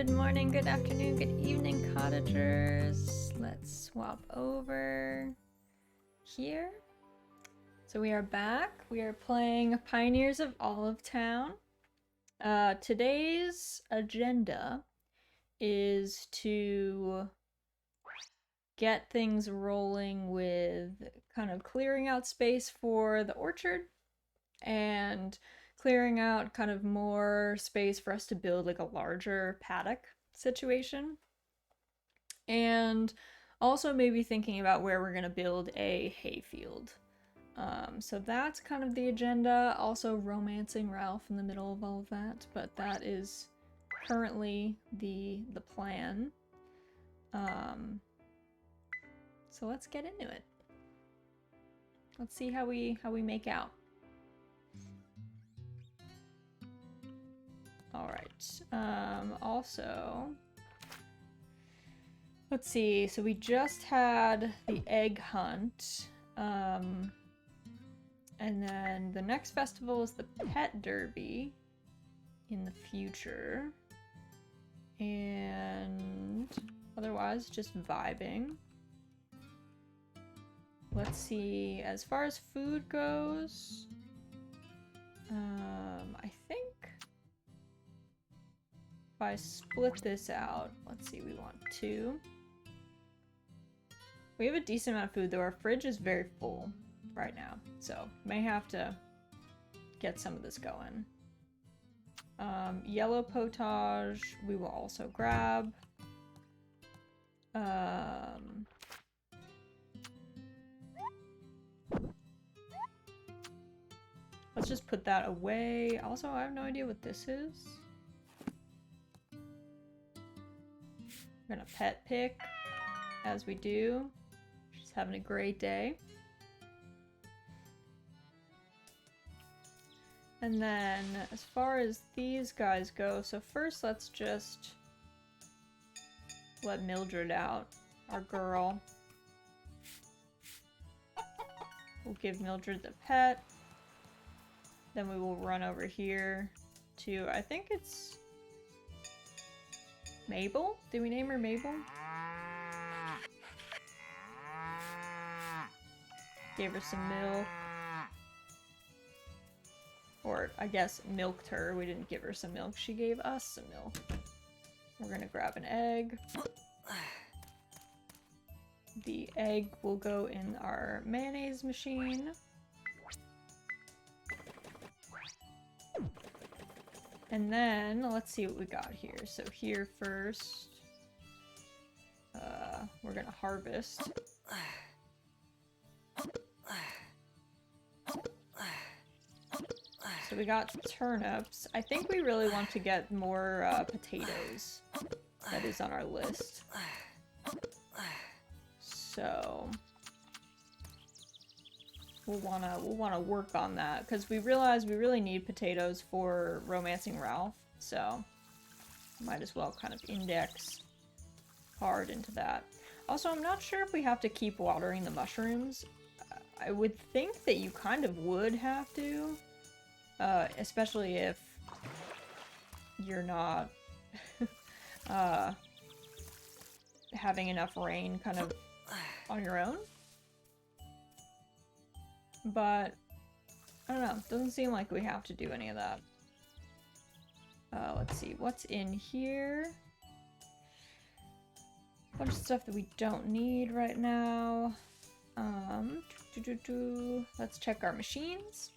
Good morning, good afternoon, good evening, cottagers. Let's swap over here. So we are back. We are playing Pioneers of Olive Town. Today's agenda is to get things rolling with kind of clearing out space for the orchard and clearing out kind of more space for us to build like a larger paddock situation. And also maybe thinking about where we're going to build a hayfield. So that's kind of the agenda. Also romancing Ralph in the middle of all of that, but that is currently the plan. So let's get into it. Let's see how we make out. Alright, also, let's see, so we just had the egg hunt, and then the next festival is the pet derby in the future, and otherwise just vibing. Let's see, as far as food goes, I think if I split this out, let's see, we want 2. We have a decent amount of food, though our fridge is very full right now, so may have to get some of this going. Yellow potage, we will also grab. Let's just put that away. Also, I have no idea what this is. We're gonna pet pick, as we do. She's having a great day. And then, as far as these guys go, so first let's just let Mildred out, our girl. We'll give Mildred the pet. Then we will run over here to, I think it's Mabel? Did we name her Mabel? Gave her some milk. Or, I guess, milked her. We didn't give her some milk. She gave us some milk. We're gonna grab an egg. The egg will go in our mayonnaise machine. And then, let's see what we got here. So here first, we're gonna harvest. So we got turnips. I think we really want to get more potatoes. That is on our list. So we'll wanna work on that because we realize we really need potatoes for romancing Ralph. So might as well kind of index hard into that. Also, I'm not sure if we have to keep watering the mushrooms. I would think that you kind of would have to. Especially if you're not having enough rain kind of on your own. But, I don't know, doesn't seem like we have to do any of that. Let's see, what's in here? A bunch of stuff that we don't need right now. Let's check our machines.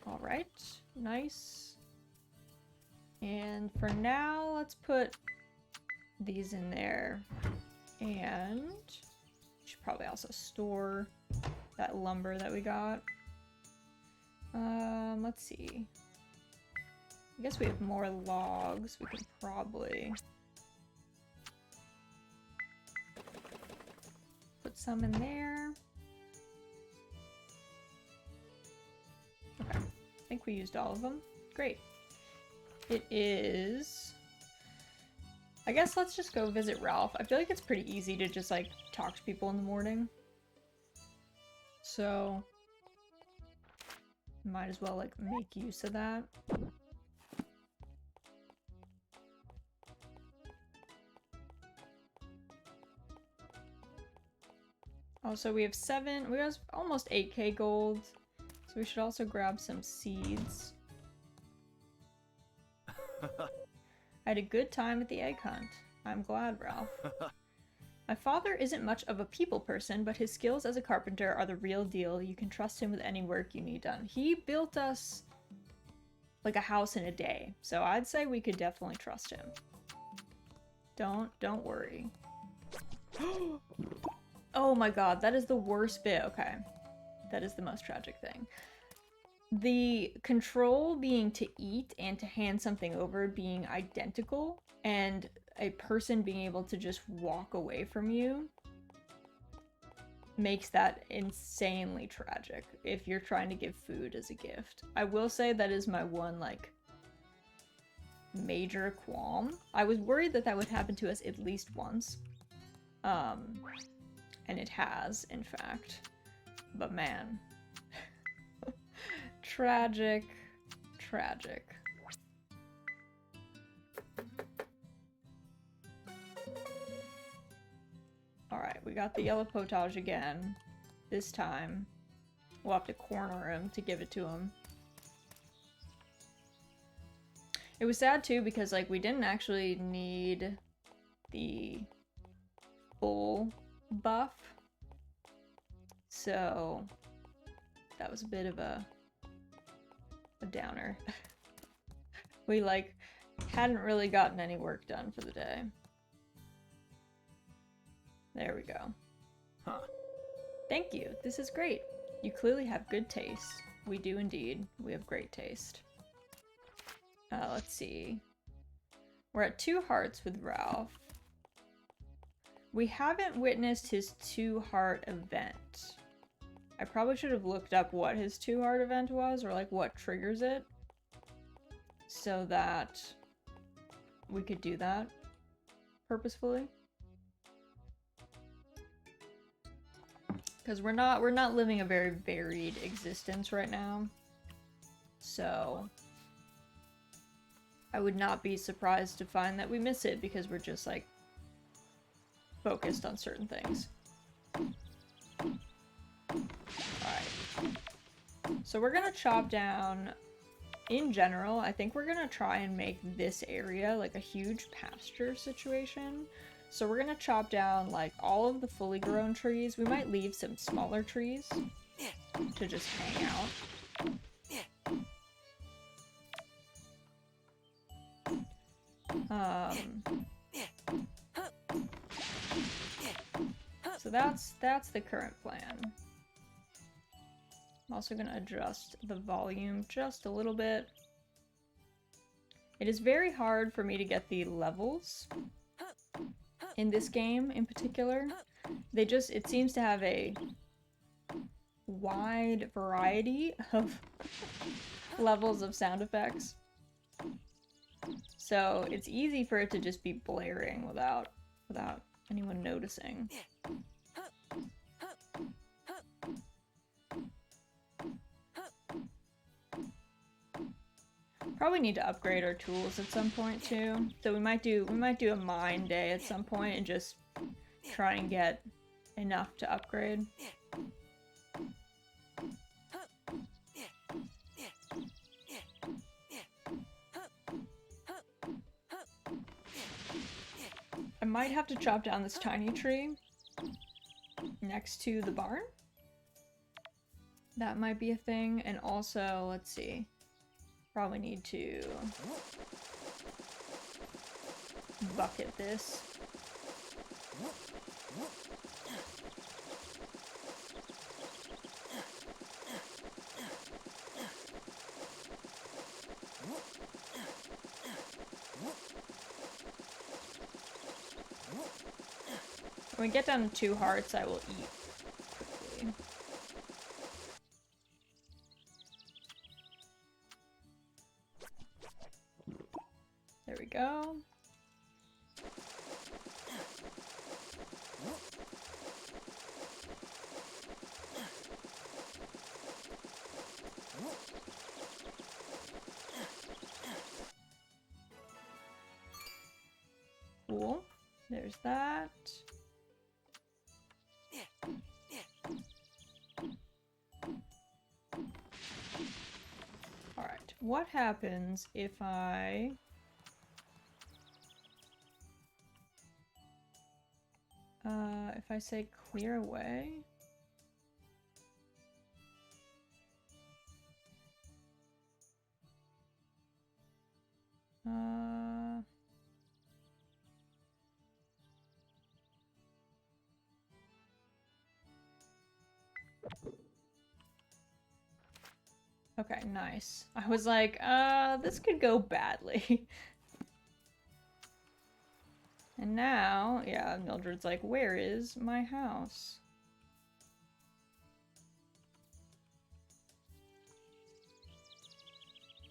Alright, nice. And for now, let's put these in there. And we should probably also store that lumber that we got. Let's see. I guess we have more logs. We could probably put some in there. Okay. I think we used all of them. Great. It is... I guess let's just go visit Ralph. I feel like it's pretty easy to just, like, talk to people in the morning. So... might as well, like, make use of that. Also, we have we have almost 8k gold. So we should also grab some seeds. I had a good time at the egg hunt. I'm glad, Ralph. My father isn't much of a people person, but his skills as a carpenter are the real deal. You can trust him with any work you need done. He built us like a house in a day, so I'd say we could definitely trust him. Don't worry. Oh my god, that is the worst bit. Okay. That is the most tragic thing. The control being to eat and to hand something over being identical, and a person being able to just walk away from you makes that insanely tragic if you're trying to give food as a gift. I will say that is my one, like, major qualm. I was worried that that would happen to us at least once. And it has, in fact. But man. Tragic. Tragic. Alright, we got the yellow potage again. This time, we'll have to corner him to give it to him. It was sad too because, like, we didn't actually need the full buff. So, that was a bit of a downer. We, like, hadn't really gotten any work done for the day. There we go. Huh. Thank you. This is great. You clearly have good taste. We do indeed. We have great taste. Let's see. We're at 2 hearts with Ralph. We haven't witnessed his 2-heart event. I probably should have looked up what his 2-heart event was, or like what triggers it, so that we could do that purposefully. Because we're not living a very varied existence right now. So I would not be surprised to find that we miss it because we're just, like, focused on certain things. Alright. So we're gonna chop down, in general, I think we're gonna try and make this area like a huge pasture situation. So we're gonna chop down, like, all of the fully grown trees. We might leave some smaller trees to just hang out. So that's the current plan. I'm also gonna adjust the volume just a little bit. It is very hard for me to get the levels in this game in particular. It seems to have a wide variety of levels of sound effects. So it's easy for it to just be blaring without anyone noticing. Probably need to upgrade our tools at some point too. So we might do a mine day at some point and just try and get enough to upgrade. I might have to chop down this tiny tree next to the barn. That might be a thing. And also, let's see. Probably need to bucket this. When we get down to 2 hearts, I will eat quickly. There we go. Cool. There's that. what happens if I... if I say clear away? Okay, nice. I was like, this could go badly. And now, yeah, Mildred's like, where is my house?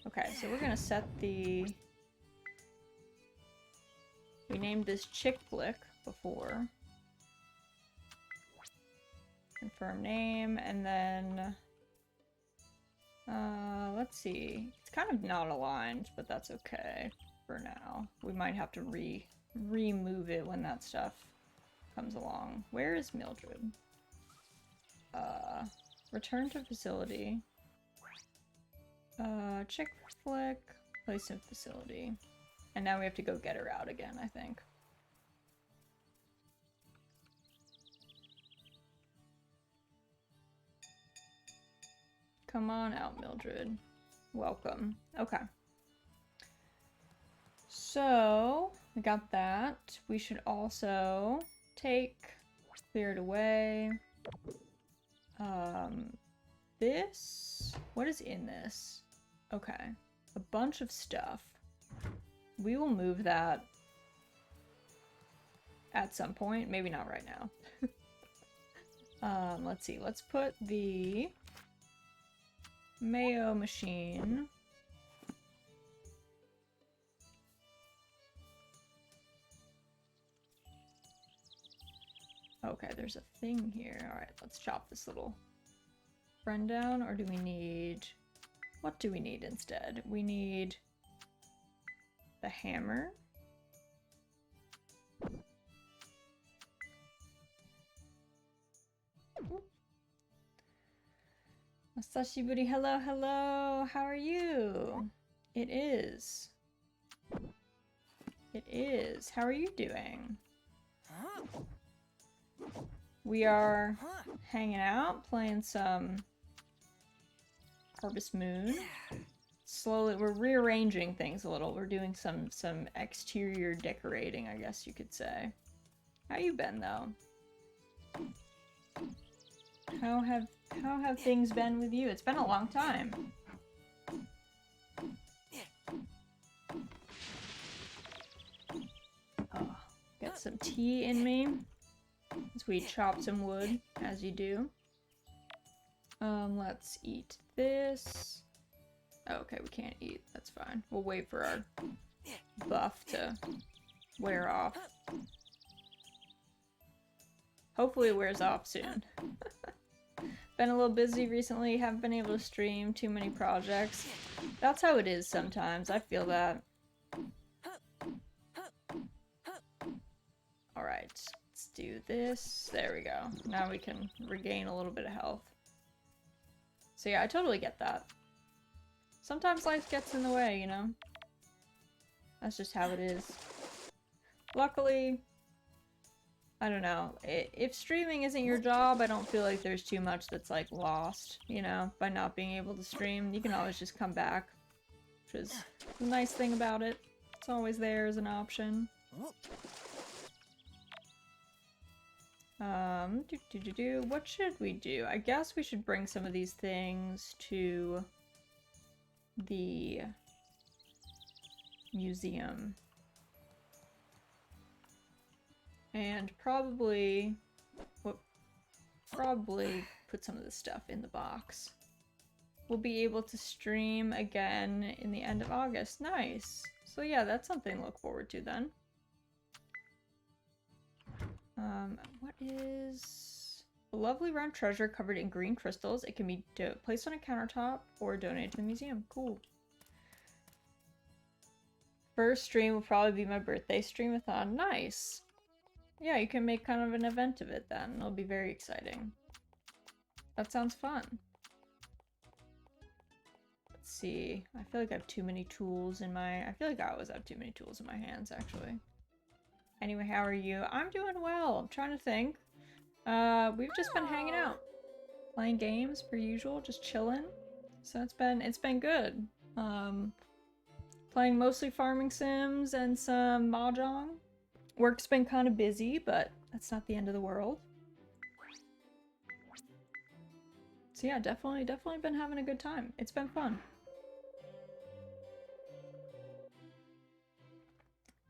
Okay, so we're gonna set the... We named this Chick Flick before. Confirm name, and then... let's see. It's kind of not aligned, but that's okay for now. We might have to remove it when that stuff comes along. Where is Mildred? Return to facility. Chick Flick, place in facility. And now we have to go get her out again, I think. Come on out, Mildred. Welcome. Okay. So, we got that. We should also take, clear it away. This, what is in this? Okay, a bunch of stuff. We will move that at some point, maybe not right now. Let's see, let's put the mayo machine. Okay, there's a thing here. Alright, let's chop this little friend down, or do we need... What do we need instead? We need the hammer. Masashiburi, hello, hello! How are you? It is. It is. How are you doing? We are hanging out, playing some Harvest Moon. Slowly, we're rearranging things a little. We're doing some exterior decorating, I guess you could say. How you been, though? How have things been with you? It's been a long time. Oh, got some tea in me as we chop some wood, as you do. Let's eat this. Oh, okay, we can't eat. That's fine. We'll wait for our buff to wear off. Hopefully it wears off soon. Been a little busy recently, haven't been able to stream too many projects. That's how it is sometimes, I feel that. Alright, let's do this. There we go. Now we can regain a little bit of health. So yeah, I totally get that. Sometimes life gets in the way, you know? That's just how it is. Luckily, I don't know. If streaming isn't your job, I don't feel like there's too much that's, like, lost, you know, by not being able to stream. You can always just come back, which is the nice thing about it. It's always there as an option. What should we do? I guess we should bring some of these things to the museum. And probably put some of this stuff in the box. We'll be able to stream again in the end of August. Nice. So yeah, that's something to look forward to then. What is a lovely round treasure covered in green crystals? It can be placed on a countertop or donated to the museum. Cool. First stream will probably be my birthday streamathon. Nice. Yeah, you can make kind of an event of it then. It'll be very exciting. That sounds fun. Let's Let's see. I feel like I have too many tools in my... I feel like I always have too many tools in my hands, actually. Anyway, how are you? I'm doing well. I'm trying to think. We've just been hanging out. Playing games, per usual. Just chilling. So it's been good. Playing mostly farming sims and some Mahjong. Work's been kind of busy, but that's not the end of the world. So yeah, definitely been having a good time. It's been fun.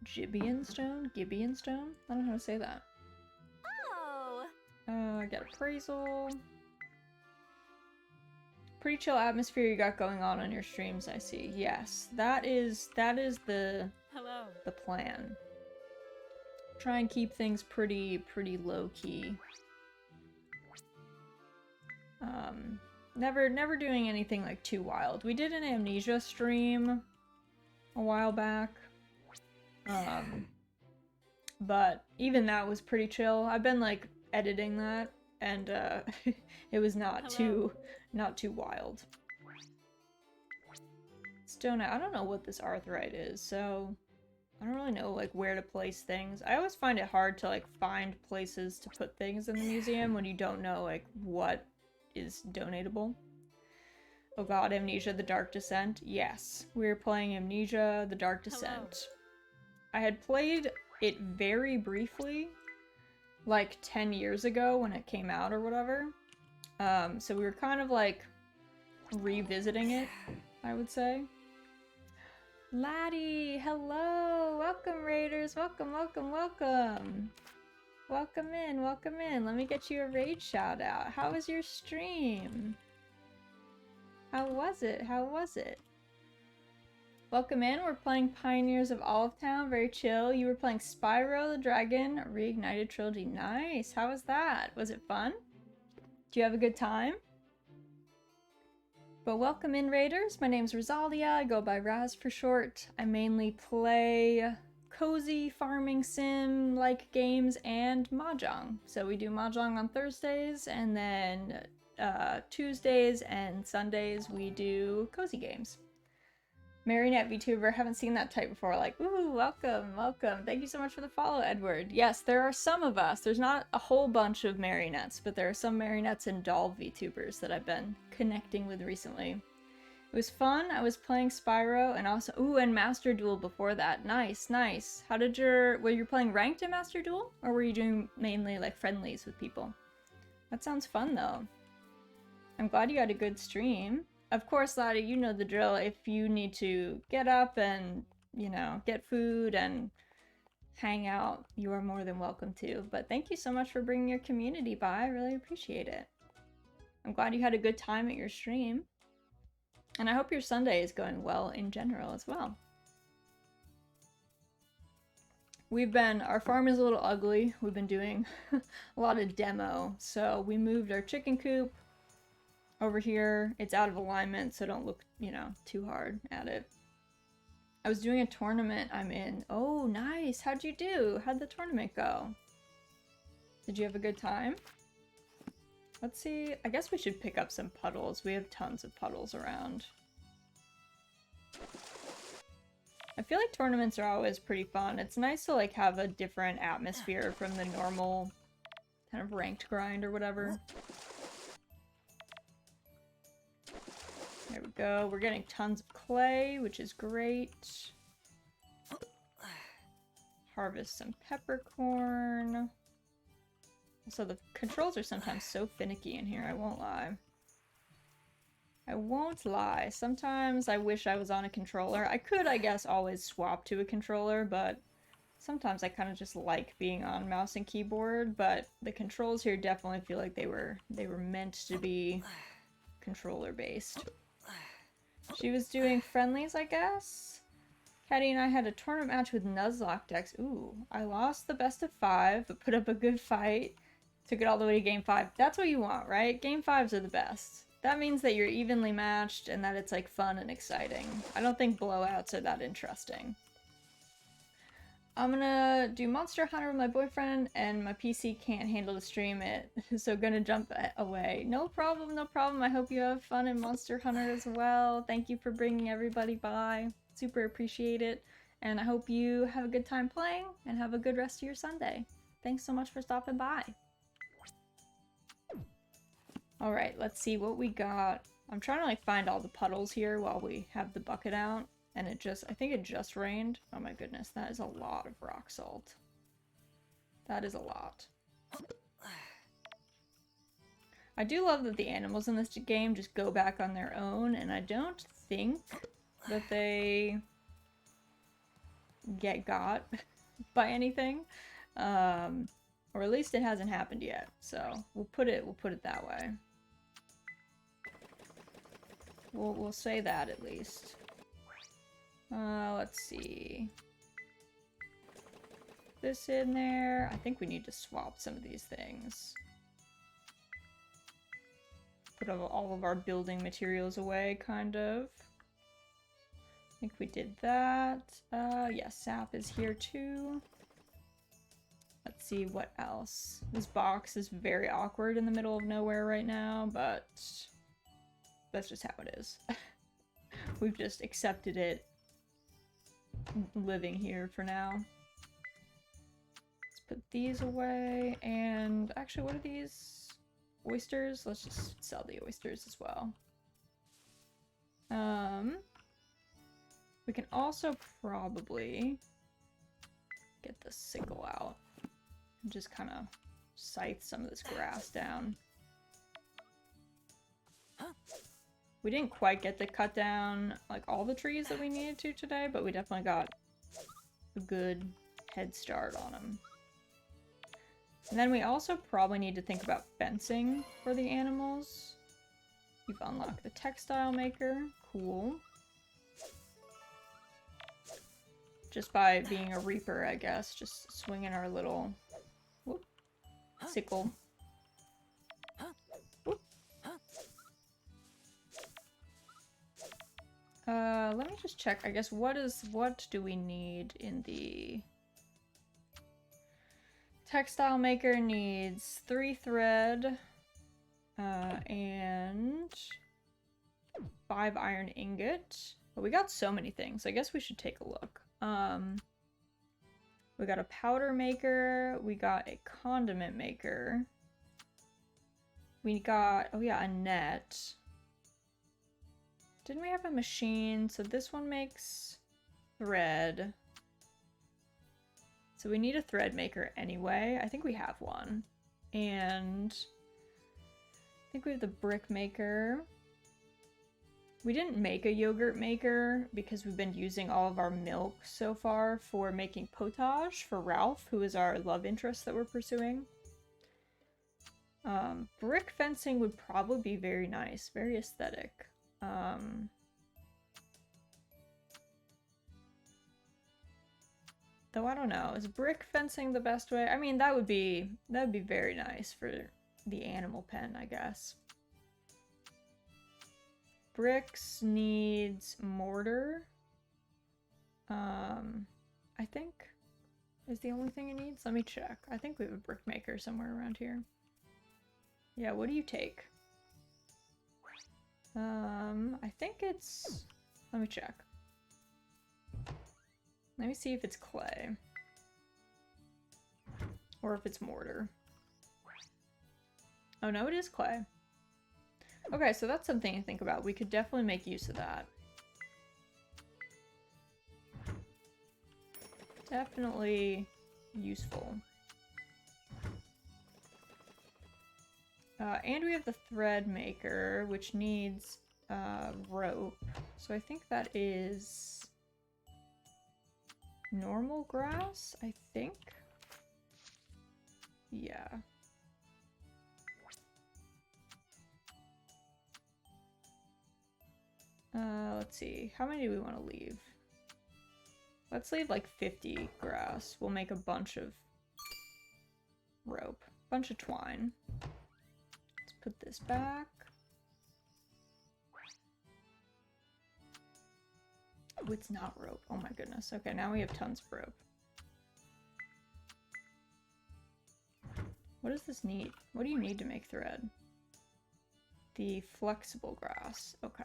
Gibeon stone? Gibeon stone? I don't know how to say that. Oh! I got appraisal. Pretty chill atmosphere you got going on your streams, I see. Yes, that is the plan. Try and keep things pretty low key. Never doing anything like too wild. We did an Amnesia stream a while back. But even that was pretty chill. I've been like editing that and it was not too wild. Stone, I don't know what this arthurite is, so I don't really know like where to place things. I always find it hard to like find places to put things in the museum when you don't know like what is donatable. Oh god, Amnesia the Dark Descent. Yes, we were playing Amnesia the Dark Descent. I had played it very briefly, like 10 years ago when it came out or whatever. So we were kind of like revisiting it, I would say. Laddie, hello! Welcome, Raiders! Welcome, welcome, welcome! Welcome in, welcome in. Let me get you a raid shout out. How was your stream? How was it? How was it? Welcome in. We're playing Pioneers of Olive Town. Very chill. You were playing Spyro the Dragon Reignited Trilogy. Nice. How was that? Was it fun? Did you have a good time? But welcome in, Raiders. My name's Rosalia. I go by Raz for short. I mainly play cozy farming sim-like games and Mahjong. So we do Mahjong on Thursdays, and then Tuesdays and Sundays we do cozy games. Marionette VTuber, haven't seen that type before. Like, ooh, welcome, welcome. Thank you so much for the follow, Edward. Yes, there are some of us. There's not a whole bunch of marionettes, but there are some marionettes and doll VTubers that I've been connecting with recently. It was fun. I was playing Spyro and also, ooh, and Master Duel before that. Nice, nice. How did were you playing ranked in Master Duel? Or were you doing mainly like friendlies with people? That sounds fun though. I'm glad you had a good stream. Of course, Laddie, you know the drill. If you need to get up and, you know, get food and hang out, you are more than welcome to. But thank you so much for bringing your community by. I really appreciate it. I'm glad you had a good time at your stream. And I hope your Sunday is going well in general as well. Our farm is a little ugly. We've been doing a lot of demo. So we moved our chicken coop over here. It's out of alignment, so don't look, you know, too hard at it. I was doing a tournament I'm in. Oh, nice. How'd you do? How'd the tournament go? Did you have a good time? Let's see. I guess we should pick up some puddles. We have tons of puddles around. I feel like tournaments are always pretty fun. It's nice to like have a different atmosphere from the normal kind of ranked grind or whatever. There we go. We're getting tons of clay, which is great. Harvest some peppercorn. Also, the controls are sometimes so finicky in here, I won't lie. I won't lie. Sometimes I wish I was on a controller. I could, I guess, always swap to a controller, but sometimes I kind of just like being on mouse and keyboard, but the controls here definitely feel like they were meant to be controller-based. She was doing friendlies, I guess? Caddy and I had a tournament match with Nuzlocke decks. Ooh, I lost the best of 5, but put up a good fight. Took it all the way to game 5. That's what you want, right? Game 5s are the best. That means that you're evenly matched and that it's like fun and exciting. I don't think blowouts are that interesting. I'm gonna do Monster Hunter with my boyfriend, and my PC can't handle to stream it, so gonna jump away. No problem, no problem. I hope you have fun in Monster Hunter as well. Thank you for bringing everybody by. Super appreciate it. And I hope you have a good time playing, and have a good rest of your Sunday. Thanks so much for stopping by. Alright, let's see what we got. I'm trying to like find all the puddles here while we have the bucket out. And I think it just rained. Oh my goodness, that is a lot of rock salt. That is a lot. I do love that the animals in this game just go back on their own, and I don't think that they get got by anything. Or at least it hasn't happened yet. So we'll put it that way. We'll say that at least. Let's see. This in there. I think we need to swap some of these things. Put all of our building materials away, kind of. I think we did that. Yeah, sap is here too. Let's see what else. This box is very awkward in the middle of nowhere right now, but that's just how it is. We've just accepted it living here for now. Let's put these away, and actually, what are these? Oysters? Let's just sell the oysters as well. We can also probably get the sickle out and just kind of scythe some of this grass down. We didn't quite get to cut down like all the trees that we needed to today, but we definitely got a good head start on them. And then we also probably need to think about fencing for the animals. We've unlocked the textile maker. Cool. Just by being a reaper, I guess. Just swinging our little sickle. Whoop. Let me just check. I guess what do we need in the textile maker? Needs 3 thread and 5 iron ingot. But we got so many things. I guess we should take a look. We got a powder maker. We got a condiment maker. We got, oh yeah, a net. Didn't we have a machine? So this one makes thread. So we need a thread maker anyway. I think we have one. And I think we have the brick maker. We didn't make a yogurt maker because we've been using all of our milk so far for making potage for Ralph, who is our love interest that we're pursuing. Brick fencing would probably be very nice, very aesthetic. Though I don't know, is brick fencing the best way? I mean, that would be very nice for the animal pen, I guess. Bricks needs mortar. I think is the only thing it needs. Let me check. I think we have a brick maker somewhere around here. Yeah, what do you take? I think it's... Let me check. Let me see if it's clay. Or if it's mortar. Oh no, it is clay. Okay, so that's something to think about. We could definitely make use of that. Definitely useful. And we have the thread maker, which needs rope. So I think that is normal grass, I think. Yeah. Let's see. How many do we want to leave? Let's leave like 50 grass. We'll make a bunch of rope. Bunch of twine. Let's put this back. Oh, it's not rope. Oh my goodness. Okay, now we have tons of rope. What does this need? What do you need to make thread? The flexible grass. Okay.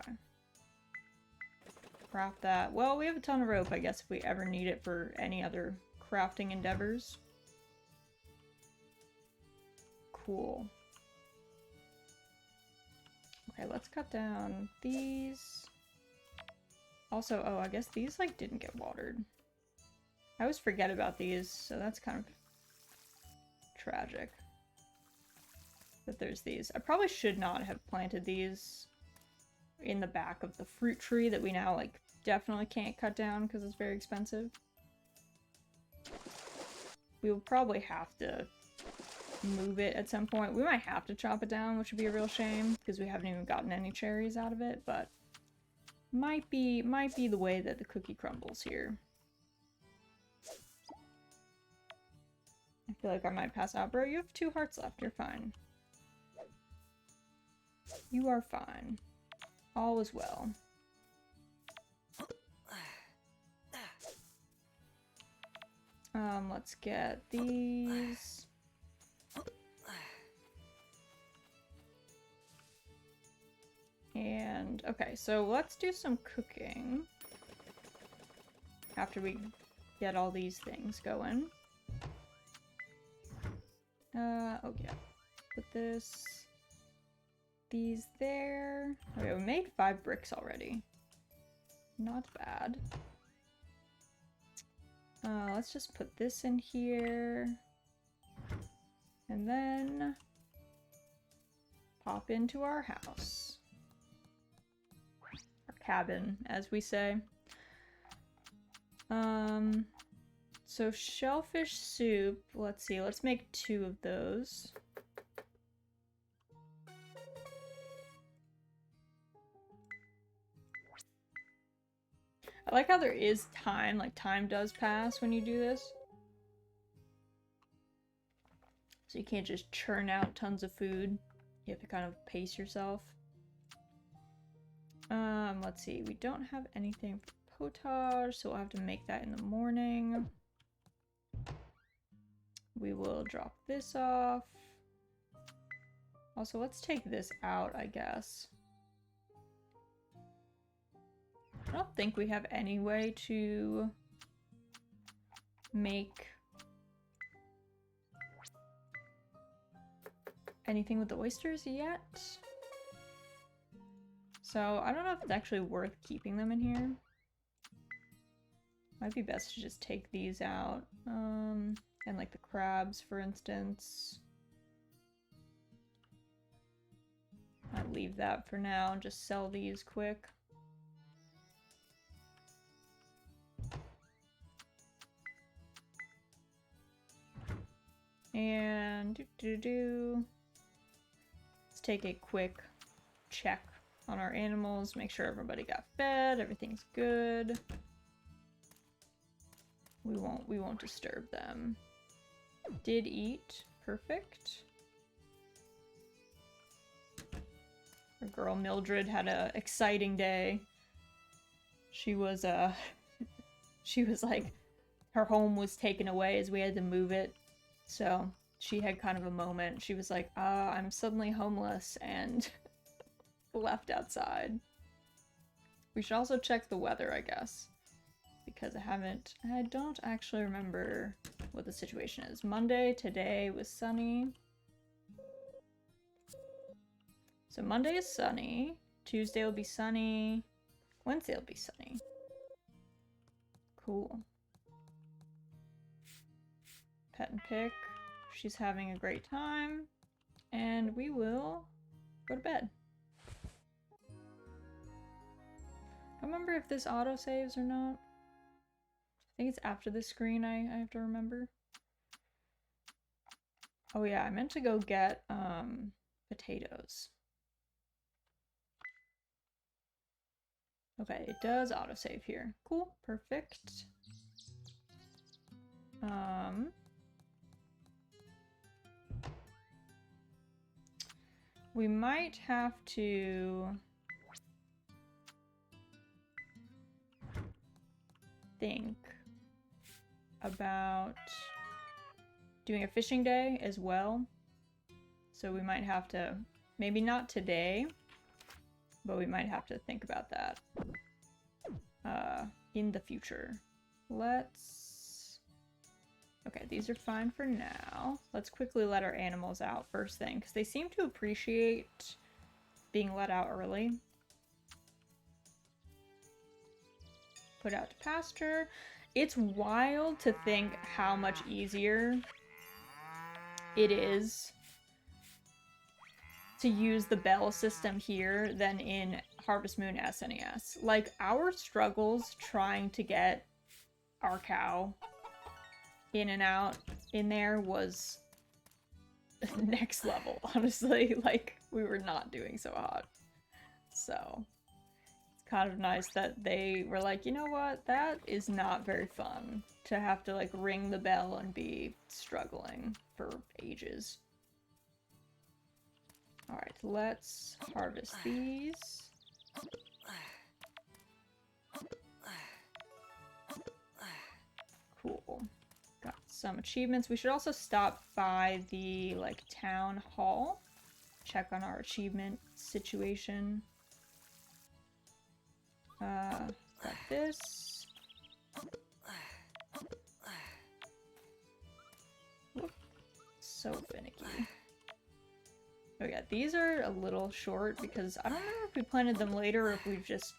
Craft that. Well, we have a ton of rope, I guess, if we ever need it for any other crafting endeavors. Cool. Okay, let's cut down these. Also, oh, I guess these, like, didn't get watered. I always forget about these, so that's kind of tragic. That there's these. I probably should not have planted these in the back of the fruit tree that we now, like, definitely can't cut down because it's very expensive. We will probably have to move it at some point. We might have to chop it down, which would be a real shame because we haven't even gotten any cherries out of it, but might be the way that the cookie crumbles here. I feel like I might pass out. Bro, you have 2 hearts left. You're fine. You are fine. All is well. Let's get these. And, okay, so let's do some cooking after we get all these things going. Oh yeah. Put these there. Okay, we made 5 bricks already. Not bad. Let's just put this in here. And then pop into our house. Our cabin, as we say. So shellfish soup, let's see, let's make 2 of those. I like how there is time, like time does pass when you do this. So you can't just churn out tons of food. You have to kind of pace yourself. Let's see, we don't have anything for potage, so we'll have to make that in the morning. We will drop this off. Also, let's take this out, I guess. I don't think we have any way to make anything with the oysters yet. So I don't know if it's actually worth keeping them in here. Might be best to just take these out. And like the crabs, for instance. I'll leave that for now and just sell these quick. And let's take a quick check on our animals, make sure everybody got fed, everything's good. We won't disturb them. Did eat, perfect. Our girl Mildred had a exciting day. She was like, her home was taken away as we had to move it. So she had kind of a moment. She was like, I'm suddenly homeless, and left outside. We should also check the weather, I guess. Because I don't actually remember what the situation is. Monday, today was sunny. So Monday is sunny. Tuesday will be sunny. Wednesday will be sunny. Cool. Pet and pick. She's having a great time. And we will go to bed. I don't remember if this auto saves or not. I think it's after this screen I have to remember. Oh yeah, I meant to go get potatoes. Okay, it does autosave here. Cool, perfect. We might have to think about doing a fishing day as well. So we might have to, maybe not today, but we might have to think about that in the future. Let's... Okay, these are fine for now. Let's quickly let our animals out first thing, because they seem to appreciate being let out early. Put out to pasture. It's wild to think how much easier it is to use the bell system here than in Harvest Moon SNES. Like, our struggles trying to get our cow in and out in there was next level, honestly. Like, we were not doing so hot. So, it's kind of nice that they were like, you know what, that is not very fun to have to, like, ring the bell and be struggling for ages. Alright, let's harvest these. Cool. Got some achievements. We should also stop by the, like, town hall. Check on our achievement situation. Got this. Whoop. So finicky. Oh yeah, these are a little short because I don't remember if we planted them later or if we've just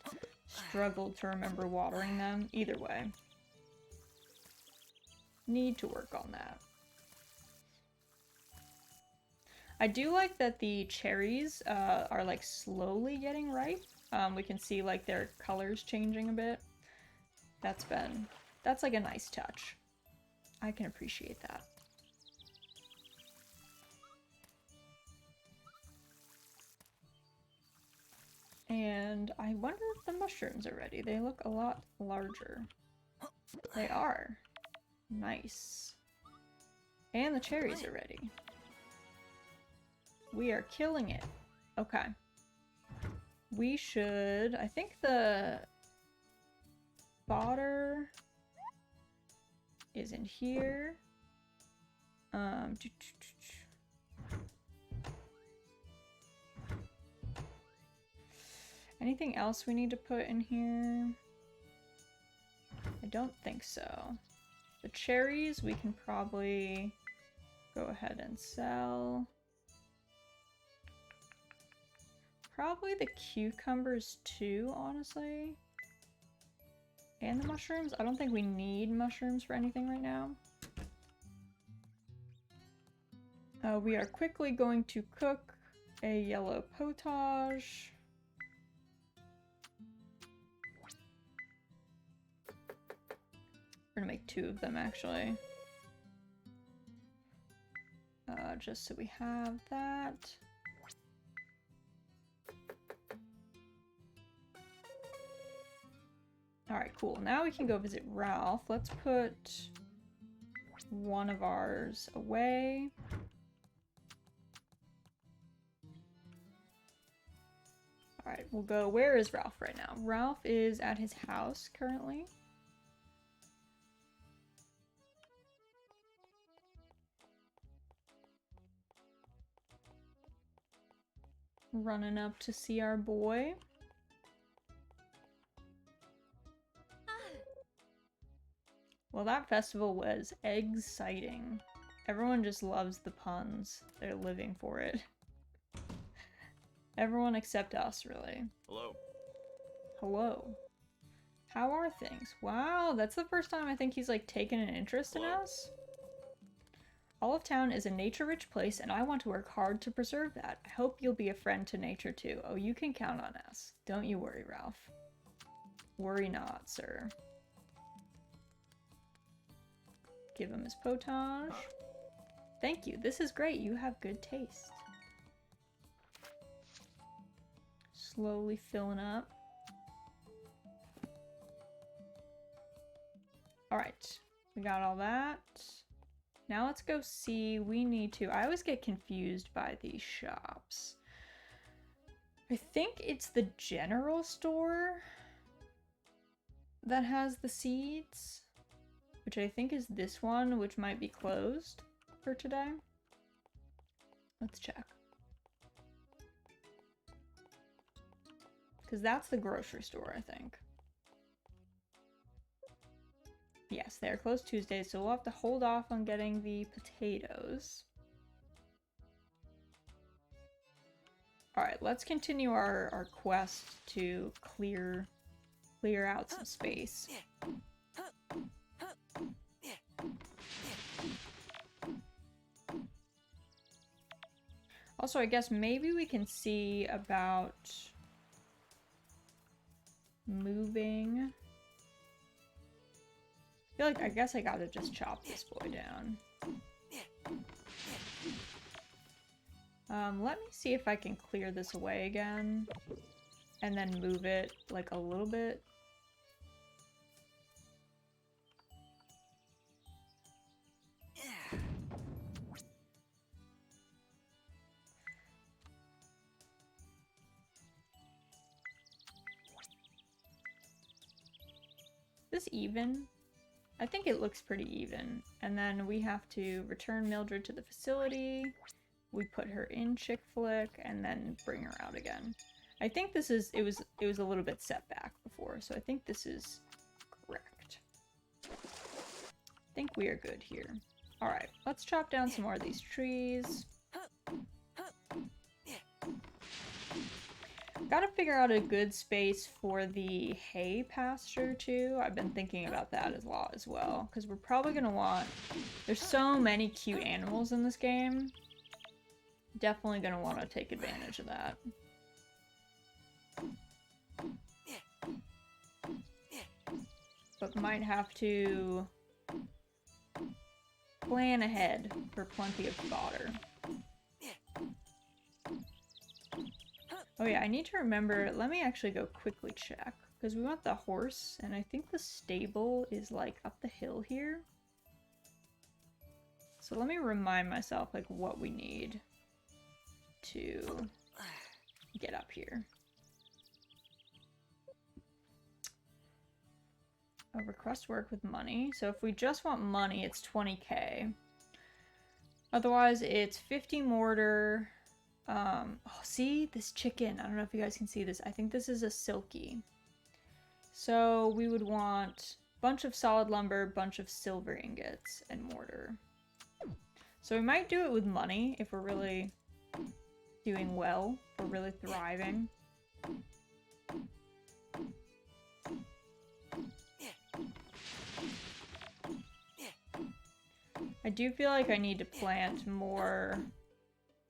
struggled to remember watering them. Either way. Need to work on that. I do like that the cherries are like slowly getting ripe. We can see like their colors changing a bit. That's like a nice touch. I can appreciate that. And I wonder if the mushrooms are ready. They look a lot larger. They are. Nice. And the cherries are ready. We are killing it. Okay. We should... I think the fodder is in here. Anything else we need to put in here? I don't think so. The cherries we can probably go ahead and sell. Probably the cucumbers too, honestly. And the mushrooms. I don't think we need mushrooms for anything right now. We are quickly going to cook a yellow potage. We're gonna make 2 of them, actually. Just so we have that. Alright, cool. Now we can go visit Ralph. Let's put one of ours away. Alright, we'll go... Where is Ralph right now? Ralph is at his house currently. Running up to see our boy. Well, that festival was exciting. Everyone just loves the puns. They're living for it. Everyone except us, really. Hello. Hello. How are things? Wow, that's the first time I think he's, like, taken an interest in us. Olive Town is a nature-rich place, and I want to work hard to preserve that. I hope you'll be a friend to nature, too. Oh, you can count on us. Don't you worry, Ralph. Worry not, sir. Give him his potage. Thank you. This is great. You have good taste. Slowly filling up. Alright. We got all that. Now let's go see. We need to... I always get confused by these shops. I think it's the general store that has the seeds. Which I think is this one, which might be closed for today. Let's check. Because that's the grocery store, I think. Yes, they're closed Tuesdays, so we'll have to hold off on getting the potatoes. Alright, let's continue our quest to clear out some space. Also, I guess maybe we can see about moving. I feel like I guess I gotta just chop this boy down. Let me see if I can clear this away again and then move it like a little bit. Is this even? I think it looks pretty even. And then we have to return Mildred to the facility. We put her in Chick Flick and then bring her out again. I think this is, it was a little bit set back before, so I think this is correct. I think we are good here. Alright, let's chop down some more of these trees. Gotta figure out a good space for the hay pasture too. I've been thinking about that a lot as well, because we're probably gonna want, there's so many cute animals in this game. Definitely gonna want to take advantage of that. But might have to plan ahead for plenty of fodder. Oh yeah, I need to remember, let me actually go quickly check, because we want the horse, and I think the stable is like up the hill here. So let me remind myself like what we need to get up here. Request work with money. So if we just want money, it's 20k. Otherwise, it's 50 mortar. Oh, see? This chicken. I don't know if you guys can see this. I think this is a silky. So we would want a bunch of solid lumber, bunch of silver ingots, and mortar. So we might do it with money if we're really doing well. If we're really thriving. I do feel like I need to plant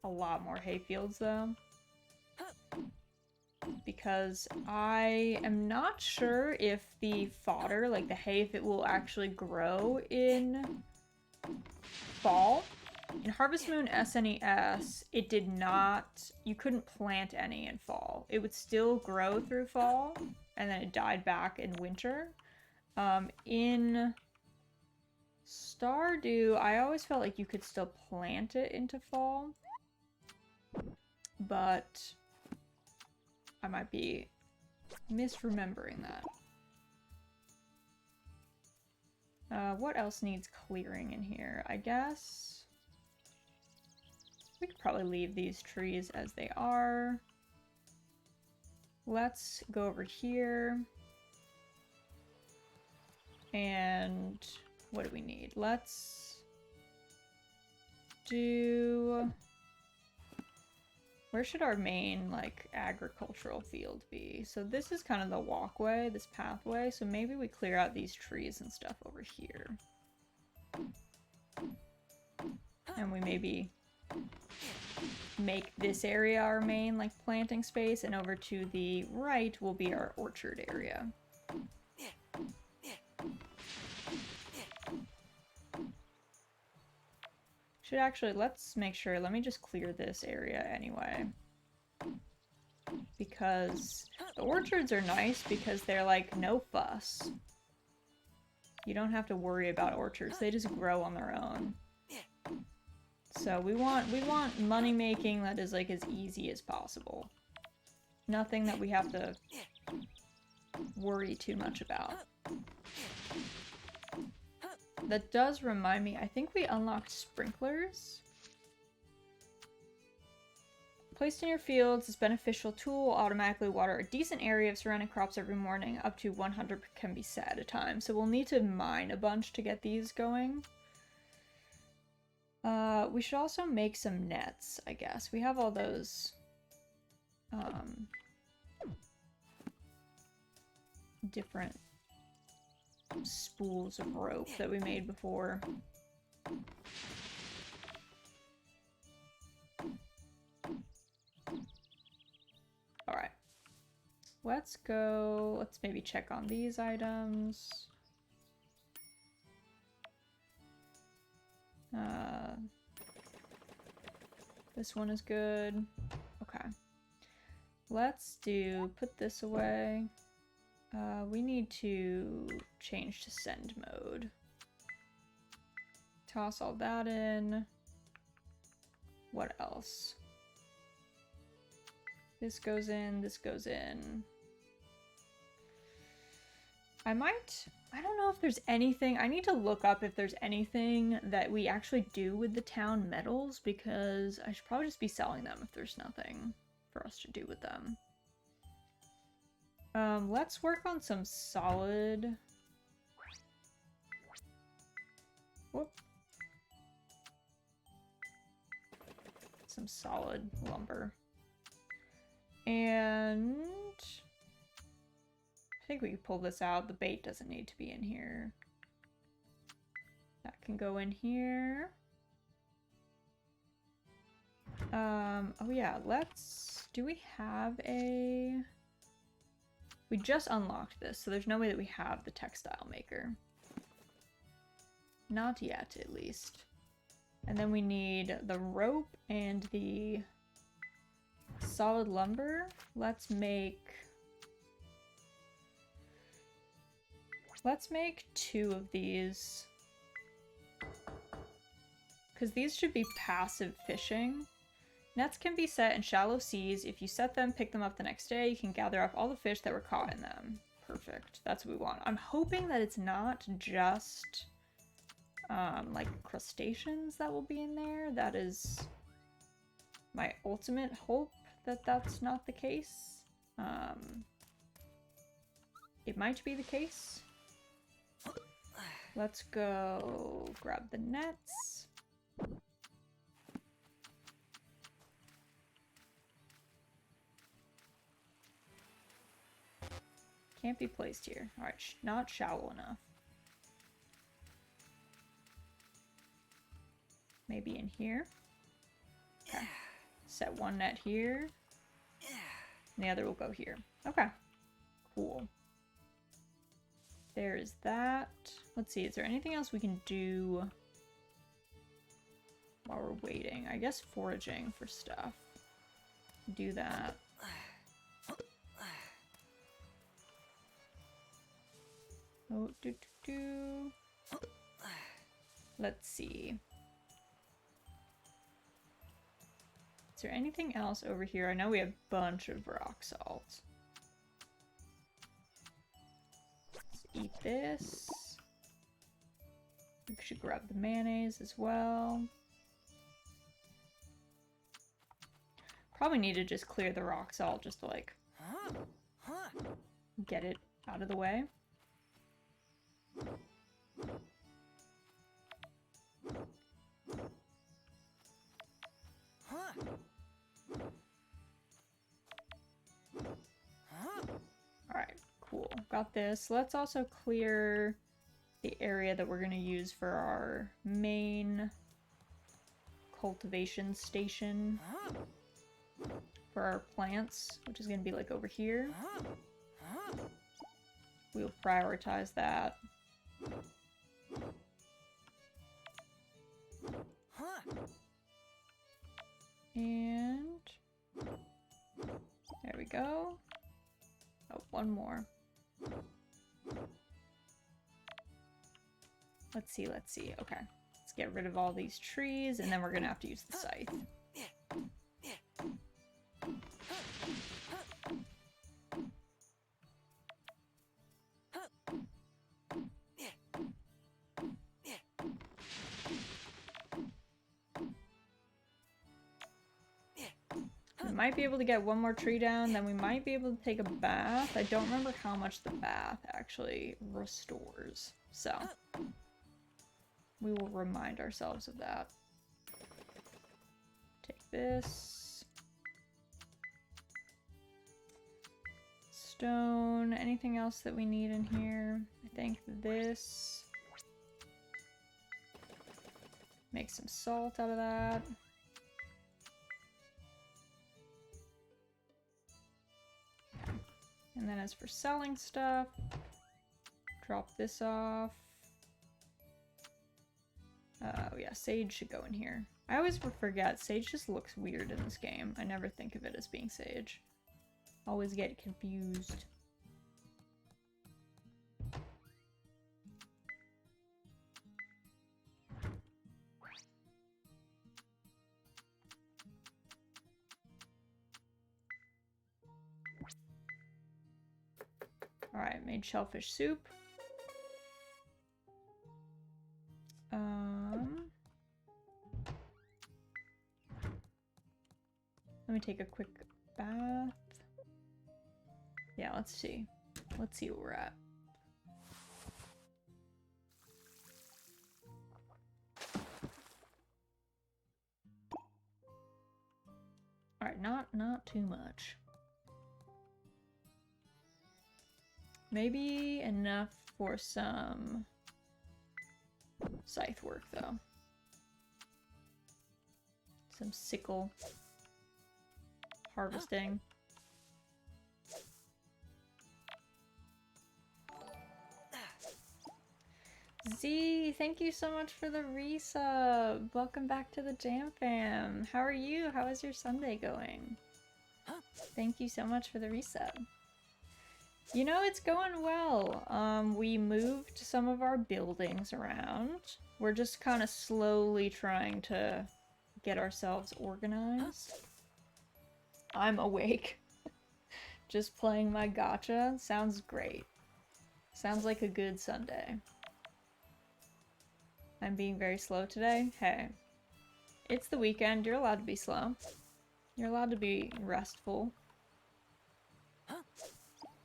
a lot more hayfields though. Because I am not sure if the fodder, like the hay, if it will actually grow in fall. In Harvest Moon SNES, it did not, you couldn't plant any in fall. It would still grow through fall, and then it died back in winter. In Stardew, I always felt like you could still plant it into fall, but I might be misremembering that. What else needs clearing in here? I guess we could probably leave these trees as they are. Let's go over here. And what do we need? Let's do... Where should our main, like, agricultural field be? So this is kind of the walkway, this pathway, so maybe we clear out these trees and stuff over here. And we maybe make this area our main, like, planting space, and over to the right will be our orchard area. Should actually, let's make sure, let me just clear this area anyway. Because the orchards are nice because they're like, no fuss. You don't have to worry about orchards, they just grow on their own. So we want money making that is like as easy as possible. Nothing that we have to worry too much about. That does remind me, I think we unlocked sprinklers. Placed in your fields, this beneficial tool will automatically water a decent area of surrounding crops every morning. Up to 100 can be set at a time. So we'll need to mine a bunch to get these going. We should also make some nets, I guess. We have all those different spools of rope that we made before. Alright. Let's go. Let's maybe check on these items. This one is good. Okay. Let's put this away. We need to change to send mode. Toss all that in. What else? This goes in, this goes in. I don't know if there's anything, I need to look up if there's anything that we actually do with the town metals, because I should probably just be selling them if there's nothing for us to do with them. Let's work on some solid... Whoop. Some solid lumber. And... I think we can pull this out. The bait doesn't need to be in here. That can go in here. Oh yeah, do we have a... We just unlocked this, so there's no way that we have the textile maker. Not yet, at least. And then we need the rope and the solid lumber. Let's make 2 of these. Because these should be passive fishing. Nets can be set in shallow seas. If you set them, pick them up the next day, you can gather up all the fish that were caught in them. Perfect. That's what we want. I'm hoping that it's not just like crustaceans that will be in there. That is my ultimate hope that that's not the case. It might be the case. Let's go grab the nets. Can't be placed here. Alright, not shallow enough. Maybe in here. Okay. Set one net here. And the other will go here. Okay. Cool. There's that. Let's see, is there anything else we can do while we're waiting? I guess foraging for stuff. Do that. Oh, Let's see. Is there anything else over here? I know we have a bunch of rock salt. Let's eat this. We should grab the mayonnaise as well. Probably need to just clear the rock salt just to like get it out of the way. Alright, cool. Got this. Let's also clear the area that we're going to use for our main cultivation station for our plants, which is going to be like over here. We'll prioritize that. And there we go. Oh, one more. Let's see. Okay. Let's get rid of all these trees, and then we're gonna have to use the scythe. We might be able to get one more tree down, then we might be able to take a bath. I don't remember how much the bath actually restores, so we will remind ourselves of that. Take this. Stone. Anything else that we need in here? I think this. Make some salt out of that. Okay. And then as for selling stuff, drop this off. Oh yeah, sage should go in here. I always forget, sage just looks weird in this game. I never think of it as being sage. Always get confused. Alright, made shellfish soup. Let me take a quick bath. Yeah, let's see. Let's see where we're at. Alright, not too much. Maybe enough for some scythe work, though. Some sickle harvesting. Z, thank you so much for the resub. Welcome back to the Jam Fam. How are you? How is your Sunday going? Thank you so much for the resub. You know, it's going well. We moved some of our buildings around. We're just kind of slowly trying to get ourselves organized. I'm awake. Just playing my gacha. Sounds great. Sounds like a good Sunday. I'm being very slow today. Hey, it's the weekend. You're allowed to be slow. You're allowed to be restful.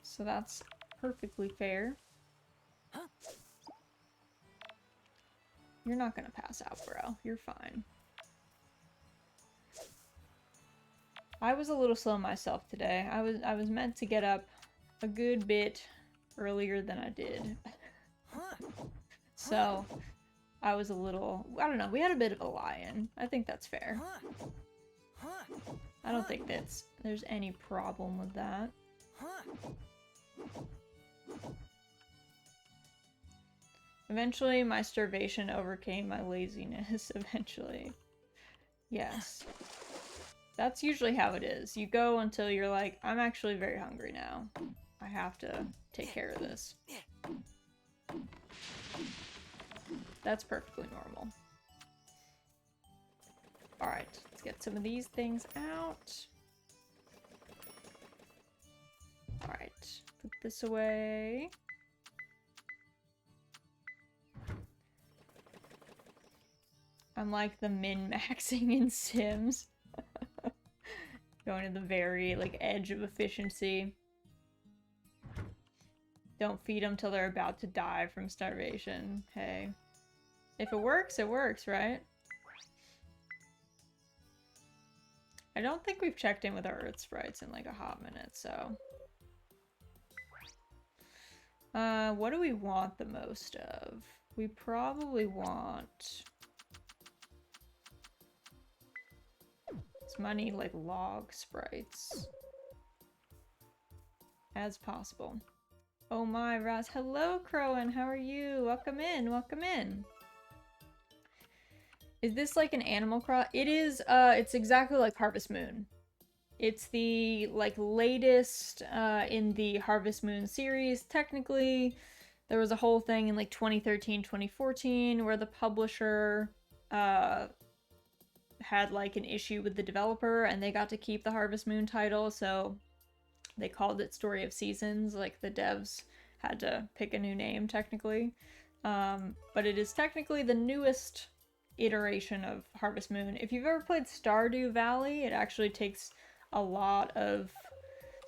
So that's perfectly fair. You're not gonna pass out, bro. You're fine. I was a little slow myself today. I was meant to get up a good bit earlier than I did. So I was a little, I don't know, we had a bit of a lie-in. I think that's fair. I don't think there's any problem with that. Eventually, my starvation overcame my laziness, eventually. Yes. That's usually how it is. You go until you're like, I'm actually very hungry now. I have to take care of this. That's perfectly normal. Alright, let's get some of these things out. Alright, put this away. I'm like the min-maxing in Sims. Going to the very, like, edge of efficiency. Don't feed them till they're about to die from starvation. Hey. If it works, right? I don't think we've checked in with our Earth sprites in like a hot minute, so... what do we want the most of? We probably want... as many, like, log sprites as possible. Oh my, Raz. Hello, Crowan. How are you? Welcome in. Welcome in. Is this like an Animal Crossing? It is, it's exactly like Harvest Moon. It's the, like, latest, in the Harvest Moon series. Technically, there was a whole thing in, like, 2013, 2014, where the publisher, had, like, an issue with the developer, and they got to keep the Harvest Moon title, so they called it Story of Seasons. Like, the devs had to pick a new name, technically. But it is technically the newest iteration of Harvest Moon. If you've ever played Stardew Valley, it actually takes a lot of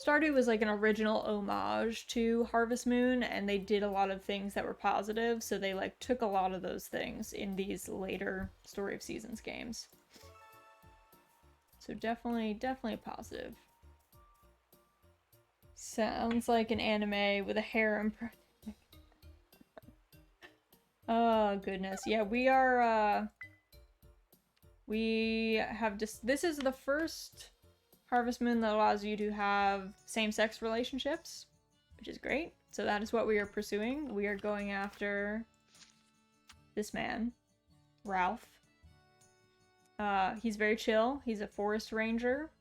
Stardew was like an original homage to Harvest Moon, and they did a lot of things that were positive, so they like took a lot of those things in these later Story of Seasons games. So definitely positive. Sounds like an anime with a harem. Oh goodness. Yeah, we have just this is the first Harvest Moon that allows you to have same-sex relationships, which is great. So that is what we are pursuing. We are going after this man, Ralph. He's very chill. He's a forest ranger.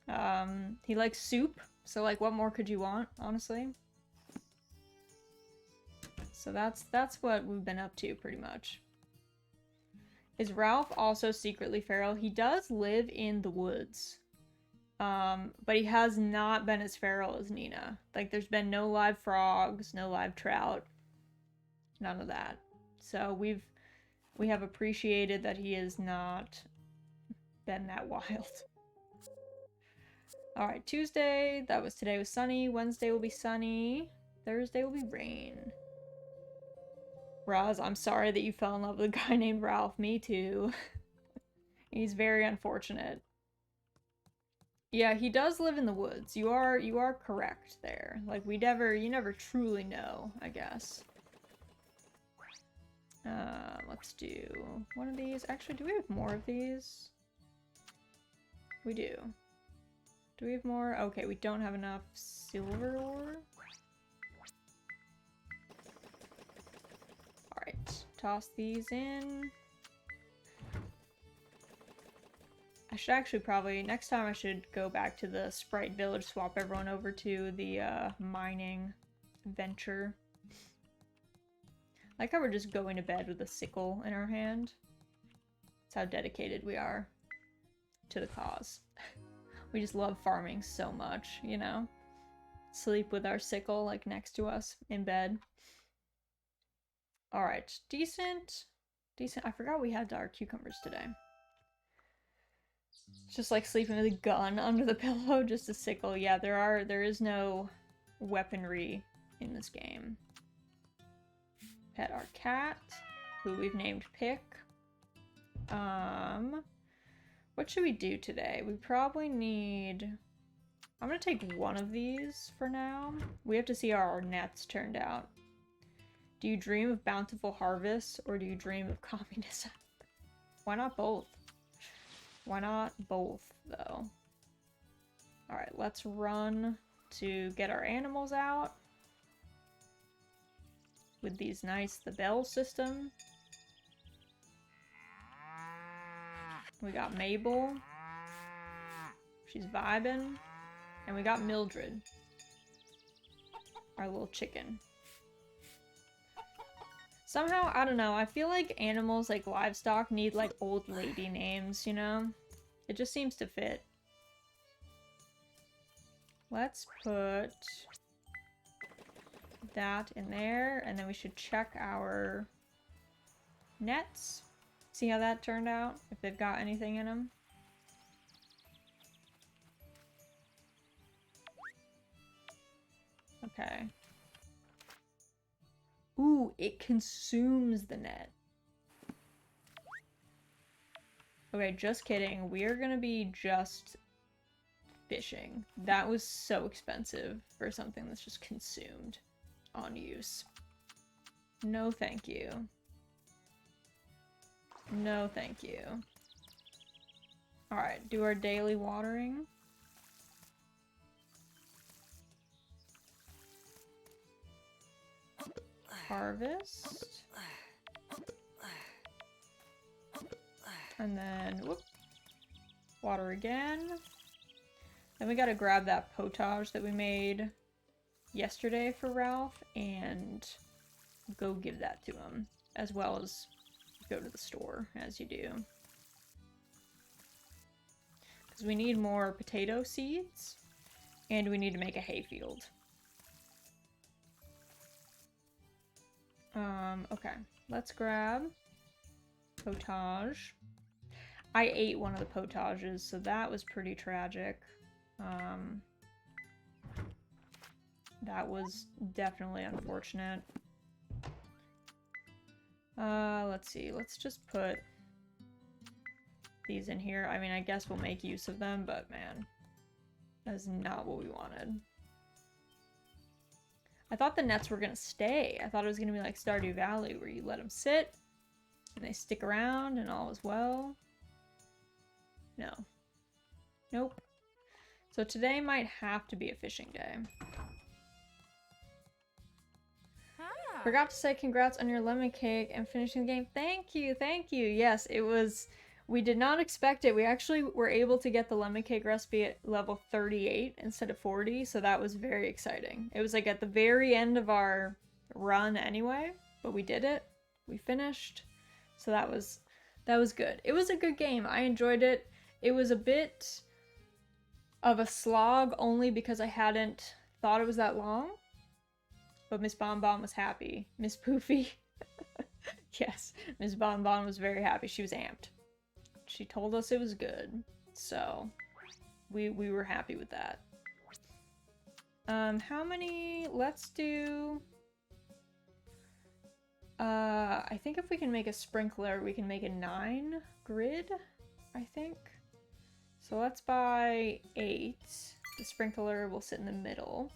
He likes soup, so like what more could you want, honestly? So that's what we've been up to pretty much. Is Ralph also secretly feral? He does live in the woods. But he has not been as feral as Nina. Like, there's been no live frogs, no live trout, none of that. So we have appreciated that he has not been that wild. Alright, Tuesday, today was sunny. Wednesday will be sunny. Thursday will be rain. Roz, I'm sorry that you fell in love with a guy named Ralph. Me too. He's very unfortunate. Yeah, he does live in the woods. You are correct there. Like you never truly know, I guess. Let's do one of these. Actually, do we have more of these? We do. Do we have more? Okay, we don't have enough silver ore. Alright, toss these in. I should actually probably, next time I should go back to the Sprite Village, swap everyone over to the mining venture. Like how we're just going to bed with a sickle in our hand. That's how dedicated we are to the cause. We just love farming so much, you know? Sleep with our sickle like next to us in bed. Alright, decent. I forgot we had our cucumbers today. Just like sleeping with a gun under the pillow, just a sickle. Yeah, there is no weaponry in this game. Pet our cat, who we've named Pick. What should we do today? We probably need... I'm gonna take one of these for now. We have to see how our nets turned out. Do you dream of bountiful harvests, or do you dream of communism? Why not both? Why not both, though? Alright, let's run to get our animals out. With these the bell system. We got Mabel. She's vibing. And we got Mildred. Our little chicken. Somehow, I don't know, I feel like animals, like livestock, need like old lady names, you know? It just seems to fit. Let's put that in there, and then we should check our nets. See how that turned out, if they've got anything in them. Okay. Ooh, it consumes the net. Okay, just kidding. We are gonna be just fishing. That was so expensive for something that's just consumed on use. No thank you. No thank you. Alright, do our daily watering. Harvest. And then, whoop, water again. Then we gotta grab that potage that we made yesterday for Ralph and go give that to him, as well as go to the store, as you do. Because we need more potato seeds, and we need to make a hayfield. Okay, let's grab potage. I ate one of the potages, so that was pretty tragic. That was definitely unfortunate. Let's see. Let's just put these in here. I mean, I guess we'll make use of them, but man, that's not what we wanted. I thought the nets were gonna stay. I thought it was gonna be like Stardew Valley, where you let them sit, and they stick around, and all is well. No. Nope. So today might have to be a fishing day. Ah. Forgot to say congrats on your lemon cake and finishing the game. Thank you, thank you. Yes, it was... We did not expect it. We actually were able to get the lemon cake recipe at level 38 instead of 40, so that was very exciting. It was like at the very end of our run anyway, but we did it. We finished. So that was good. It was a good game. I enjoyed it. It was a bit of a slog only because I hadn't thought it was that long. But Miss Bonbon was happy. Miss Poofy. Yes, Miss Bonbon was very happy. She was amped. She told us it was good. So we were happy with that. How many? Let's do... I think if we can make a sprinkler, we can make a 9 grid, I think. So let's buy 8. The sprinkler will sit in the middle.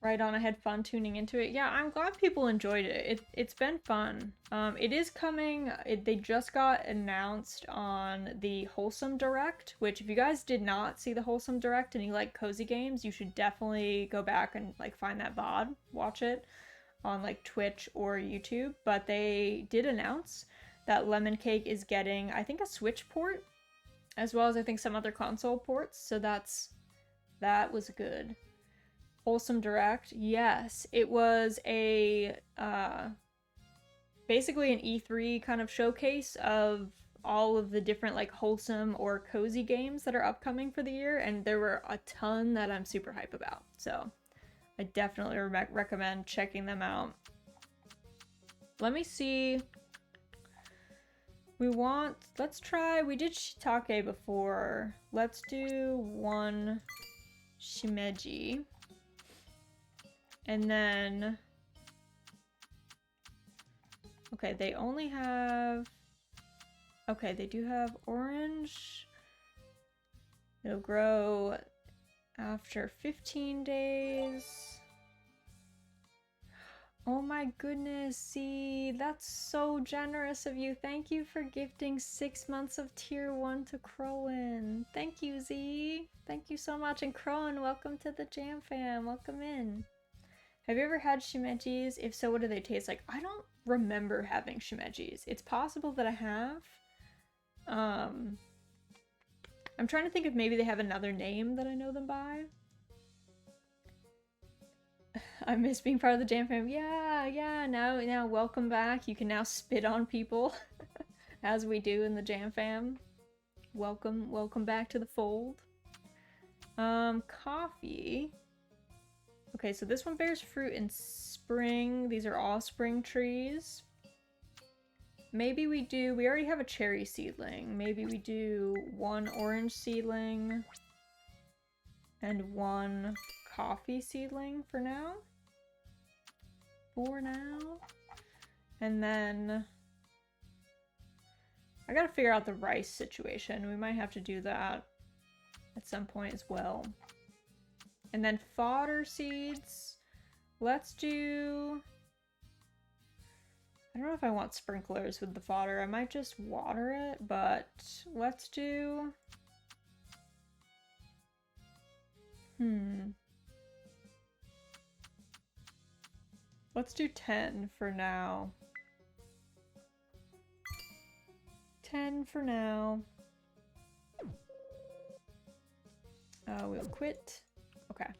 Right on, I had fun tuning into it. Yeah, I'm glad people enjoyed it. It's been fun. It is coming. They just got announced on the Wholesome Direct, which if you guys did not see the Wholesome Direct and you like cozy games, you should definitely go back and like find that VOD, watch it on like Twitch or YouTube. But they did announce that Lemon Cake is getting, I think, a Switch port, as well as I think some other console ports. So that was good. Wholesome Direct, yes. It was a, basically an E3 kind of showcase of all of the different, like, wholesome or cozy games that are upcoming for the year, and there were a ton that I'm super hype about, so I definitely recommend checking them out. Let me see. Let's try, we did shiitake before. Let's do 1 shimeji. And then, okay, they only have, okay, they do have orange. It'll grow after 15 days. Oh my goodness, Z, that's so generous of you. Thank you for gifting 6 months of tier 1 to Crowan. Thank you, Z. Thank you so much. And Crowan, welcome to the Jam Fam. Welcome in. Have you ever had shimejis? If so, what do they taste like? I don't remember having shimejis. It's possible that I have. I'm trying to think if maybe they have another name that I know them by. I miss being part of the Jam Fam. Yeah, now welcome back. You can now spit on people as we do in the Jam Fam. Welcome back to the fold. Coffee. Okay, so this one bears fruit in spring. These are all spring trees. Maybe we already have a cherry seedling. Maybe we do 1 orange seedling and 1 coffee seedling for now. And then I gotta figure out the rice situation. We might have to do that at some point as well. And then fodder seeds. Let's do... I don't know if I want sprinklers with the fodder. I might just water it, but let's do... Let's do 10 for now. 10 for now. We'll quit. Okay,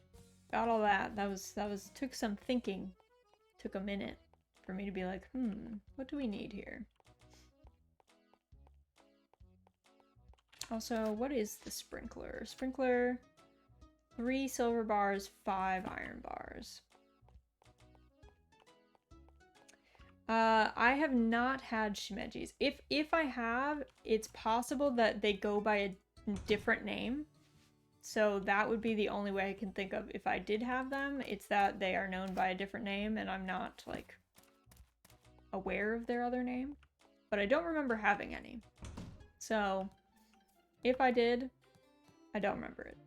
got all that. That was took some thinking. Took a minute for me to be like, what do we need here? Also, what is the sprinkler? Sprinkler, 3 silver bars, 5 iron bars. I have not had shimejis. If I have, it's possible that they go by a different name. So that would be the only way I can think of if I did have them. It's that they are known by a different name and I'm not, like, aware of their other name. But I don't remember having any. So, if I did, I don't remember it.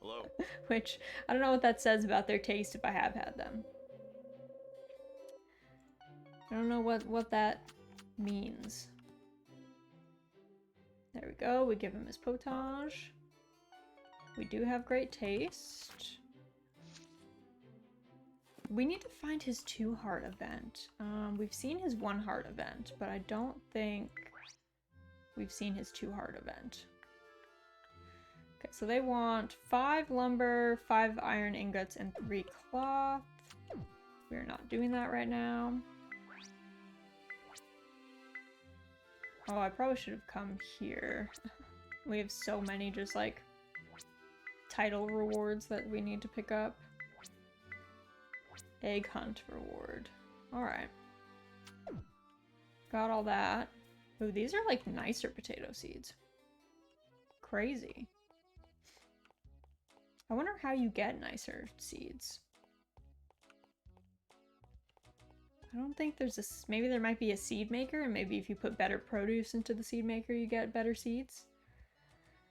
Hello. Which, I don't know what that says about their taste if I have had them. I don't know what that means. There we go, we give him his potage. We do have great taste. We need to find his 2-heart event. We've seen his 1-heart event, but I don't think we've seen his 2-heart event. Okay, so they want 5 lumber, 5 iron ingots, and 3 cloth. We're not doing that right now. Oh, I probably should have come here. We have so many just, like, title rewards that we need to pick up. Egg hunt reward. Alright. Got all that. Ooh, these are, like, nicer potato seeds. Crazy. I wonder how you get nicer seeds. I don't think there's a... Maybe there might be a seed maker, and maybe if you put better produce into the seed maker, you get better seeds.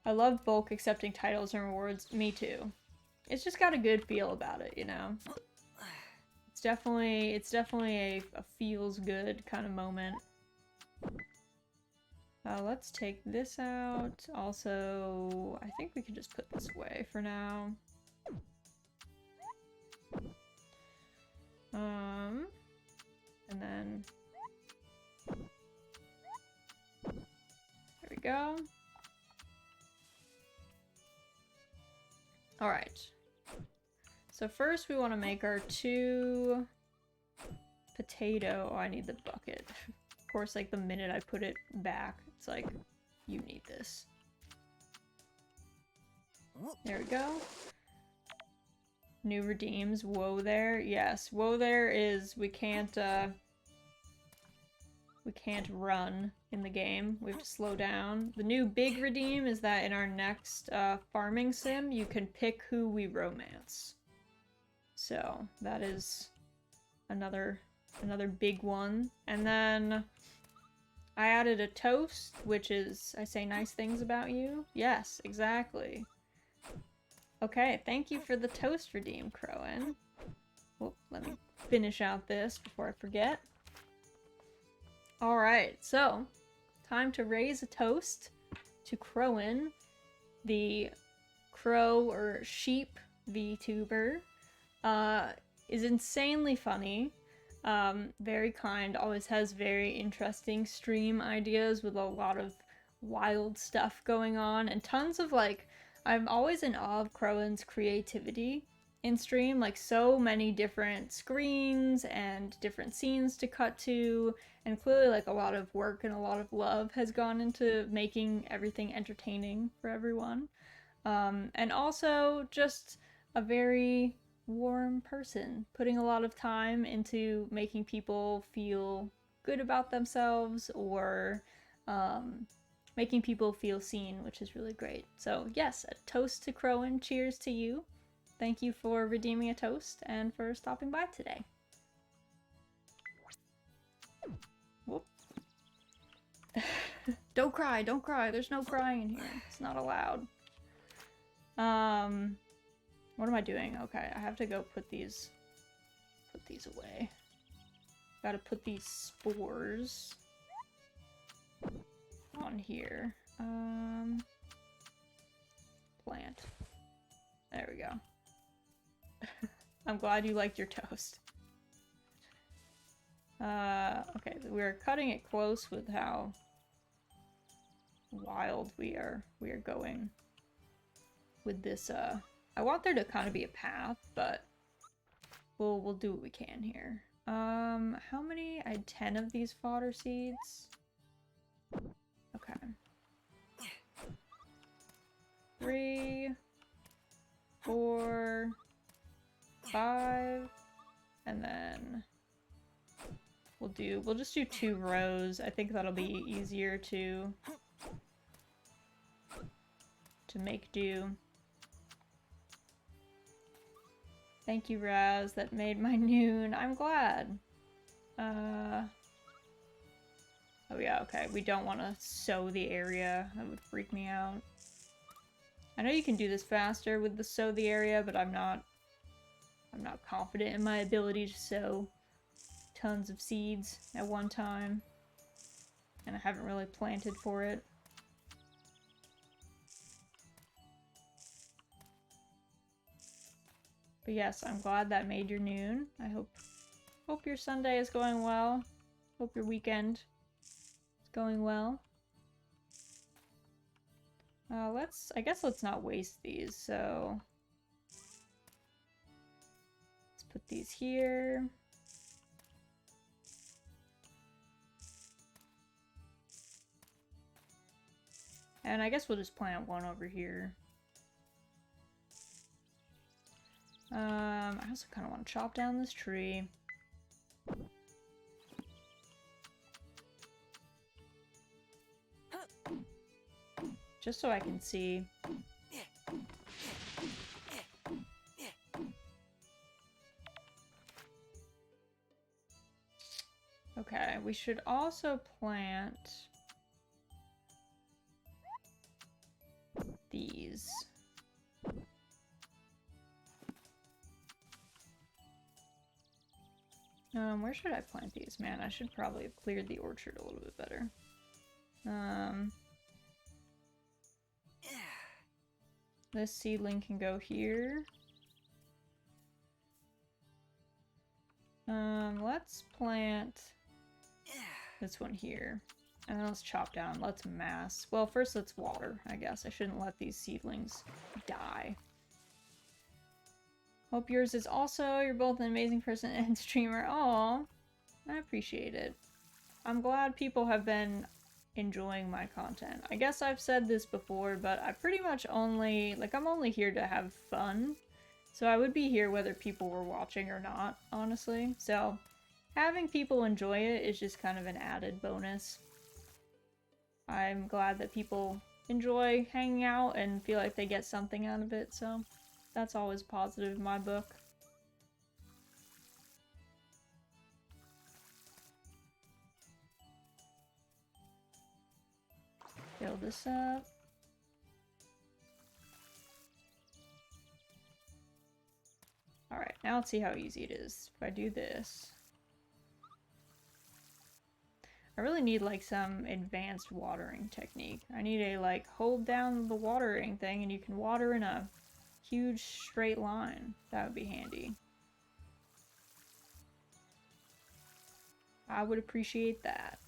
I love bulk accepting titles and rewards. Me too. It's just got a good feel about it, you know? It's definitely a feels good kind of moment. Let's take this out. Also, I think we can just put this away for now. And then... There we go. Alright. So first we want to make our 2 potato... Oh, I need the bucket. Of course, like, the minute I put it back, it's like, you need this. There we go. New redeems. Whoa there. Yes, whoa there is we can't run in the game. We have to slow down. The new big redeem is that in our next farming sim, you can pick who we romance. So that is another big one. And then I added a toast, which is I say nice things about you. Yes, exactly. Okay, thank you for the toast redeem, Crowan. Well, let me finish out this before I forget. Alright, so time to raise a toast to Crowan, the crow or sheep VTuber. Is insanely funny, very kind, always has very interesting stream ideas with a lot of wild stuff going on, and tons of, like, I'm always in awe of Crowan's creativity in stream, like so many different screens and different scenes to cut to, and clearly like a lot of work and a lot of love has gone into making everything entertaining for everyone. And also just a very warm person, putting a lot of time into making people feel good about themselves or making people feel seen, which is really great. So yes, a toast to Crowan. Cheers to you. Thank you for redeeming a toast and for stopping by today. Whoop. Don't cry, don't cry. There's no crying in here. It's not allowed. What am I doing? Okay, I have to go put these away. Gotta put these spores on here. Plant. There we go. I'm glad you liked your toast. Okay, we're cutting it close with how wild we are going with this. I want there to kind of be a path, but we'll do what we can here. How many? I had 10 of these fodder seeds. Okay. 3, 4, 5, and then we'll just do 2 rows. I think that'll be easier to make do. Thank you, Raz. That made my noon. I'm glad. Oh yeah, okay. We don't want to sow the area. That would freak me out. I know you can do this faster with the sow the area, but I'm not confident in my ability to sow tons of seeds at one time. And I haven't really planted for it. But yes, I'm glad that made your noon. I hope your Sunday is going well. Hope your weekend is going well. I guess let's not waste these, so let's put these here. And I guess we'll just plant one over here. I also kind of want to chop down this tree. Just so I can see. Okay, we should also plant these. Where should I plant these? Man, I should probably have cleared the orchard a little bit better. This seedling can go here. Let's plant this one here. And then let's chop down. Let's mass. Well, first let's water, I guess. I shouldn't let these seedlings die. Hope yours is also. You're both an amazing person and streamer. Aw, I appreciate it. I'm glad people have been enjoying my content. I guess I've said this before, but I pretty much only, like, I'm only here to have fun. So I would be here whether people were watching or not, honestly. So having people enjoy it is just kind of an added bonus. I'm glad that people enjoy hanging out and feel like they get something out of it, so that's always positive in my book. Fill this up. Alright, now let's see how easy it is. If I do this... I really need, like, some advanced watering technique. I need a, like, hold down the watering thing and you can water in a huge straight line. That would be handy. I would appreciate that.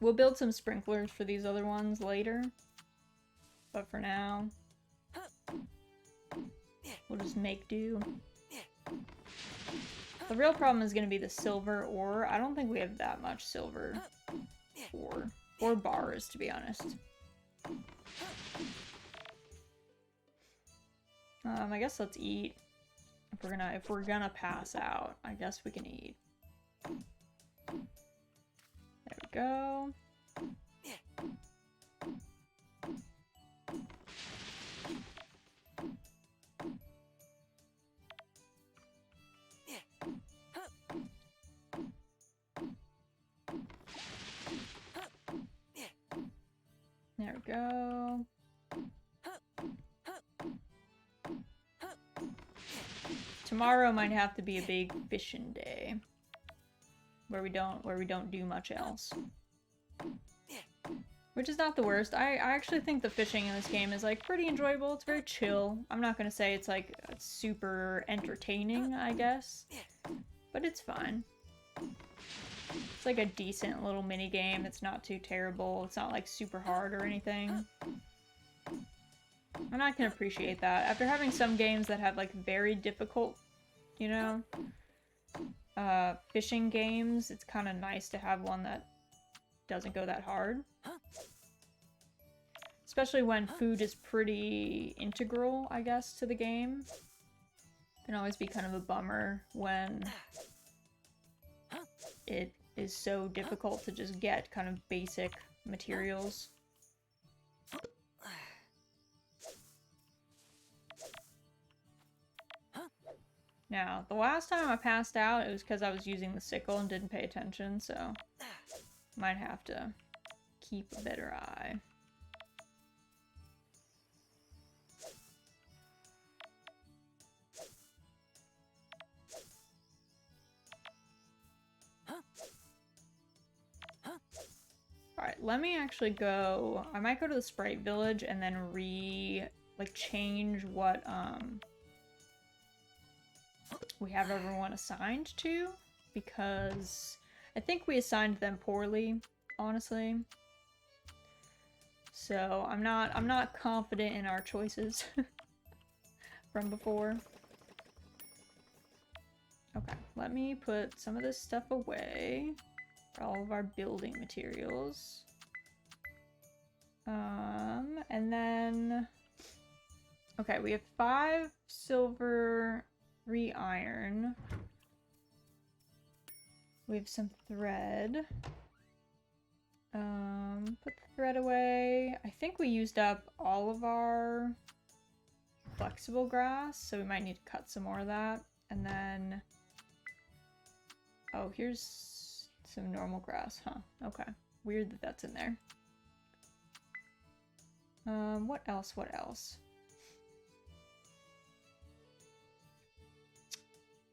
We'll build some sprinklers for these other ones later. But for now, we'll just make do. The real problem is going to be the silver ore. I don't think we have that much silver ore. Or bars, to be honest. I guess let's eat. If we're gonna pass out, I guess we can eat. There we go. There we go. Tomorrow might have to be a big fishing day, where we don't do much else. Which is not the worst. I actually think the fishing in this game is, like, pretty enjoyable. It's very chill. I'm not gonna say it's, like, super entertaining, I guess. But it's fine. It's like a decent little mini game. It's not too terrible. It's not, like, super hard or anything. And I can appreciate that. After having some games that have, like, very difficult, you know, fishing games, it's kind of nice to have one that doesn't go that hard. Especially when food is pretty integral, I guess, to the game. It can always be kind of a bummer when it is so difficult to just get kind of basic materials. Now, the last time I passed out, it was because I was using the sickle and didn't pay attention, so might have to keep a better eye. Alright, let me actually go... I might go to the Sprite Village and then change what, we have everyone assigned to, because I think we assigned them poorly, honestly. So I'm not confident in our choices from before. Okay, let me put some of this stuff away for all of our building materials. And then okay, we have 5 silver, 3 iron. We have some thread. Put the thread away. I think we used up all of our flexible grass, so we might need to cut some more of that. And then... oh, here's some normal grass, huh? Okay. Weird that that's in there. What else? What else?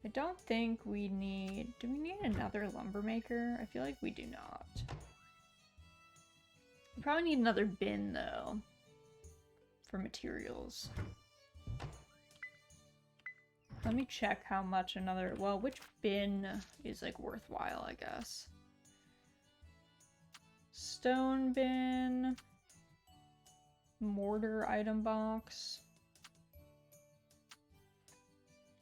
I don't think we need... do we need another lumber maker? I feel like we do not. We probably need another bin, though, for materials. Let me check how much another... well, which bin is, like, worthwhile, I guess. Stone bin. Mortar item box.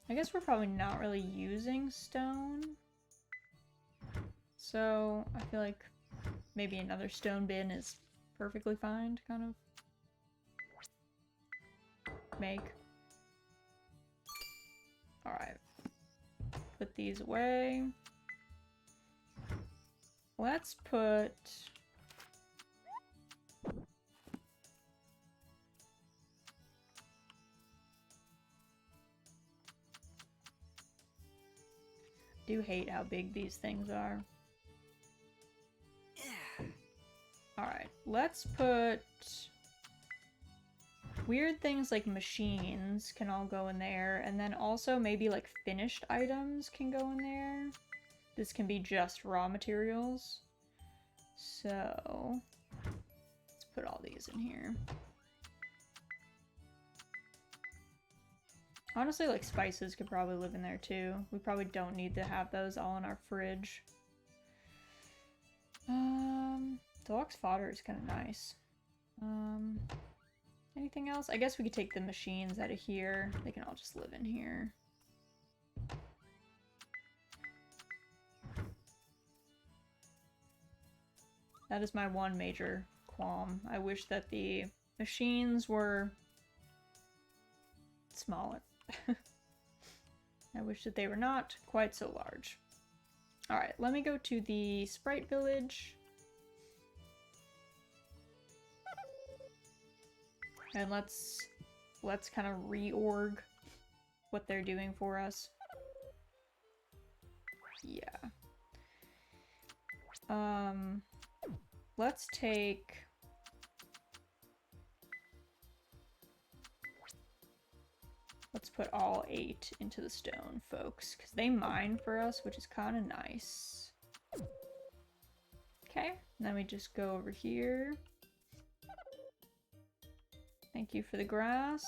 I guess we're probably not really using stone. So, I feel like maybe another stone bin is perfectly fine to kind of make. Alright. Put these away. Let's put... I do hate how big these things are. Alright, let's put... weird things like machines can all go in there, and then also maybe like finished items can go in there. This can be just raw materials. So, let's put all these in here. Honestly, like spices could probably live in there too. We probably don't need to have those all in our fridge. Deluxe fodder is kind of nice. Anything else? I guess we could take the machines out of here. They can all just live in here. That is my one major qualm. I wish that the machines were smaller. I wish that they were not quite so large. Alright, let me go to the Sprite Village. And let's kind of reorg what they're doing for us. Yeah. Let's take... let's put all 8 into the stone, folks, because they mine for us, which is kind of nice. Okay, then we just go over here. Thank you for the grass.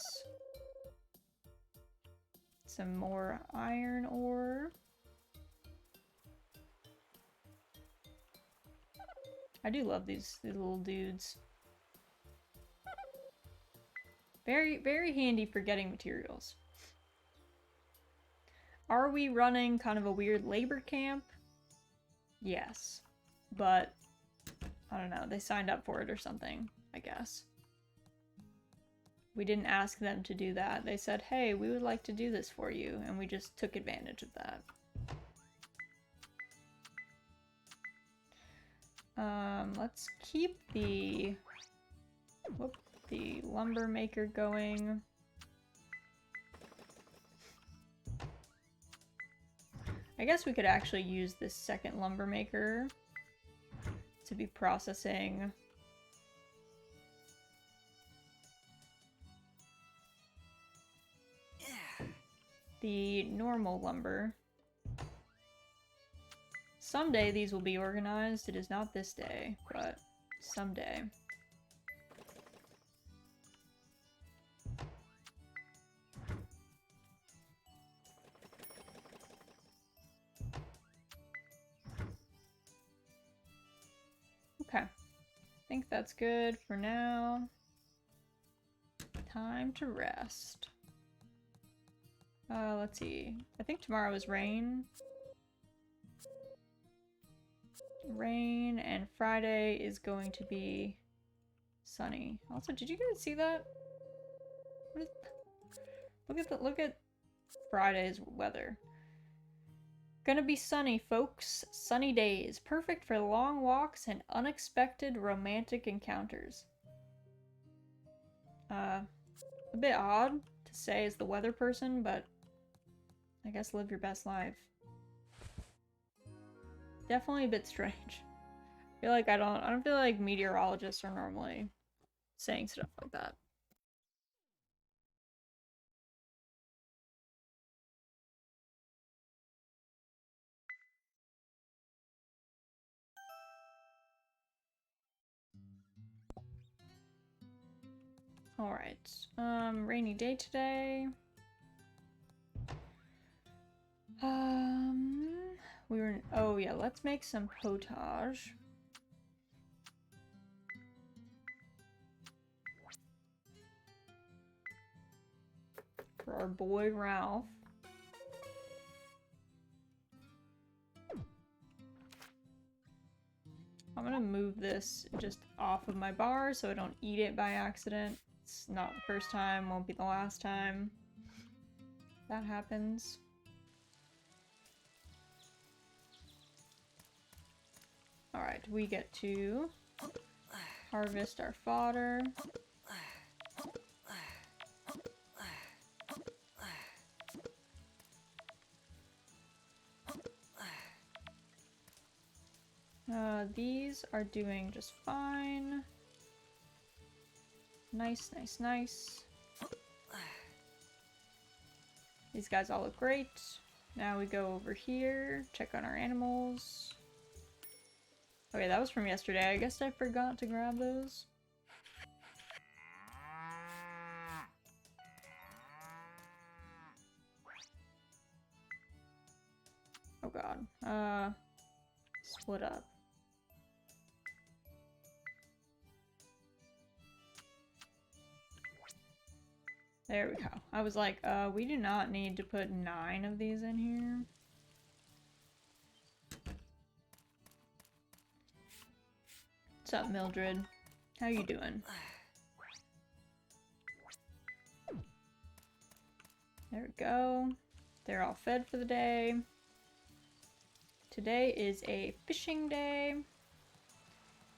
Some more iron ore. I do love these little dudes. Very, very handy for getting materials. Are we running kind of a weird labor camp? Yes. But, I don't know, they signed up for it or something, I guess. We didn't ask them to do that. They said, hey, we would like to do this for you, and we just took advantage of that. Let's keep the lumber maker going. I guess we could actually use this second lumber maker to be processing the normal lumber. Someday these will be organized. It is not this day, but someday. Okay. I think that's good for now. Time to rest. Let's see. I think tomorrow is rain. Rain, and Friday is going to be sunny. Also, did you guys see that? Look at Friday's weather. Gonna be sunny, folks. Sunny days. Perfect for long walks and unexpected romantic encounters. A bit odd to say as the weather person, but I guess live your best life. Definitely a bit strange. I feel like I don't feel like meteorologists are normally saying stuff like that. Alright. Rainy day today. Oh yeah, let's make some potage. For our boy Ralph. I'm gonna move this just off of my bar so I don't eat it by accident. It's not the first time, won't be the last time that happens. Alright, we get to harvest our fodder. These are doing just fine. Nice, nice, nice. These guys all look great. Now we go over here, check on our animals. Okay, that was from yesterday. I guess I forgot to grab those. Oh god. Split up. There we go. I was like, we do not need to put 9 of these in here. What's up, Mildred? How you doing? There we go. They're all fed for the day. Today is a fishing day.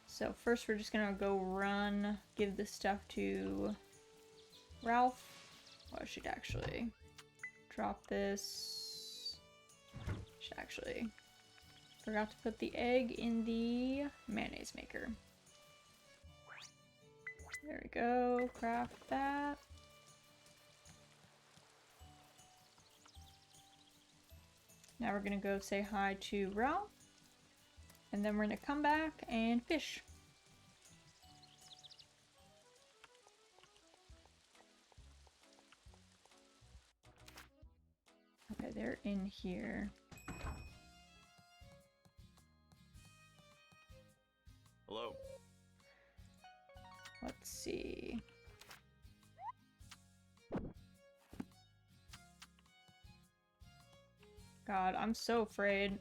So first we're just gonna go run, give this stuff to Ralph. Well, I should actually drop this. Should actually forgot to put the egg in the mayonnaise maker. There we go. Craft that. Now we're gonna go say hi to Ralph. And then we're gonna come back and fish. Okay, they're in here. Hello. Let's see. God, I'm so afraid.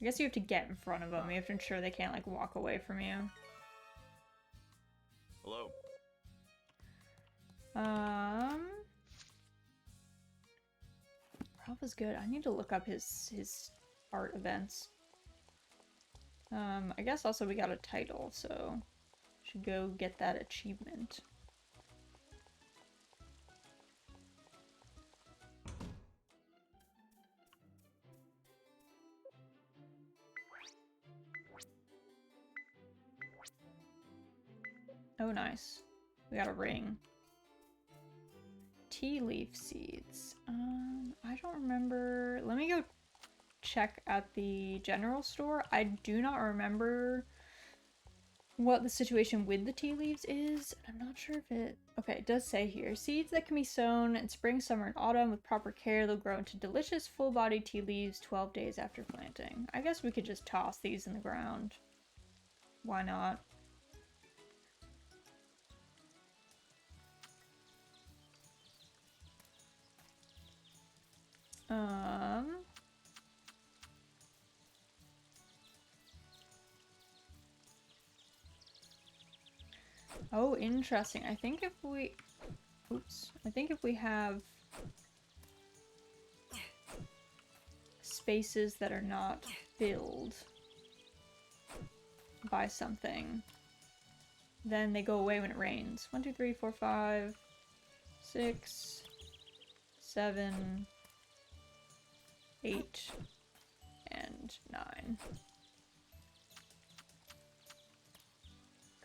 I guess you have to get in front of them. You have to ensure they can't, like, walk away from you. Hello. Ralph is good. I need to look up his art events. I guess also we got a title, so should go get that achievement. Oh, nice. We got a ring. Tea leaf seeds. I don't remember. Let me go check at the general store. I do not remember what the situation with the tea leaves is. I'm not sure if it... Okay, it does say here. Seeds that can be sown in spring, summer, and autumn. With proper care, they'll grow into delicious, full-bodied tea leaves 12 days after planting. I guess we could just toss these in the ground. Why not? Oh, interesting. I think if we... Oops. I think if we have spaces that are not filled by something, then they go away when it rains. 1, 2, 3, 4, 5, 6, 7, 8, and 9.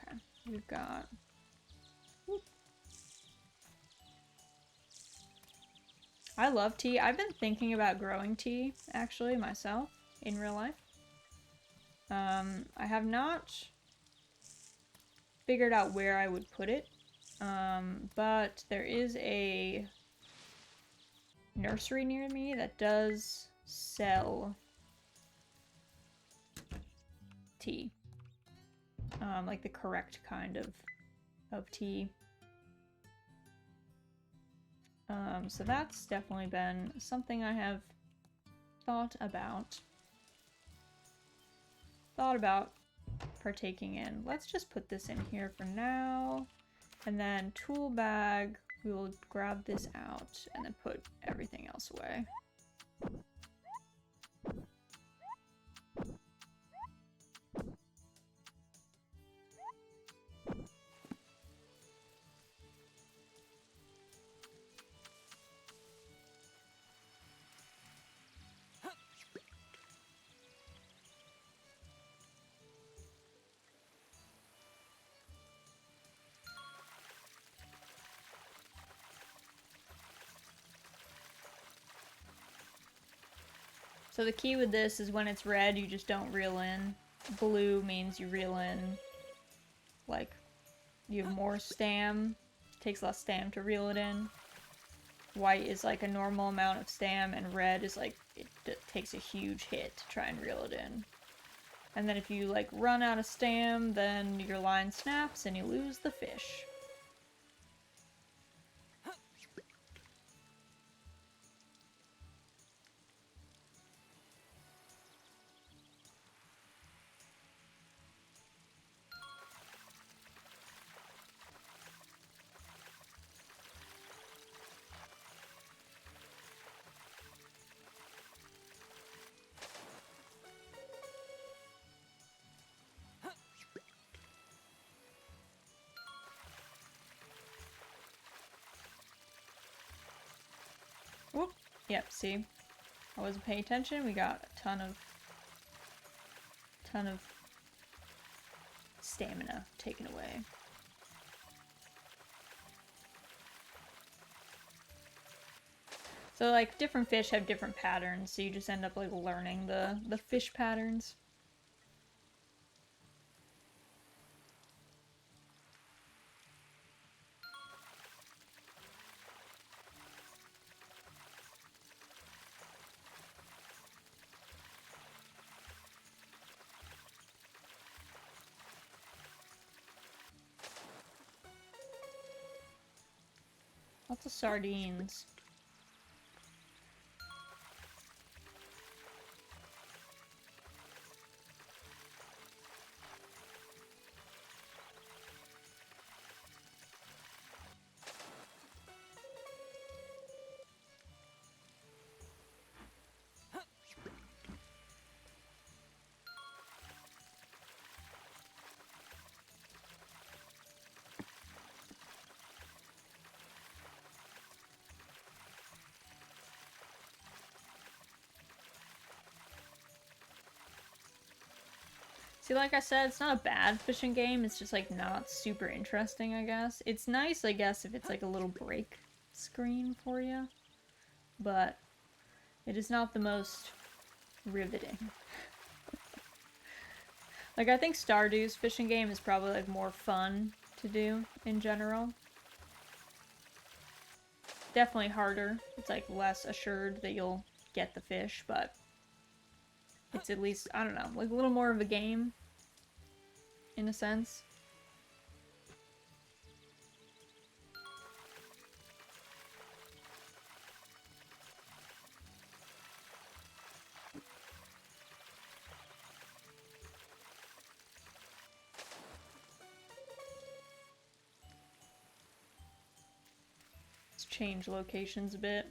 Okay, we've got... Whoop. I love tea. I've been thinking about growing tea, actually, myself, in real life. I have not figured out where I would put it, but there is a nursery near me that does sell tea. Like the correct kind of tea. So that's definitely been something I have thought about partaking in. Let's just put this in here for now. And then tool bag, we will grab this out and then put everything else away. So the key with this is when it's red, you just don't reel in. Blue means you reel in. Like, you have more stam. It takes less stam to reel it in. White is like a normal amount of stam, and red is like, it takes a huge hit to try and reel it in. And then if you like run out of stam, then your line snaps and you lose the fish. Whoop. Yep, see? I wasn't paying attention. We got a ton of stamina taken away. So like different fish have different patterns, so you just end up like learning the fish patterns. Lots of sardines. See, like I said, it's not a bad fishing game. It's just like not super interesting, I guess. It's nice, I guess, if it's like a little break screen for you, but it is not the most riveting. Like, I think Stardew's fishing game is probably like more fun to do in general. Definitely harder. It's like less assured that you'll get the fish, but it's at least, I don't know, like a little more of a game in a sense. Let's change locations a bit.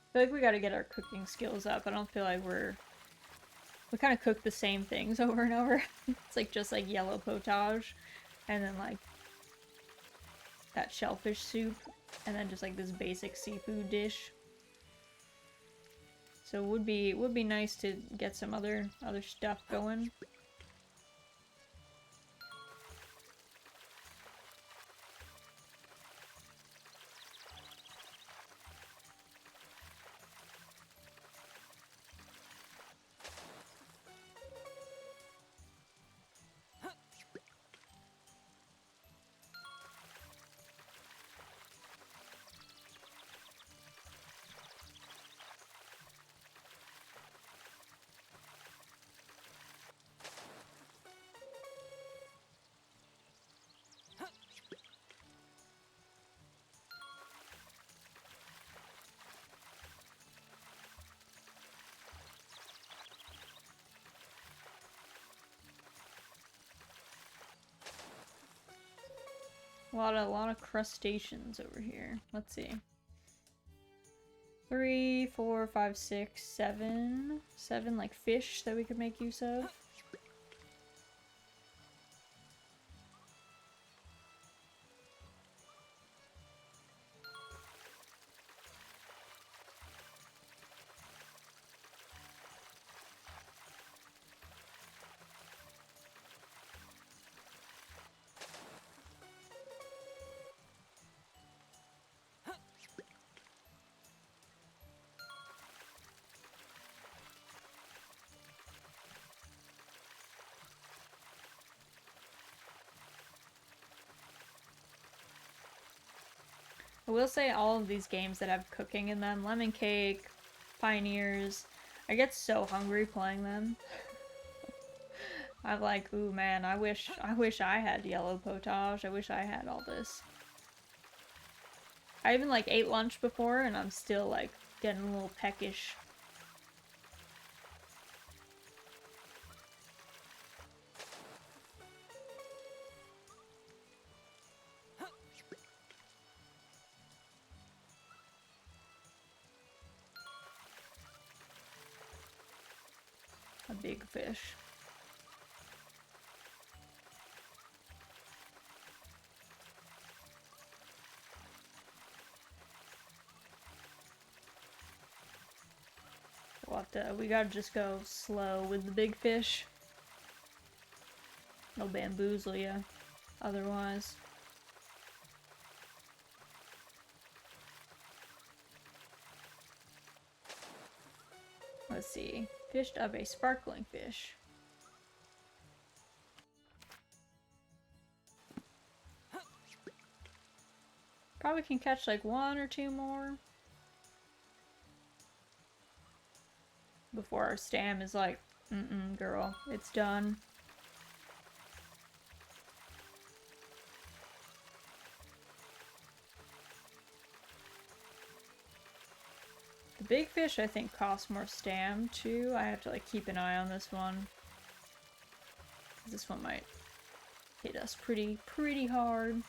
I feel like we gotta get our cooking skills up. I don't feel like we kind of cook the same things over and over. It's like just like yellow potage, and then like that shellfish soup, and then just like this basic seafood dish. So it would be nice to get some other stuff going. A lot of crustaceans over here. Let's see. 3, 4, 5, 6, 7. 7 like fish that we could make use of. I will say all of these games that have cooking in them, Lemon Cake, Pioneers, I get so hungry playing them. I'm like, ooh man, I wish I had yellow potage. I wish I had all this. I even like ate lunch before and I'm still like getting a little peckish. A big fish. We gotta just go slow with the big fish. They'll bamboozle you otherwise. Let's see. Fished up a sparkling fish. Probably can catch like 1 or 2 more before our stam is like, girl, it's done. The The big fish, I think, costs more stam, too. I have to, like, keep an eye on this one. This one might hit us pretty hard.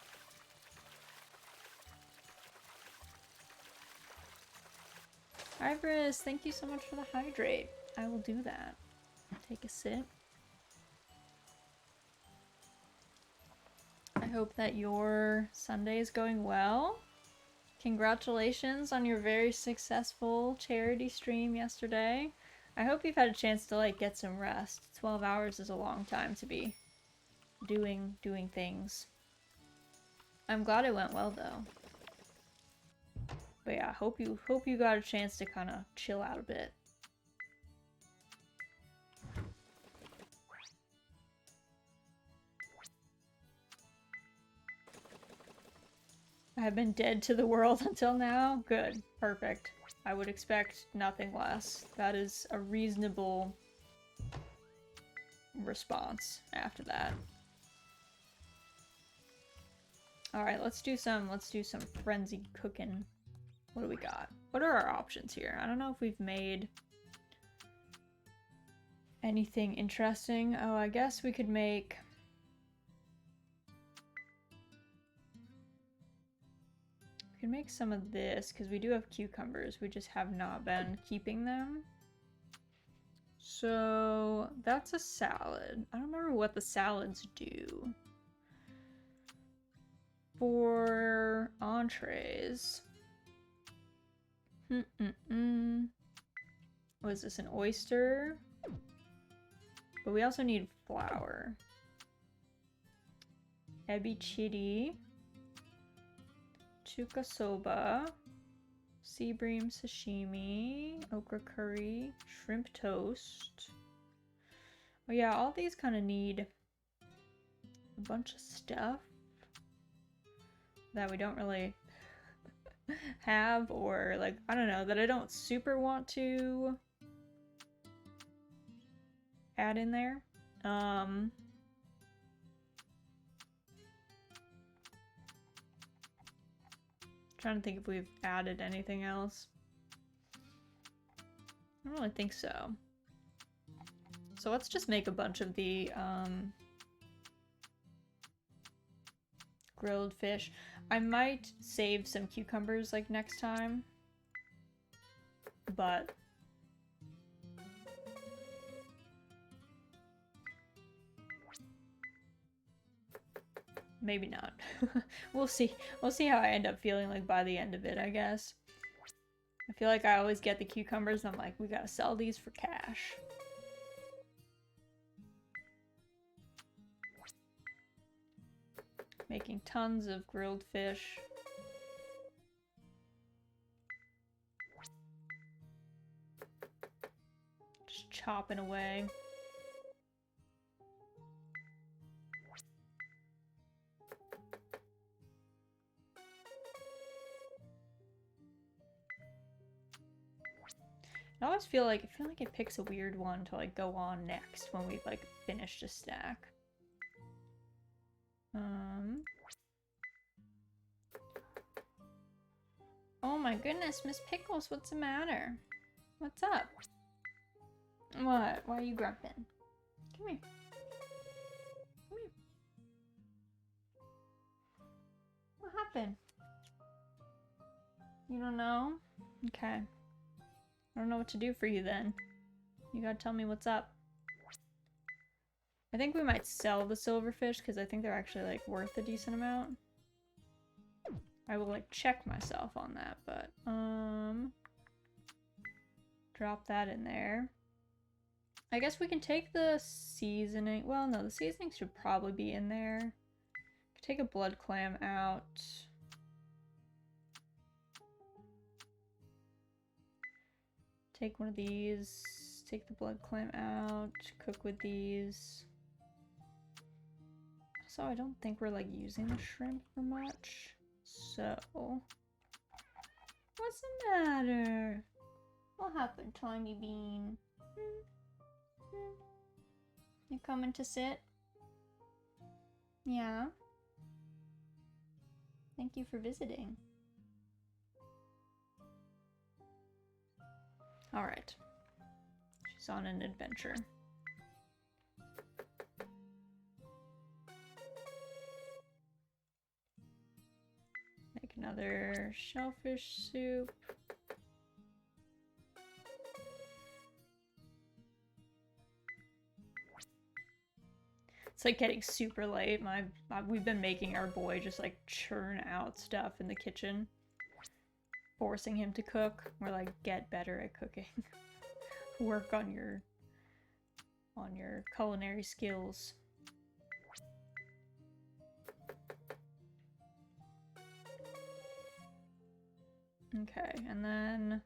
Iris, thank you so much for the hydrate. I will do that. Take a sip. I hope that your Sunday is going well. Congratulations on your very successful charity stream yesterday. I hope you've had a chance to like get some rest. 12 hours is a long time to be doing things. I'm glad it went well though. But yeah, hope you got a chance to kind of chill out a bit. I have been dead to the world until now. Good. Perfect. I would expect nothing less. That is a reasonable response after that. Alright, let's do some frenzied cooking. What do we got? What are our options here? I don't know if we've made anything interesting. Oh, I guess we could make... We can make some of this, because we do have cucumbers. We just have not been keeping them. So, that's a salad. I don't remember what the salads do. For entrees... Was this an oyster? But we also need flour. Ebi chiri. Chuka soba. Sea bream sashimi. Okra curry. Shrimp toast. Oh yeah, all these kind of need a bunch of stuff that we don't really have, or like, I don't know, that I don't super want to add in there. Trying to think if we've added anything else. I don't really think so. So let's just make a bunch of the grilled fish. I might save some cucumbers like next time, but maybe not. We'll see. We'll see how I end up feeling like by the end of it, I guess. I feel like I always get the cucumbers and I'm like, we gotta sell these for cash. Making tons of grilled fish. Just chopping away. I always feel like it picks a weird one to like go on next when we've like finished a stack. Oh my goodness, Miss Pickles, what's the matter? What's up? What? Why are you grumping? Come here. Come here. What happened? You don't know? Okay. I don't know what to do for you then. You gotta tell me what's up. I think we might sell the silverfish because I think they're actually like worth a decent amount. I will like check myself on that, but drop that in there. I guess we can take the seasoning. Well, no, the seasoning should probably be in there. Take a blood clam out. Take one of these. Take the blood clam out. Cook with these. So I don't think we're like using the shrimp for much. So, what's the matter? What happened, Tiny Bean? You coming to sit? Yeah. Thank you for visiting. Alright. She's on an adventure. Make another shellfish soup. It's like getting super late. We've been making our boy just like churn out stuff in the kitchen, forcing him to cook. We're like, get better at cooking. Work on your culinary skills. Okay, and then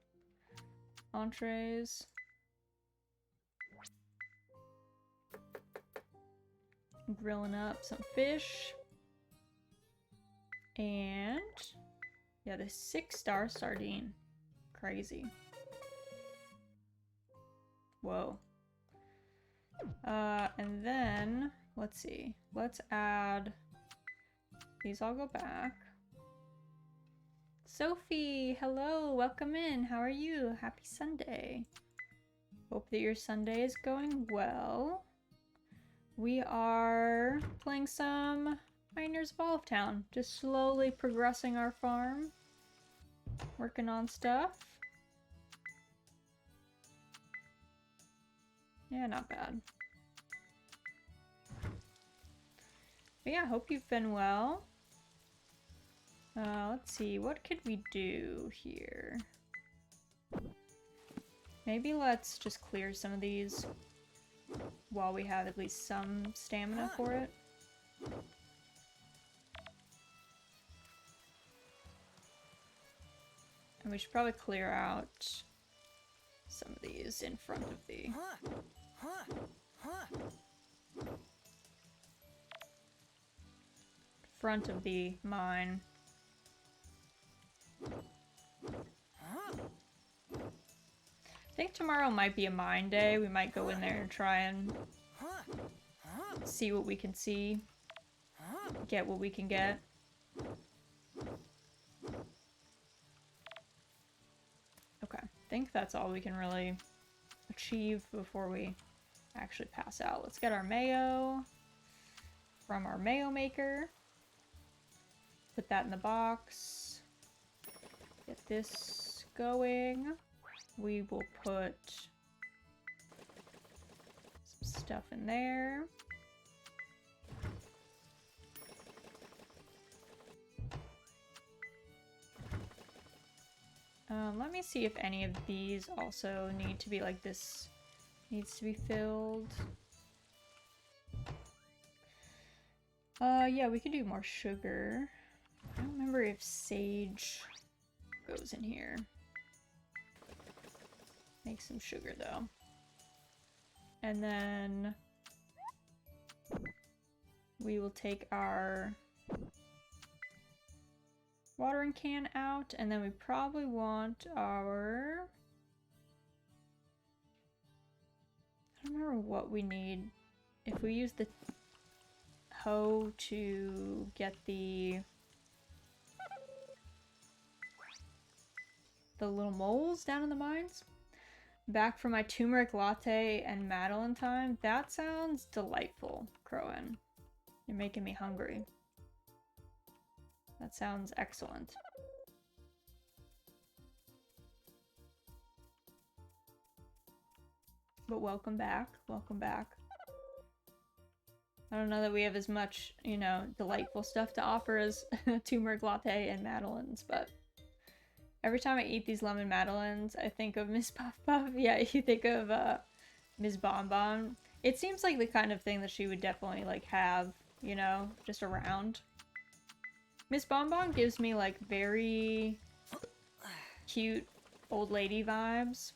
entrees. Grilling up some fish. And yeah, the 6-star sardine. Crazy. Whoa. And then let's see. Let's add these all go back. Sophie, hello, welcome in. How are you? Happy Sunday. Hope that your Sunday is going well. We are playing some Pioneers of Olive Town, just slowly progressing our farm, working on stuff. Yeah, not bad. But yeah, hope you've been well. Let's see, what could we do here? Maybe let's just clear some of these while we have at least some stamina for it. And we should probably clear out some of these in front of the... front of the mine. I think tomorrow might be a mine day. We might go in there and try and see what we can see. Get what we can get. Okay, I think that's all we can really achieve before we actually pass out. Let's get our mayo from our mayo maker. Put that in the box. Get this going. We will put some stuff in there. Let me see if any of these also need to be like this. Needs to be filled. Yeah, we could do more sugar. I don't remember if sage goes in here. Make some sugar though. And then we will take our watering can out, and then we probably want our... I don't remember what we need. If we use the hoe to get the little moles down in the mines. Back for my turmeric latte and Madeline time. That sounds delightful, Crowan. You're making me hungry. That sounds excellent. But welcome back. Welcome back. I don't know that we have as much, you know, delightful stuff to offer as turmeric latte and Madeline's, but every time I eat these lemon Madeleines, I think of Miss Puff Puff. Yeah, you think of Miss Bon Bon. It seems like the kind of thing that she would definitely like have, you know, just around. Miss Bon Bon gives me like very cute old lady vibes.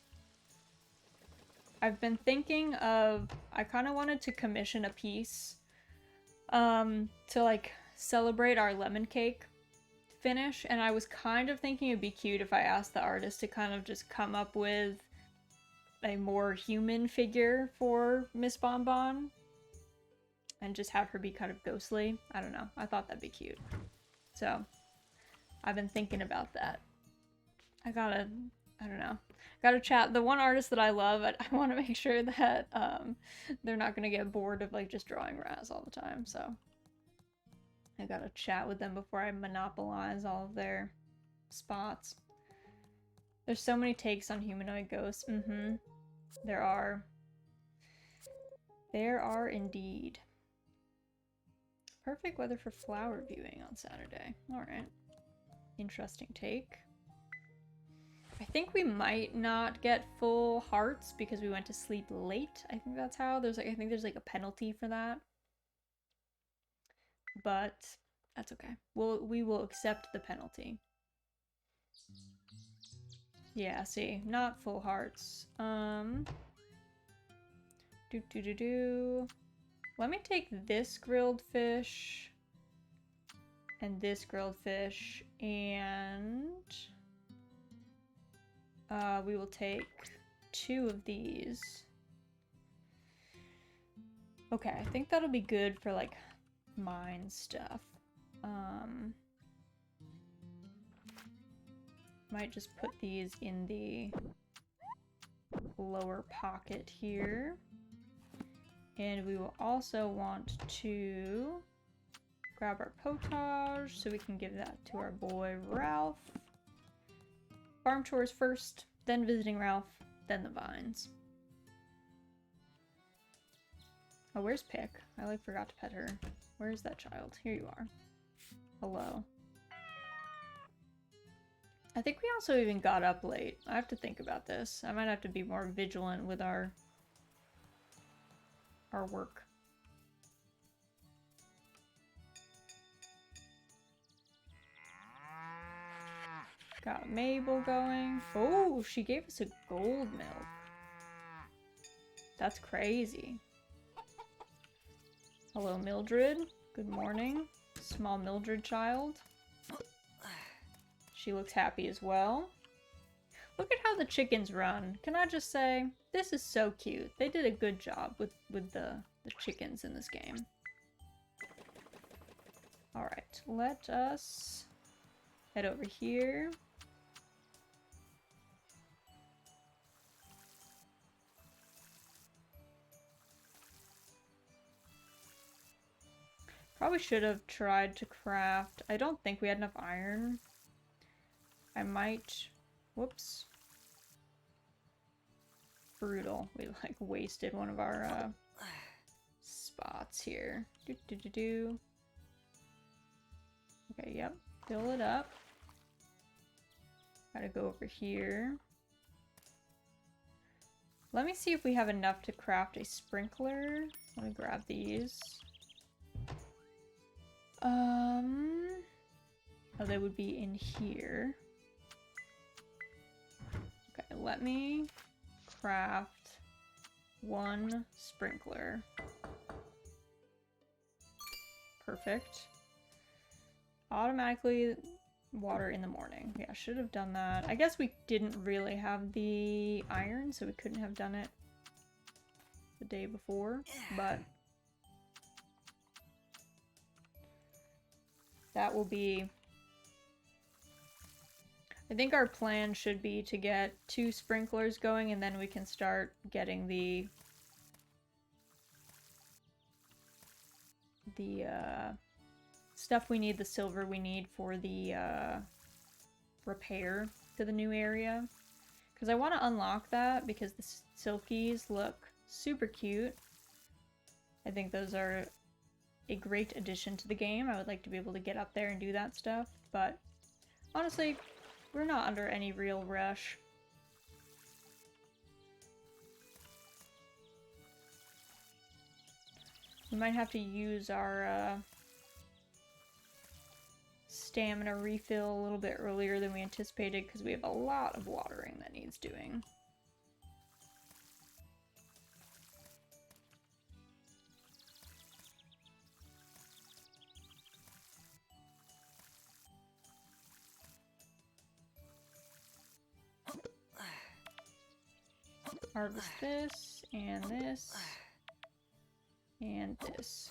I've been thinking of, I kind of wanted to commission a piece to like celebrate our lemon cake finish, and I was kind of thinking it'd be cute if I asked the artist to kind of just come up with a more human figure for Miss Bon Bon and just have her be kind of ghostly. I don't know. I thought that'd be cute. So, I've been thinking about that. I I don't know. Gotta chat. The one artist that I love, I want to make sure that they're not gonna get bored of like just drawing Raz all the time. So I gotta chat with them before I monopolize all of their spots. There's so many takes on humanoid ghosts. Mm-hmm. There are. There are indeed. Perfect weather for flower viewing on Saturday. Alright. Interesting take. I think we might not get full hearts because we went to sleep late. I think that's how. There's like I think there's like a penalty for that. But that's okay. We will accept the penalty. Yeah, see, not full hearts. Let me take this grilled fish and this grilled fish, and we will take 2 of these. Okay, I think that'll be good for like mine stuff. Might just put these in the lower pocket here. And we will also want to grab our potage so we can give that to our boy Ralph. Farm chores first, then visiting Ralph, then the vines. Oh, where's Pick? I like forgot to pet her. Where's that child? Here you are. Hello. I think we also even got up late. I have to think about this. I might have to be more vigilant with our work. Got Mabel going. Oh, she gave us a gold milk. That's crazy. Hello, Mildred. Good morning. Small Mildred child. She looks happy as well. Look at how the chickens run. Can I just say, this is so cute. They did a good job with the chickens in this game. Alright, let us head over here. Probably should have tried to craft. I don't think we had enough iron. I might... Whoops. Brutal. We like wasted one of our spots here. Okay, yep. Fill it up. Gotta go over here. Let me see if we have enough to craft a sprinkler. Let me grab these. Oh, they would be in here. Okay, let me craft 1 sprinkler. Perfect. Automatically water in the morning. Yeah, should have done that. I guess we didn't really have the iron, so we couldn't have done it the day before, but that will be... I think our plan should be to get 2 sprinklers going, and then we can start getting the stuff we need, the silver we need for the repair to the new area. Because I want to unlock that because the silkies look super cute. I think those are a great addition to the game. I would like to be able to get up there and do that stuff, but honestly, we're not under any real rush. We might have to use our stamina refill a little bit earlier than we anticipated because we have a lot of watering that needs doing. Harvest this, and this, and this.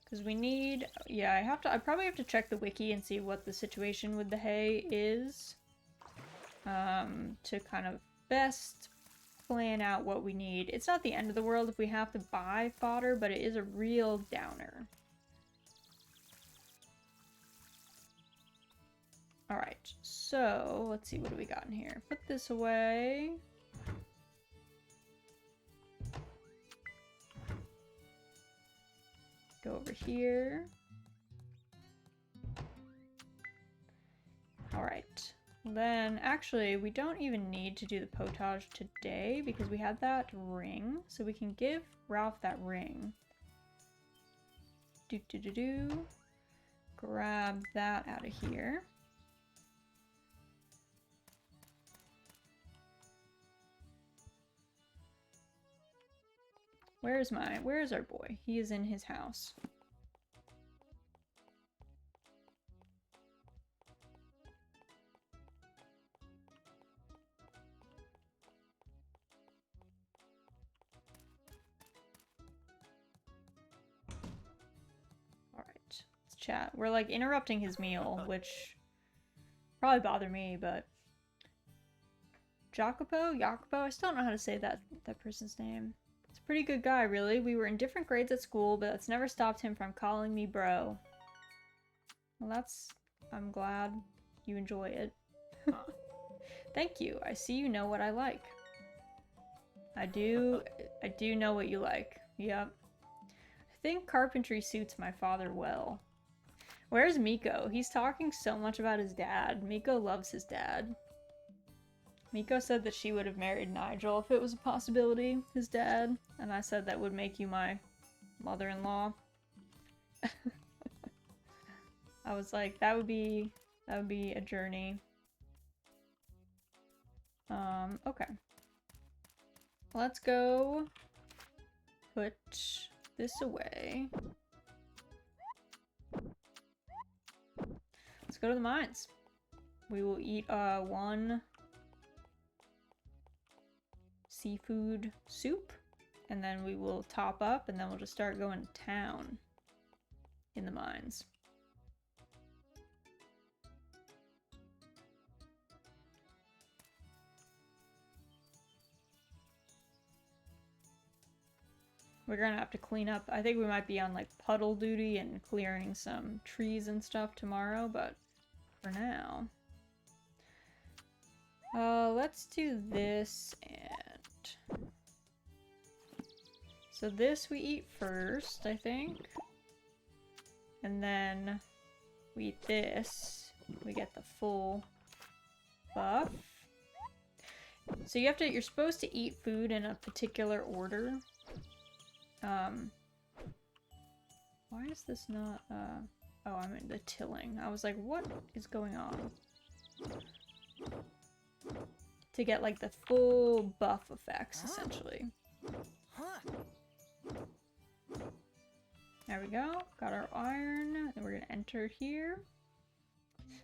Because we need... Yeah, I probably have to check the wiki and see what the situation with the hay is. To kind of best plan out what we need. It's not the end of the world if we have to buy fodder, but it is a real downer. Alright, so let's see, what do we got in here? Put this away. Go over here. Alright. Then, actually, we don't even need to do the potage today because we had that ring. So we can give Ralph that ring. Do-do-do-do. Grab that out of here. Where is our boy? He is in his house. Alright, let's chat. We're like interrupting his meal, which probably bother me, but Jacopo? I still don't know how to say that person's name. He's a pretty good guy, really. We were in different grades at school, but that's never stopped him from calling me bro. Well, I'm glad you enjoy it. Thank you. I see you know what I like. I do know what you like. Yep. I think carpentry suits my father well. Where's Miko? He's talking so much about his dad. Miko loves his dad. Miko said that she would have married Nigel if it was a possibility, his dad. And I said that would make you my mother-in-law. I was like, that would be a journey. Okay. Let's go put this away. Let's go to the mines. We will eat one seafood soup, and then we will top up, and then we'll just start going to town in the mines. We're gonna have to clean up. I think we might be on like puddle duty and clearing some trees and stuff tomorrow, but for now. Let's do this and... So this we eat first, I think. And then we eat this. We get the full buff. So you're supposed to eat food in a particular order. Why is this not, oh, I'm in the tilling. I was like, what is going on? To get, like, the full buff effects, essentially. There we go. Got our iron. And we're gonna enter here.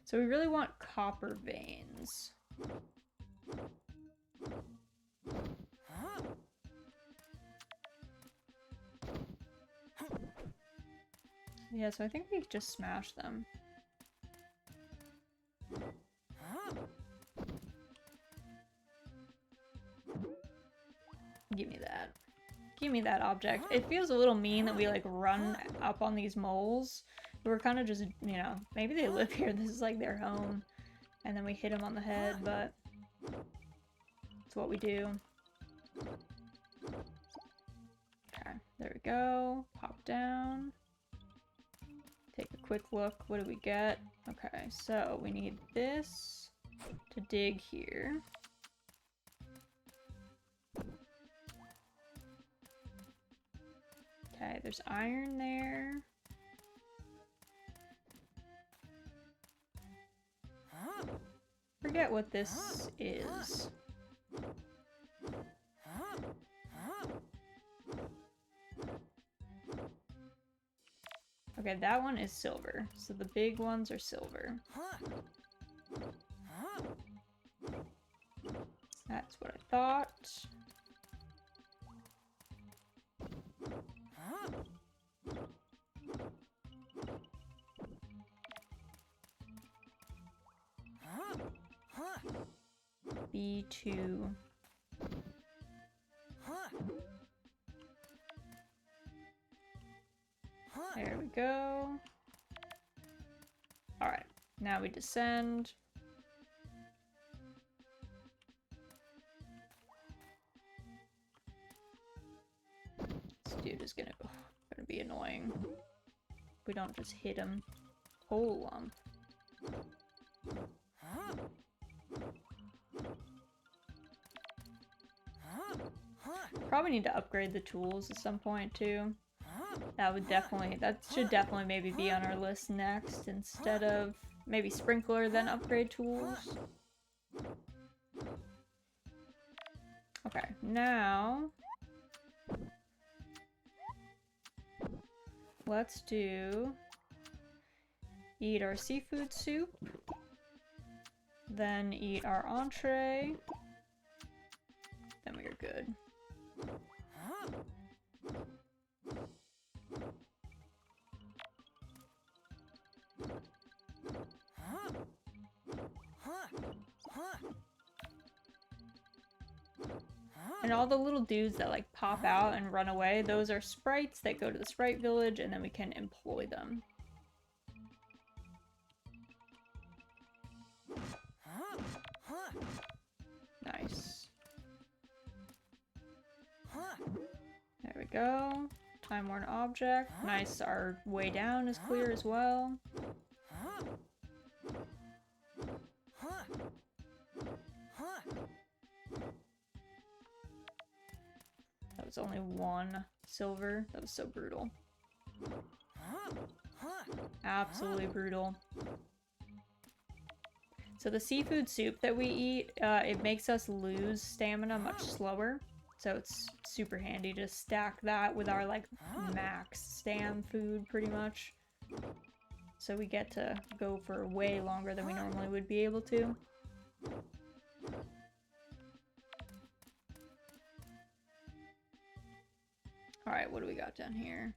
So we really want copper veins. Yeah, so I think we just smash them. Give me that. Give me that object. It feels a little mean that we like run up on these moles. We're kind of just, you know, maybe they live here. This is like their home. And then we hit them on the head, but it's what we do. Okay, there we go. Pop down. Take a quick look. What do we get? Okay, so we need this to dig here. Okay, there's iron there. Forget what this is. Okay, that one is silver. So the big ones are silver. That's what I thought. B2. There we go. Alright, now we descend. This dude is gonna be annoying. If we don't just hit him. Whole lump. Probably need to upgrade the tools at some point too. That should definitely maybe be on our list next instead of maybe sprinkler then upgrade tools. Okay, now let's do eat our seafood soup, then eat our entree, then we are good. And all the little dudes that like pop out and run away, those are sprites that go to the sprite village and then we can employ them. Nice. There we go. Time worn object. Nice, our way down is clear as well. That was only 1 silver. That was so brutal. Absolutely brutal. So the seafood soup that we eat, it makes us lose stamina much slower. So it's super handy to stack that with our like max stam food pretty much. So we get to go for way longer than we normally would be able to. Alright, what do we got down here?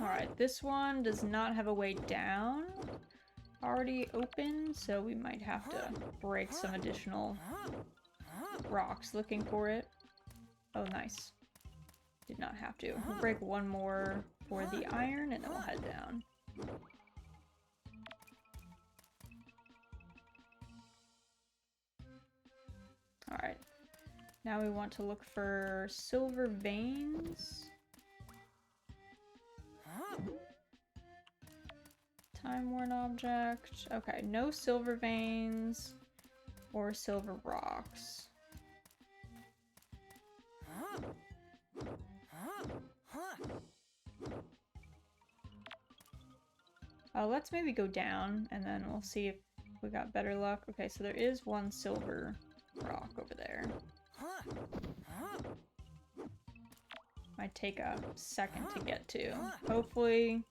Alright, this one does not have a way down already open, so we might have to break some additional rocks looking for it. Oh, nice. Did not have to. We'll break one more for the iron, and then we'll head down. Alright. Now we want to look for silver veins. Time-worn object. Okay, no silver veins or silver rocks. Let's maybe go down and then we'll see if we got better luck. Okay, so there is 1 silver rock over there. Might take a second to get to. Hopefully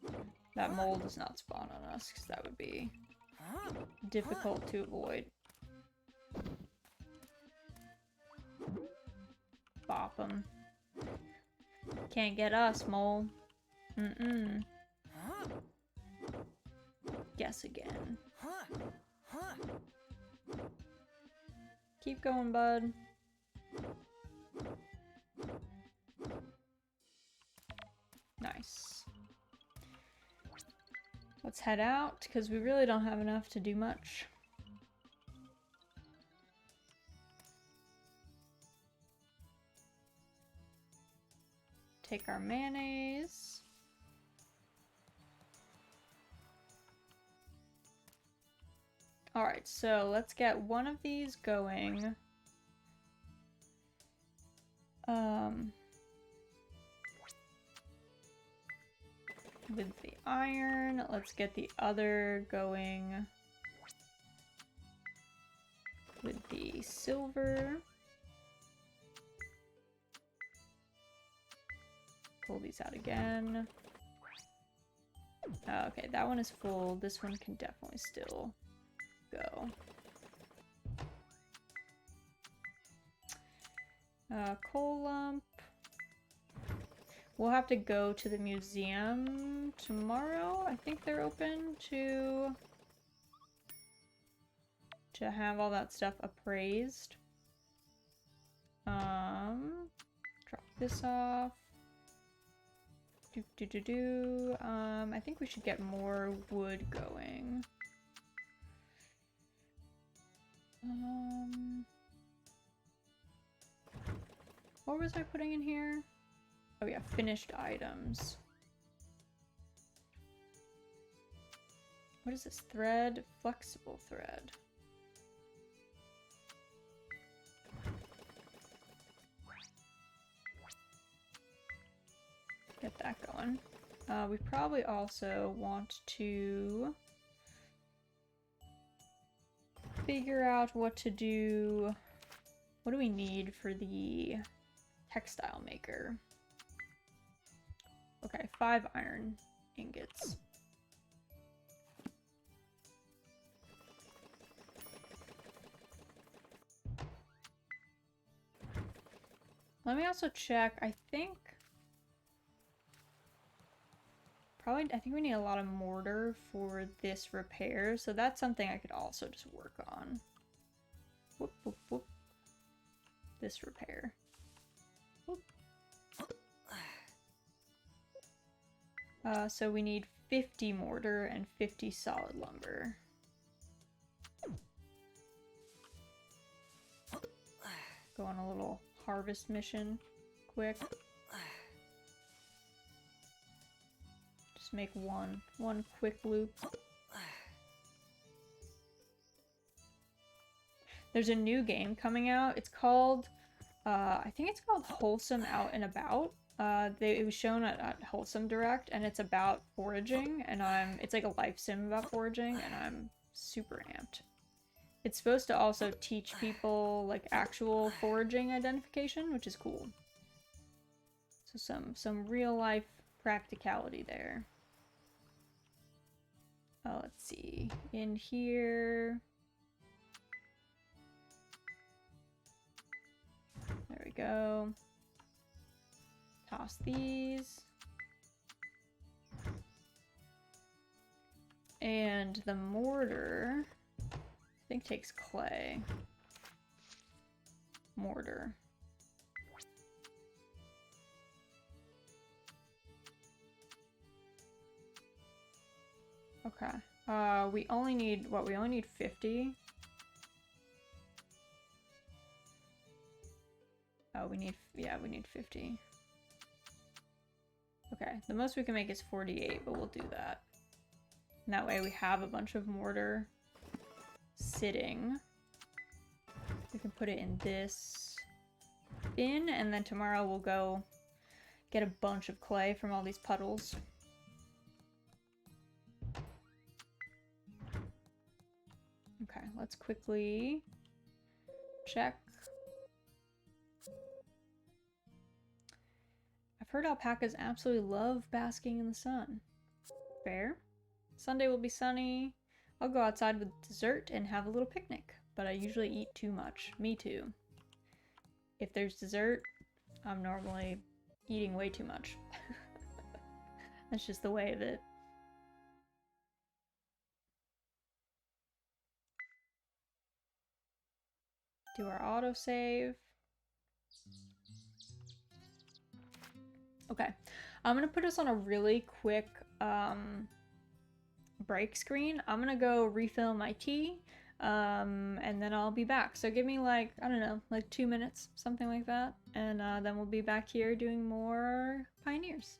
that mole does not spawn on us, because that would be difficult to avoid. Bop him. Can't get us, mole. Mm-mm. Guess again. Keep going, bud. Nice. Let's head out, because we really don't have enough to do much. Take our mayonnaise. Alright, so let's get one of these going. With the iron, let's get the other going with the silver. Pull these out again. Okay, that one is full. This one can definitely still go. Coal lump. We'll have to go to the museum tomorrow. I think they're open to have all that stuff appraised. Drop this off. I think we should get more wood going. What was I putting in here? Oh yeah, finished items. What is this? Thread? Flexible thread. Get that going. We probably also want to figure out what to do. What do we need for the textile maker? Okay, 5 iron ingots. Let me also check. I think we need a lot of mortar for this repair, so that's something I could also just work on. Whoop, whoop, whoop. This repair. Whoop. So we need 50 mortar and 50 solid lumber. Go on a little harvest mission quick. Just make one quick loop. There's a new game coming out. It's called I think it's called Wholesome Out and About. It was shown at Wholesome Direct, and it's about foraging, and it's like a life sim about foraging, and I'm super amped. It's supposed to also teach people like actual foraging identification, which is cool. So some real life practicality there. Let's see. In here. There we go. Toss these. And the mortar, I think, takes clay. Mortar. Okay. We only need, what, we only need 50? Oh, we need 50. Okay, the most we can make is 48, but we'll do that. And that way we have a bunch of mortar sitting. We can put it in this bin, and then tomorrow we'll go get a bunch of clay from all these puddles. Okay, let's quickly check. I've heard alpacas absolutely love basking in the sun. Fair. Sunday will be sunny. I'll go outside with dessert and have a little picnic, but I usually eat too much. Me too. If there's dessert, I'm normally eating way too much. That's just the way of it. Do our autosave. Okay, I'm gonna put us on a really quick break screen. I'm gonna go refill my tea, and then I'll be back. So give me like, I don't know, like 2 minutes, something like that, and then we'll be back here doing more Pioneers.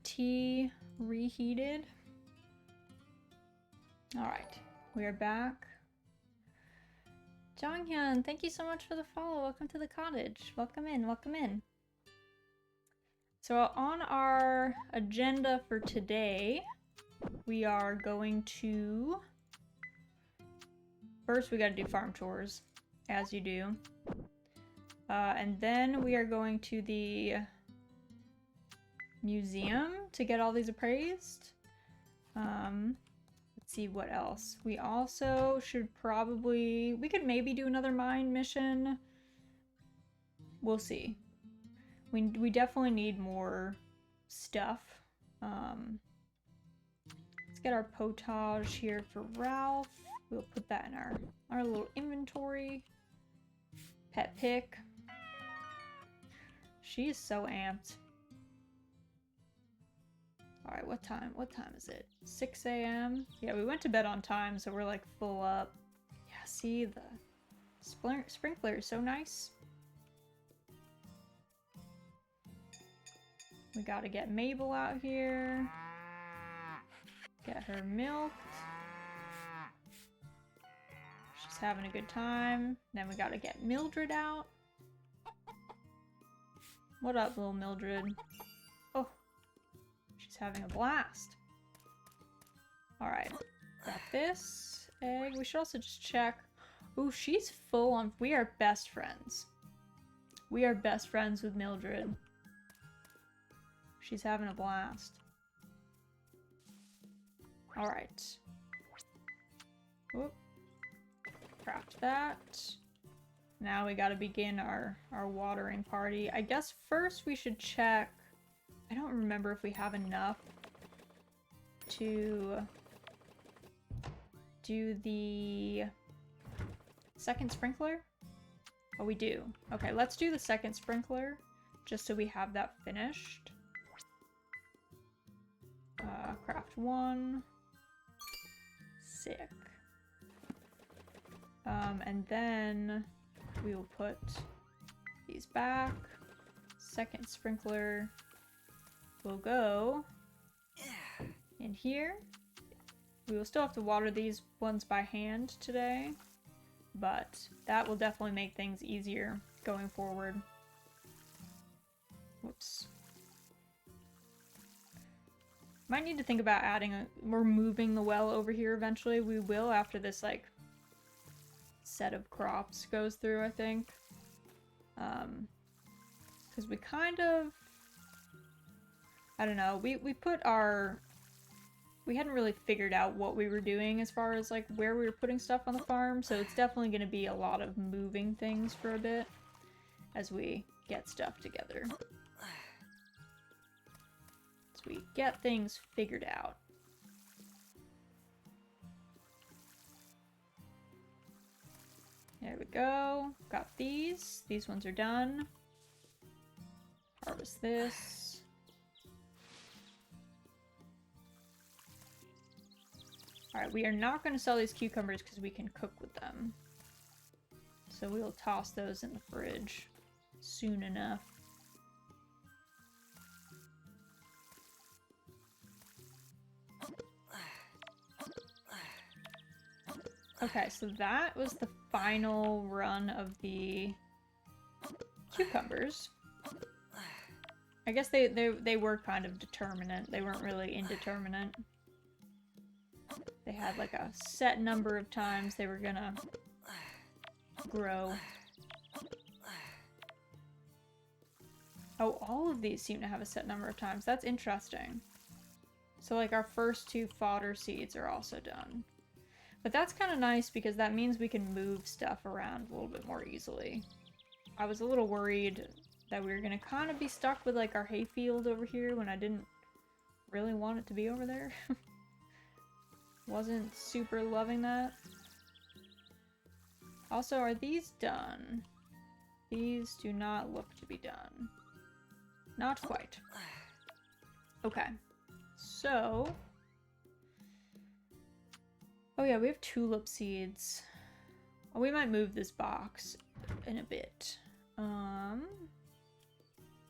tea reheated. Alright, we are back. Jonghyun, thank you so much for the follow. Welcome to the cottage. Welcome in, welcome in. So on our agenda for today, we are going to... First, we gotta do farm chores, as you do. And then we are going to the museum to get all these appraised. Let's see what else. We also should probably... We could maybe do another mine mission. We'll see. We definitely need more stuff. Let's get our potage here for Ralph. We'll put that in our little inventory. Pet pick. She is so amped. Alright, what time? What time is it? 6 a.m.? Yeah, we went to bed on time, so we're like full up. Yeah, see, the sprinkler is so nice. We gotta get Mabel out here. Get her milked. She's having a good time. Then we gotta get Mildred out. What up, little Mildred? Oh, she's having a blast. Alright, got this egg. We should also just check. Ooh, she's full on. We are best friends. We are best friends with Mildred. She's having a blast. Alright. Whoop. Craft that. Now we gotta begin our watering party. I guess first we should check... I don't remember if we have enough to do the second sprinkler. Oh, we do. Okay, let's do the second sprinkler just so we have that finished. Craft one. Sick. And then we will put these back. Second sprinkler will go in here. We will still have to water these ones by hand today, but that will definitely make things easier going forward. Whoops. Might need to think about adding we're moving the well over here eventually. We will after this, like, set of crops goes through, I think. Because we kind of... I don't know. We put our... We hadn't really figured out what we were doing as far as, like, where we were putting stuff on the farm, so it's definitely going to be a lot of moving things for a bit as we get stuff together. We get things figured out. There we go. Got these. These ones are done. Harvest this. Alright, we are not going to sell these cucumbers because we can cook with them. So we will toss those in the fridge soon enough. Okay, so that was the final run of the cucumbers. I guess they were kind of determinate. They weren't really indeterminate. They had like a set number of times they were gonna grow. Oh, all of these seem to have a set number of times. That's interesting. So like our first two fodder seeds are also done. But that's kind of nice because that means we can move stuff around a little bit more easily. I was a little worried that we were going to kind of be stuck with like our hayfield over here when I didn't really want it to be over there. Wasn't super loving that. Also, are these done? These do not look to be done. Not quite. Okay. So... Oh yeah, we have tulip seeds. Oh, we might move this box in a bit.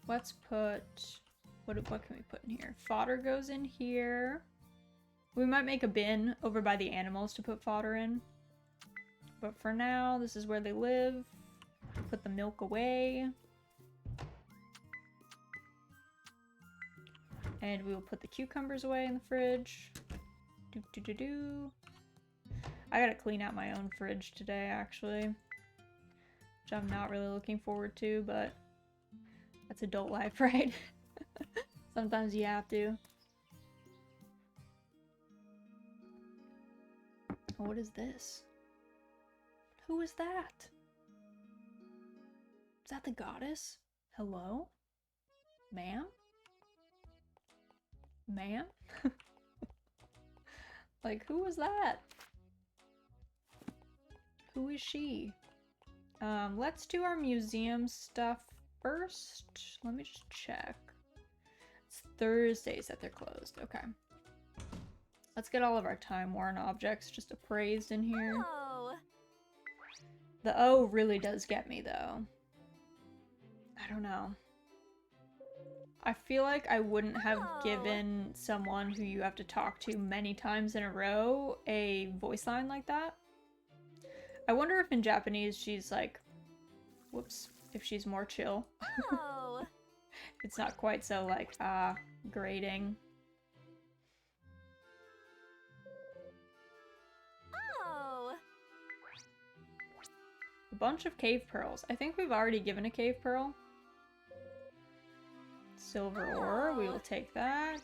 Let's put What can we put in here? Fodder goes in here. We might make a bin over by the animals to put fodder in. But for now, this is where they live. Put the milk away. And we will put the cucumbers away in the fridge. Do. I gotta clean out my own fridge today, actually. Which I'm not really looking forward to, but that's adult life, right? Sometimes you have to. Oh, what is this? Who is that? Is that the goddess? Hello? Ma'am? Ma'am? Like, who was that? Who is she? Let's do our museum stuff first. Let me just check. It's Thursdays that they're closed. Okay. Let's get all of our time-worn objects just appraised in here. Oh. The O really does get me, though. I don't know. I feel like I wouldn't have given someone who you have to talk to many times in a row a voice line like that. I wonder if in Japanese she's like, whoops, if she's more chill. Oh. It's not quite so like, grating. Oh. A bunch of cave pearls. I think we've already given a cave pearl. Silver ore, we will take that.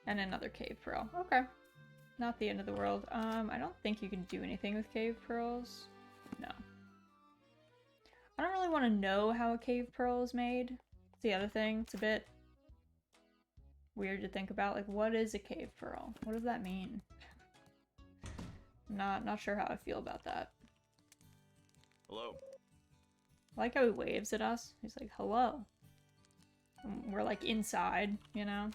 And another cave pearl. Okay. Not the end of the world. I don't think you can do anything with cave pearls. No. I don't really want to know how a cave pearl is made. It's the other thing. It's a bit weird to think about. Like, what is a cave pearl? What does that mean? Not sure how I feel about that. Hello. I like how he waves at us. He's like, hello. And we're like inside, you know?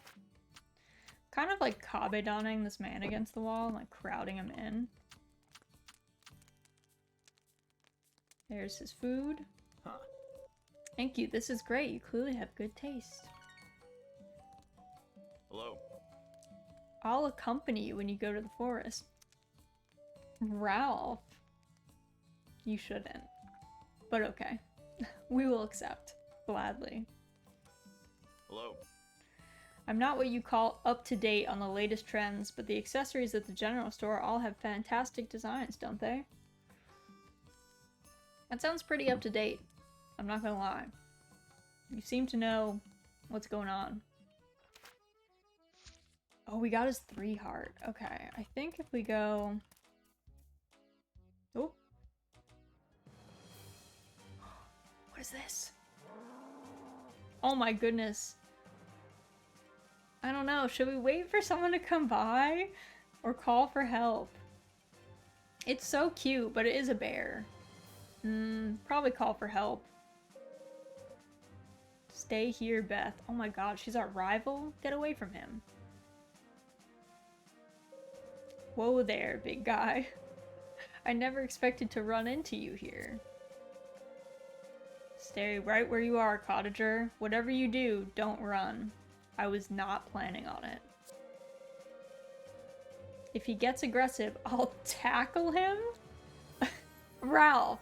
Kind of like kabedaning this man against the wall, like crowding him in. There's his food. Huh. Thank you, this is great. You clearly have good taste. Hello. I'll accompany you when you go to the forest. Ralph. You shouldn't. But okay. We will accept. Gladly. Hello. I'm not what you call up-to-date on the latest trends, but the accessories at the general store all have fantastic designs, don't they? That sounds pretty up-to-date. I'm not gonna lie. You seem to know what's going on. Oh, we got his 3 heart. Okay, I think if we go... Oh. What is this? Oh my goodness. I don't know. Should we wait for someone to come by? Or call for help? It's so cute, but it is a bear. Probably call for help. Stay here, Beth. Oh my god, she's our rival? Get away from him. Whoa there, big guy. I never expected to run into you here. Stay right where you are, cottager. Whatever you do, don't run. I was not planning on it. If he gets aggressive, I'll tackle him? Ralph,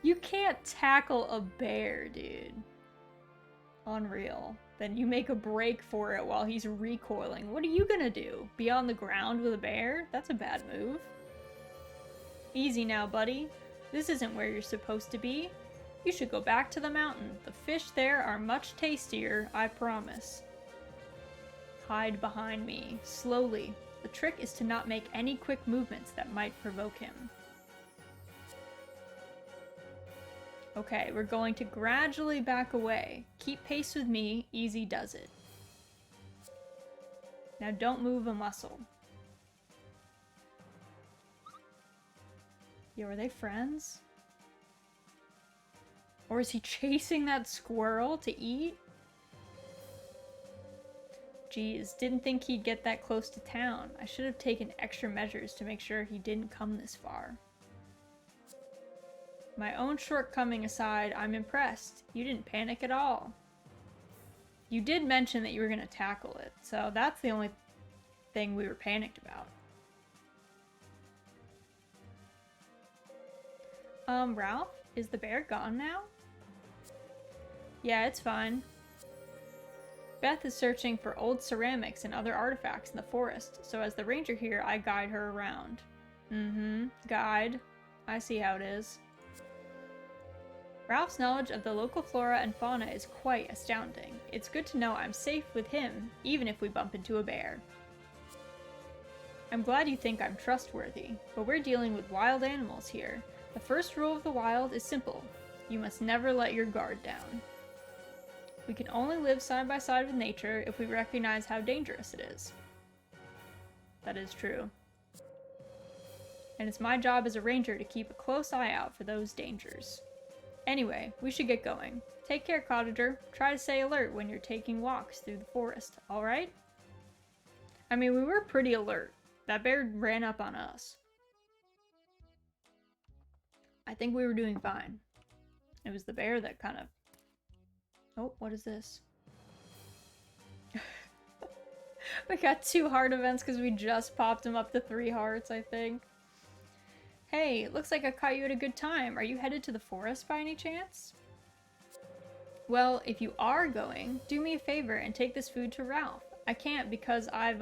you can't tackle a bear, dude. Unreal. Then you make a break for it while he's recoiling. What are you gonna do? Be on the ground with a bear? That's a bad move. Easy now, buddy. This isn't where you're supposed to be. You should go back to the mountain. The fish there are much tastier, I promise. Hide behind me. Slowly. The trick is to not make any quick movements that might provoke him. Okay, we're going to gradually back away. Keep pace with me. Easy does it. Now don't move a muscle. Yo, are they friends? Or is he chasing that squirrel to eat? Geez, didn't think he'd get that close to town. I should have taken extra measures to make sure he didn't come this far. My own shortcoming aside, I'm impressed. You didn't panic at all. You did mention that you were going to tackle it, so that's the only thing we were panicked about. Ralph? Is the bear gone now? Yeah, it's fine. Beth is searching for old ceramics and other artifacts in the forest, so as the ranger here, I guide her around. Guide. I see how it is. Ralph's knowledge of the local flora and fauna is quite astounding. It's good to know I'm safe with him, even if we bump into a bear. I'm glad you think I'm trustworthy, but we're dealing with wild animals here. The first rule of the wild is simple. You must never let your guard down. We can only live side by side with nature if we recognize how dangerous it is. That is true. And it's my job as a ranger to keep a close eye out for those dangers. Anyway, we should get going. Take care, cottager. Try to stay alert when you're taking walks through the forest, alright? I mean, we were pretty alert. That bear ran up on us. I think we were doing fine. It was the bear that kind of... Oh, what is this? We got 2 heart events because we just popped him up to 3 hearts, I think. Hey, looks like I caught you at a good time. Are you headed to the forest by any chance? Well, if you are going, do me a favor and take this food to Ralph. I can't because I've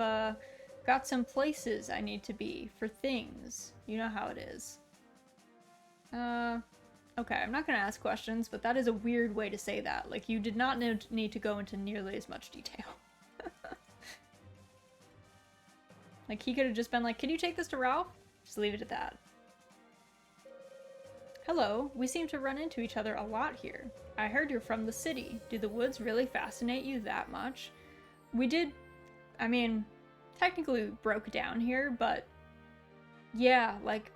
got some places I need to be for things. You know how it is. Okay, I'm not gonna ask questions, but that is a weird way to say that. Like, you did not need to go into nearly as much detail. Like, he could have just been like, can you take this to Ralph? Just leave it at that. Hello, we seem to run into each other a lot here. I heard you're from the city. Do the woods really fascinate you that much? We did, I mean, technically we broke down here, but yeah, like,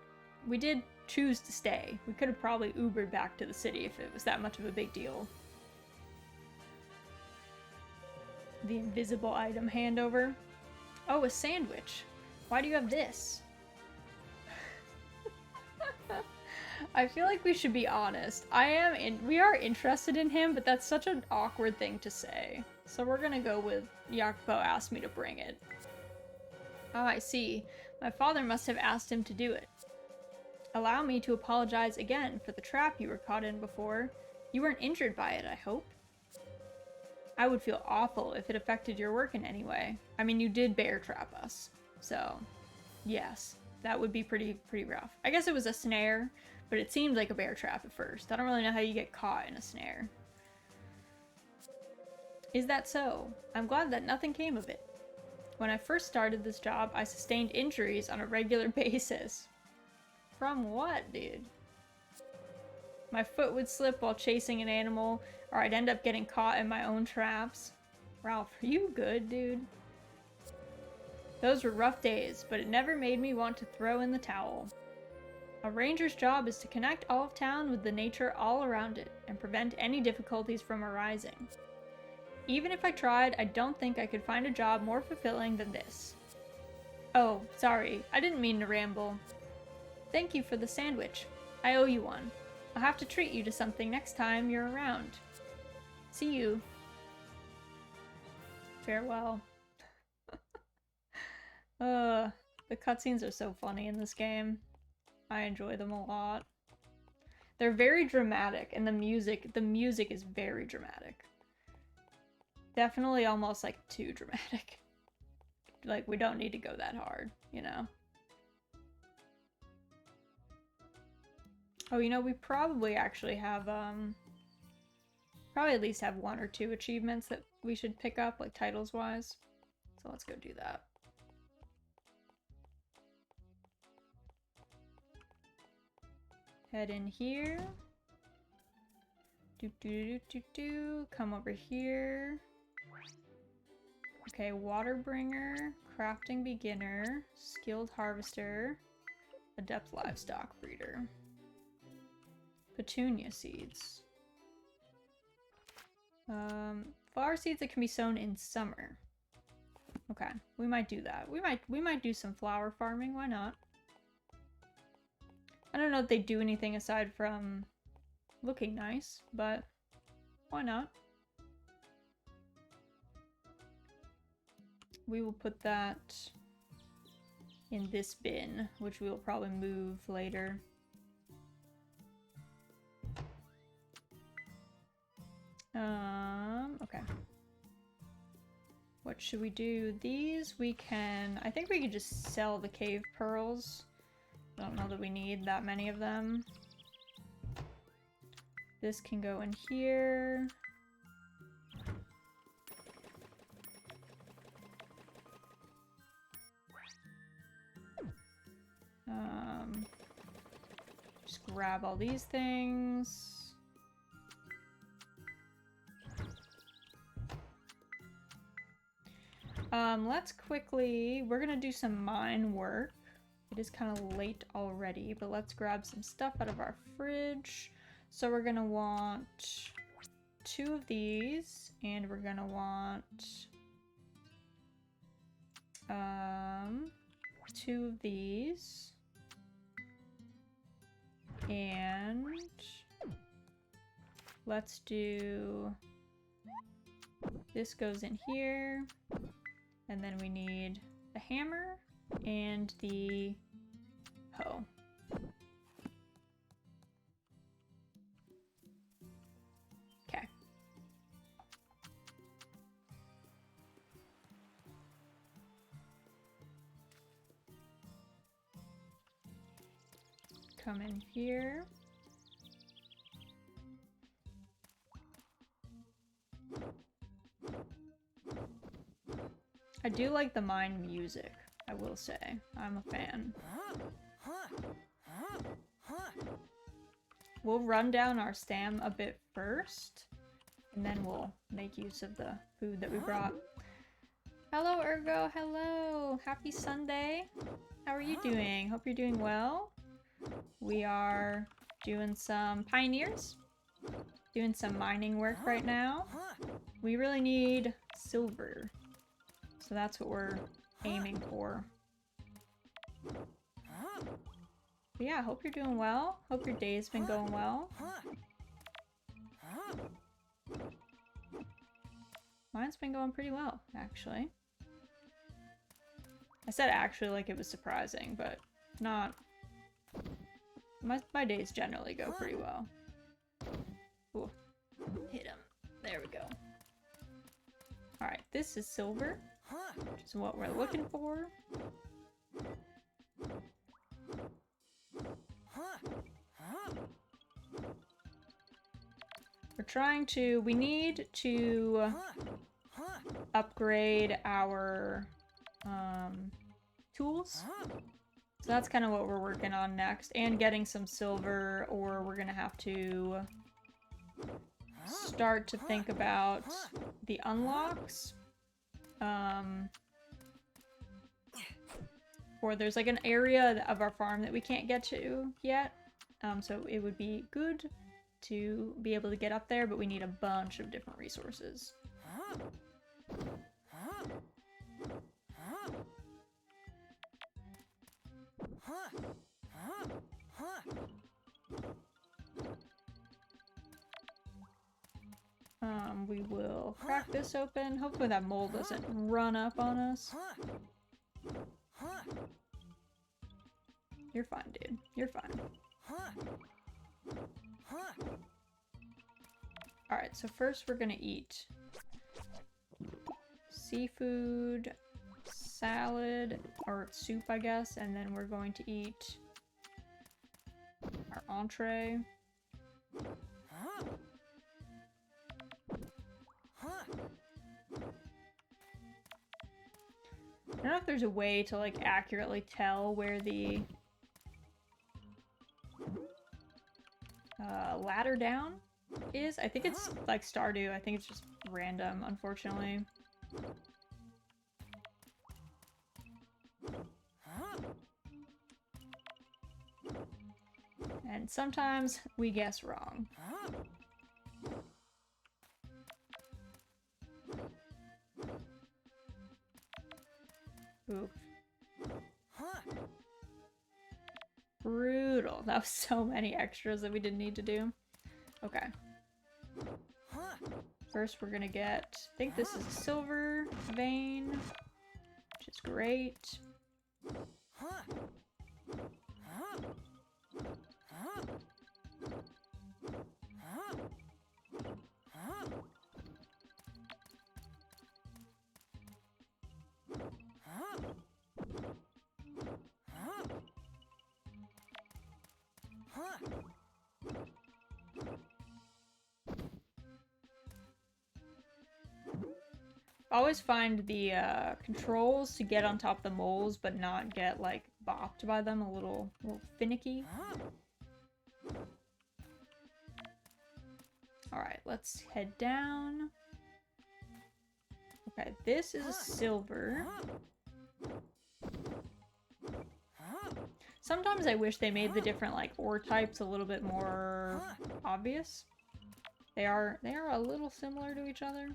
we did choose to stay. We could have probably Ubered back to the city if it was that much of a big deal. The invisible item handover. Oh, a sandwich. Why do you have this? I feel like we should be honest. We are interested in him, but that's such an awkward thing to say. So we're gonna go with Yakupo asked me to bring it. Oh, I see. My father must have asked him to do it. Allow me to apologize again for the trap you were caught in before. You weren't injured by it, I hope. I would feel awful if it affected your work in any way. I mean, you did bear trap us. So, yes, that would be pretty rough. I guess it was a snare, but it seemed like a bear trap at first. I don't really know how you get caught in a snare. Is that so? I'm glad that nothing came of it. When I first started this job, I sustained injuries on a regular basis. From what, dude? My foot would slip while chasing an animal, or I'd end up getting caught in my own traps. Ralph, are you good, dude? Those were rough days, but it never made me want to throw in the towel. A ranger's job is to connect all of town with the nature all around it, and prevent any difficulties from arising. Even if I tried, I don't think I could find a job more fulfilling than this. Oh, sorry, I didn't mean to ramble. Thank you for the sandwich. I owe you one. I'll have to treat you to something next time you're around. See you. Farewell. The cutscenes are so funny in this game. I enjoy them a lot. They're very dramatic, and the music is very dramatic. Definitely almost like too dramatic. Like, we don't need to go that hard, you know? Oh, you know, we probably actually have, probably at least have 1 or 2 achievements that we should pick up, like, titles-wise. So let's go do that. Head in here. Come over here. Okay, water bringer, crafting beginner, skilled harvester, adept livestock breeder. Petunia seeds. Flower seeds that can be sown in summer. Okay, we might do that. We might do some flower farming, why not? I don't know if they do anything aside from looking nice, but why not? We will put that in this bin, which we will probably move later. Okay. What should we do? These we can... I think we could just sell the cave pearls. I don't know that we need that many of them. This can go in here. Just grab all these things. Let's quickly... We're gonna do some mine work. It is kind of late already, but let's grab some stuff out of our fridge. So we're gonna want 2 of these, and we're gonna want 2 of these, and let's do... This goes in here, and then we need the hammer and the hoe. Okay. Come in here. I do like the mine music, I will say. I'm a fan. We'll run down our stam a bit first, and then we'll make use of the food that we brought. Hello, Ergo. Hello. Happy Sunday. How are you doing? Hope you're doing well. We are doing some pioneers, doing some mining work right now. We really need silver, so that's what we're aiming for. But yeah, hope you're doing well. Hope your day's been going well. Mine's been going pretty well, actually. I said actually like it was surprising, but not. My days generally go pretty well. Ooh. Hit him. There we go. Alright, this is silver, which is what we're looking for. We're trying to... We need to upgrade our tools. So that's kind of what we're working on next. And getting some silver, or we're gonna have to start to think about the unlocks. Or there's like an area of our farm that we can't get to yet. So it would be good to be able to get up there, but we need a bunch of different resources. We will crack this open. Hopefully that mold doesn't run up on us. You're fine, dude. You're fine. Alright, so first we're gonna eat seafood, salad, or soup, I guess, and then we're going to eat our entree. I don't know if there's a way to like accurately tell where the ladder down is. I think it's like Stardew. I think it's just random, unfortunately. And sometimes we guess wrong. Oof. Brutal. brutal. That was so many extras that we didn't need to do. Okay. First, we're gonna get, I think this is a silver vein, which is great. I always find the controls to get on top of the moles but not get like bopped by them a little finicky. Alright, let's head down. Okay, this is a silver. Sometimes I wish they made the different like ore types a little bit more obvious. They are a little similar to each other.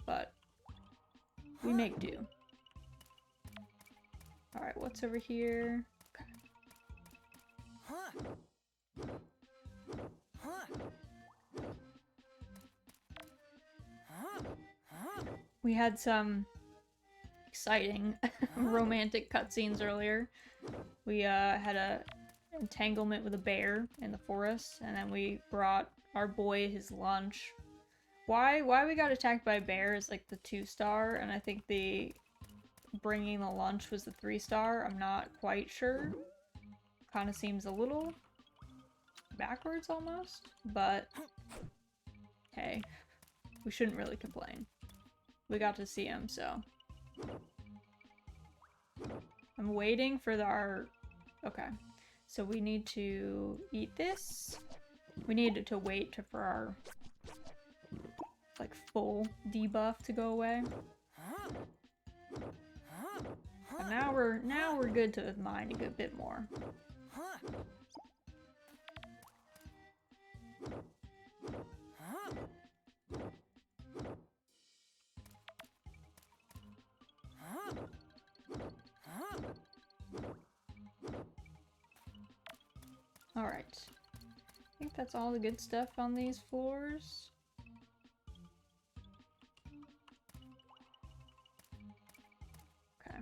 But we make do. Alright, what's over here? Okay. We had some exciting romantic cutscenes earlier. We had a entanglement with a bear in the forest, and then we brought our boy his lunch. Why we got attacked by a bear is like the 2-star, and I think the bringing the lunch was the 3-star. I'm not quite sure. Kind of seems a little backwards almost, but hey, we shouldn't really complain. We got to see him, so. I'm waiting for our... Okay. So we need to eat this. We need to wait for our like full debuff to go away. But now we're good to mine a good bit more. Alright. I think that's all the good stuff on these floors. Okay.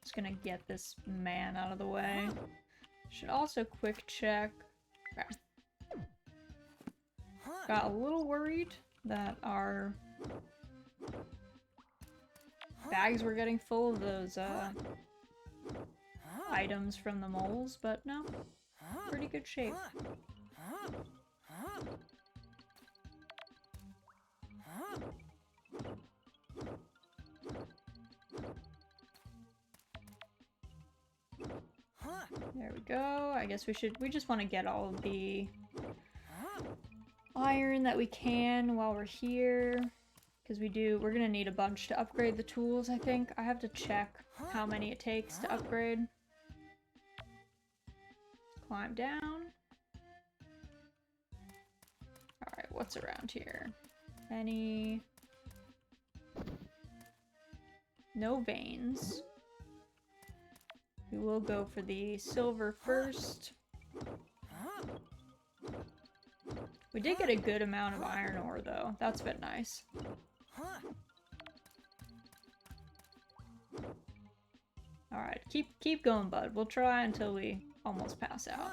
Just gonna get this man out of the way. Should also quick check. Okay. Got a little worried that our bags were getting full of those items from the moles, but no, pretty good shape. There we go. I guess we just want to get all of the iron that we can while we're here. Because we're gonna need a bunch to upgrade the tools, I think. I have to check how many it takes to upgrade. Climb down. Alright, what's around here? Any... No veins. We will go for the silver first. We did get a good amount of iron ore, though. That's been nice. Alright, keep going, bud. We'll try until we almost pass out.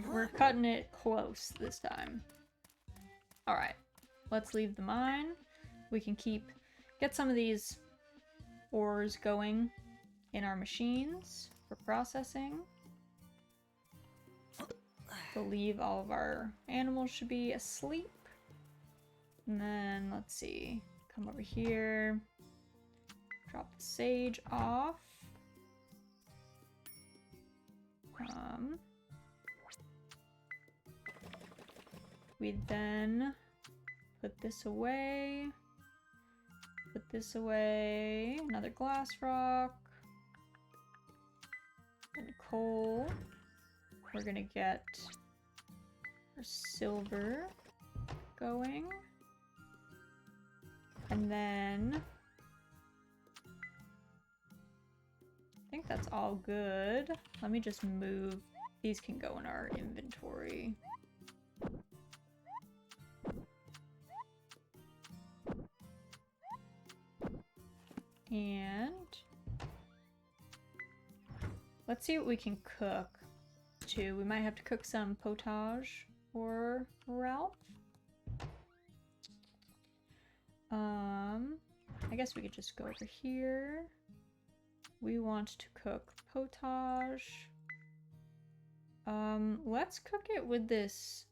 We're cutting it close this time. Alright, let's leave the mine. We can get some of these ores going in our machines for processing. Believe all of our animals should be asleep. And then, let's see, come over here, drop the sage off. We then put this away. Put this away. Another glass rock. And coal. We're gonna get our silver going. And then I think that's all good. Let me just move. These can go in our inventory. And let's see what we can cook too. We might have to cook some potage for Ralph. I guess we could just go over here. We want to cook potage. Let's cook it with this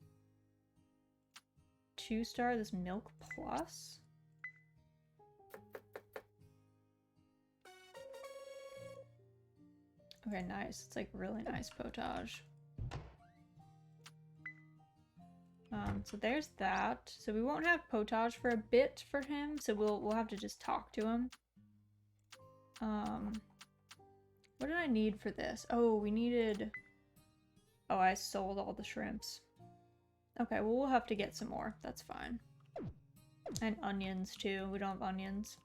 2-star, this milk plus. Okay, nice. It's like really nice potage. So there's that. So we won't have potage for a bit for him, so we'll have to just talk to him. What did I need for this? Oh, we needed... Oh, I sold all the shrimps. Okay, well, we'll have to get some more. That's fine. And onions, too. We don't have onions.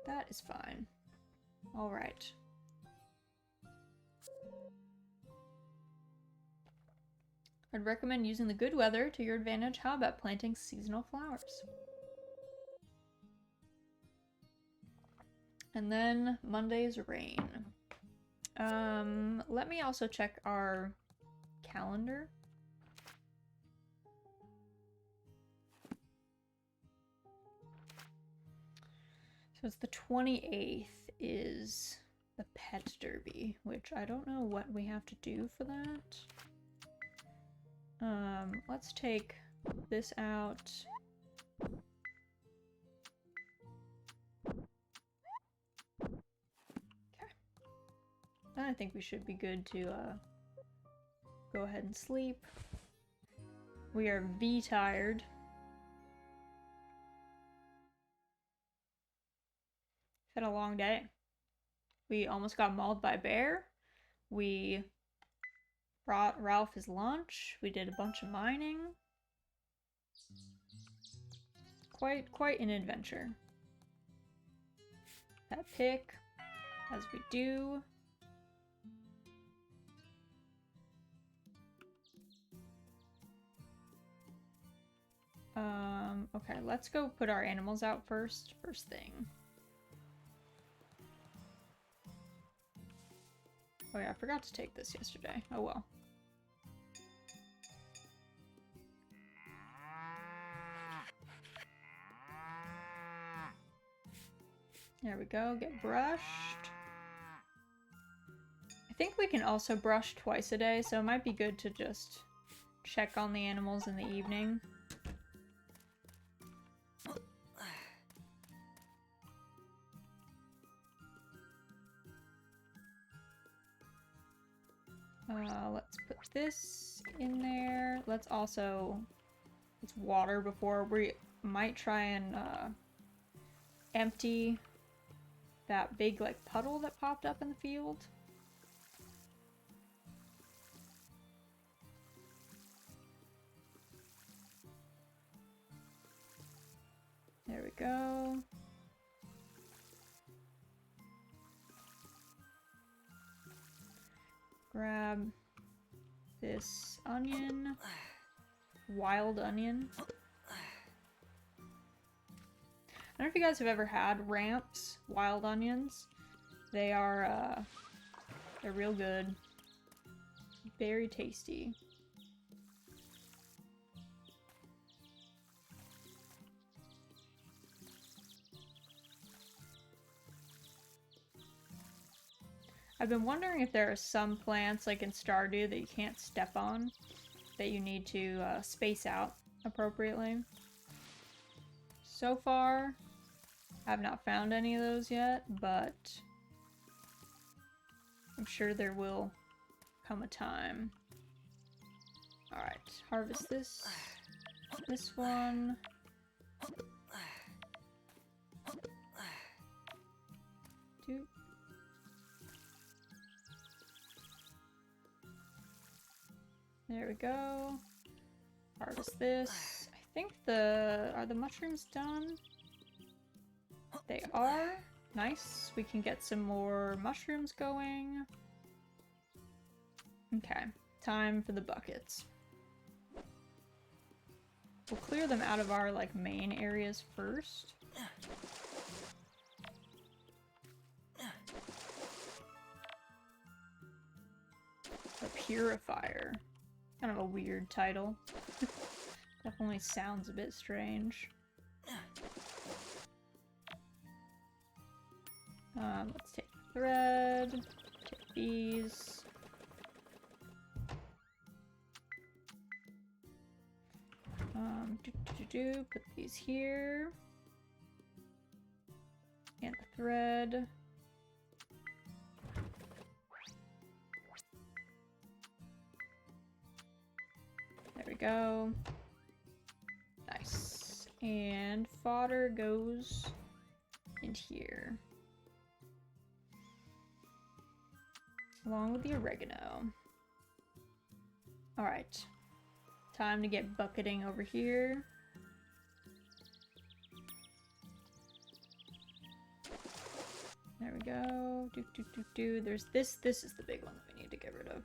That is fine. Alright. I'd recommend using the good weather to your advantage. How about planting seasonal flowers? And then Monday's rain. Let me also check our calendar. So it's the 28th is the pet derby, which I don't know what we have to do for that. Let's take this out. Okay. Then I think we should be good to go ahead and sleep. We are tired. Had a long day. We almost got mauled by a bear. We brought Ralph his lunch. We did a bunch of mining. Quite an adventure. That pick, as we do. Okay, let's go put our animals out first thing. Oh yeah, I forgot to take this yesterday. Oh well. There we go, get brushed. I think we can also brush twice a day, so it might be good to just check on the animals in the evening. Let's put this in there. Let's water before we might try and empty that big like puddle that popped up in the field. There we go. Grab this onion. Wild onion. I don't know if you guys have ever had ramps, wild onions. They are, they're real good. Very tasty. I've been wondering if there are some plants, like in Stardew, that you can't step on, that you need to space out appropriately. So far, I've not found any of those yet, but I'm sure there will come a time. Alright, harvest this one. Doop. There we go. Harvest this. I think are the mushrooms done? They are. Nice. We can get some more mushrooms going. Okay. Time for the buckets. We'll clear them out of our, like, main areas first. The Purifier. Kind of a weird title. Definitely sounds a bit strange. Let's take the thread. Take these. Put these here. And the thread. There we go. Nice. And fodder goes in here. Along with the oregano. Alright. Time to get bucketing over here. There we go. There's this. This is the big one that we need to get rid of.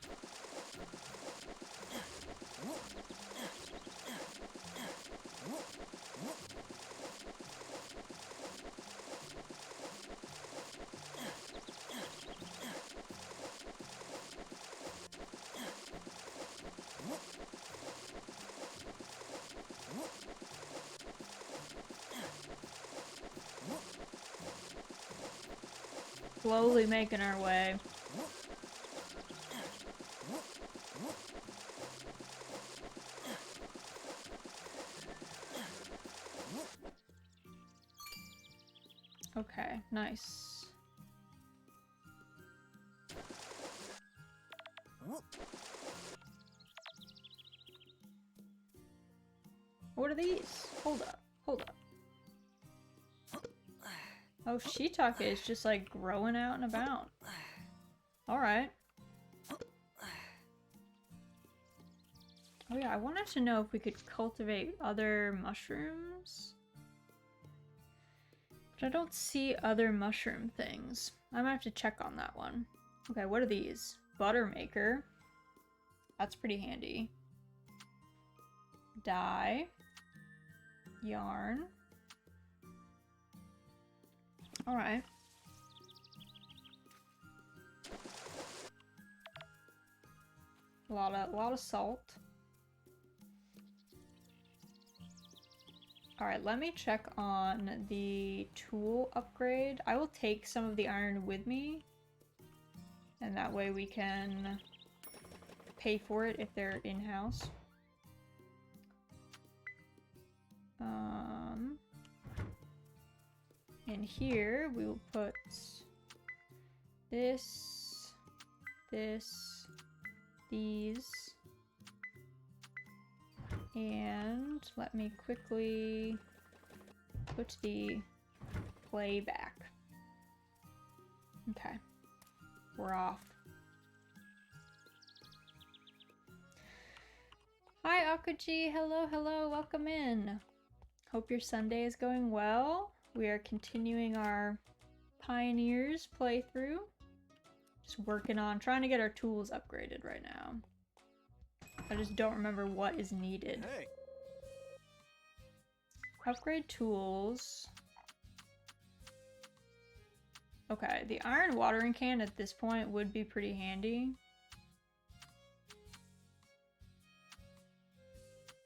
Slowly making our way. Okay, nice. What are these? Hold up, hold up. Oh, shiitake is just like growing out and about. Alright. Oh yeah, I wanted to know if we could cultivate other mushrooms. But I don't see other mushroom things. I might have to check on that one. Okay, what are these? Butter maker. That's pretty handy. Dye. Yarn. Alright. A lot of salt. Alright, let me check on the tool upgrade. I will take some of the iron with me. And that way we can pay for it if they're in-house. In here, we will put this, these, and let me quickly put the clay back. Okay, we're off. Hi Akuji, hello, hello, welcome in. Hope your Sunday is going well. We are continuing our Pioneers playthrough. Just working on trying to get our tools upgraded right now. I just don't remember what is needed. Hey. Upgrade tools. Okay, the iron watering can at this point would be pretty handy.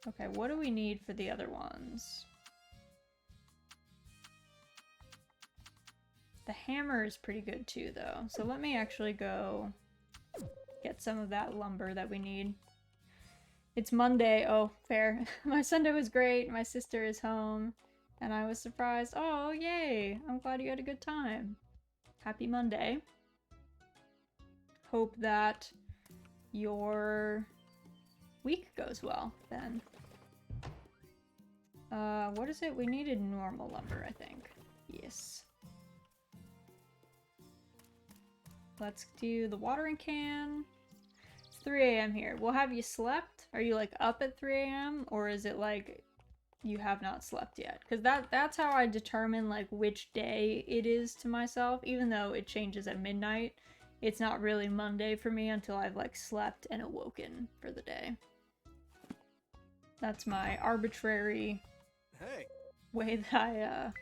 Okay, what do we need for the other ones? The hammer is pretty good too, though. So let me actually go get some of that lumber that we need. It's Monday. Oh, fair. My Sunday was great. My sister is home. And I was surprised. Oh, yay. I'm glad you had a good time. Happy Monday. Hope that your week goes well, then. What is it? We needed normal lumber, I think. Yes. Let's do the watering can. It's 3 a.m. here. Well, have you slept? Are you like up at 3 a.m. or is it like you have not slept yet? Because that's how I determine like which day it is to myself. Even though it changes at midnight, it's not really Monday for me until I've like slept and awoken for the day. That's my arbitrary way that I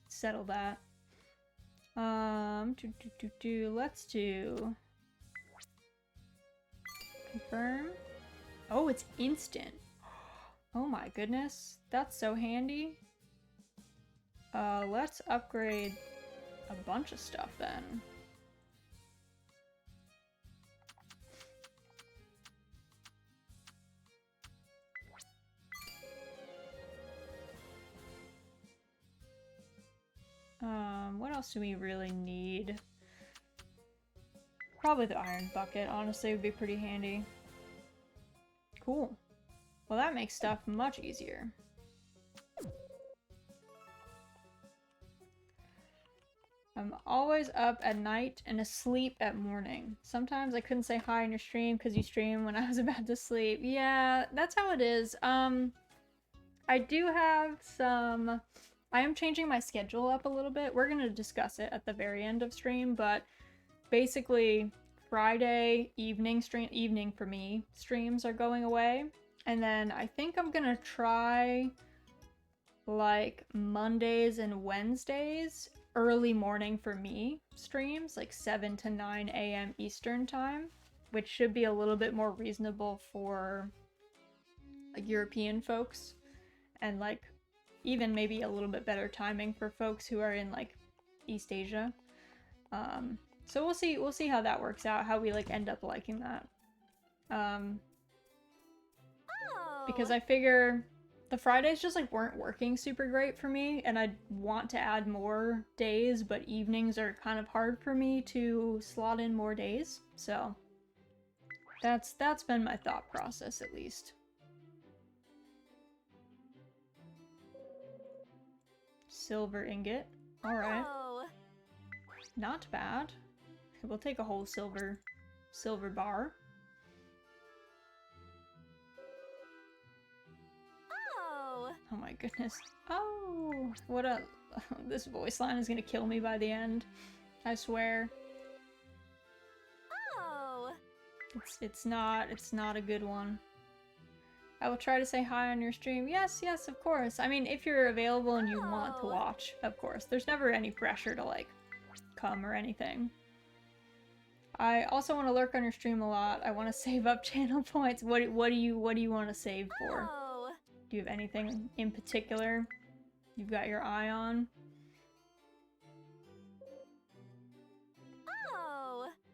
settle that. Let's do confirm. Oh, it's instant. Oh my goodness, that's so handy. Let's upgrade a bunch of stuff then. What else do we really need? Probably the iron bucket, honestly, would be pretty handy. Cool. Well, that makes stuff much easier. I'm always up at night and asleep at morning. Sometimes I couldn't say hi on your stream because you stream when I was about to sleep. Yeah, that's how it is. I do have some... I am changing my schedule up a little bit. We're gonna discuss it at the very end of stream, but basically Friday evening for me streams are going away. And then I think I'm gonna try like Mondays and Wednesdays, early morning for me streams, like 7 to 9 a.m. Eastern time, which should be a little bit more reasonable for like European folks, and like even maybe a little bit better timing for folks who are in like East Asia. So we'll see how that works out, how we like end up liking that. Because I figure the Fridays just like weren't working super great for me, and I want to add more days, but evenings are kind of hard for me to slot in more days. So that's been my thought process, at least. Silver ingot. Alright. Not bad. We'll take a whole silver bar. Oh my goodness. Oh, what a... This voice line is gonna kill me by the end. I swear. It's not a good one. I will try to say hi on your stream. Yes, of course. I mean, if you're available and you want to watch, of course. There's never any pressure to, like, come or anything. I also want to lurk on your stream a lot. I want to save up channel points. What do you want to save for? Do you have anything in particular you've got your eye on?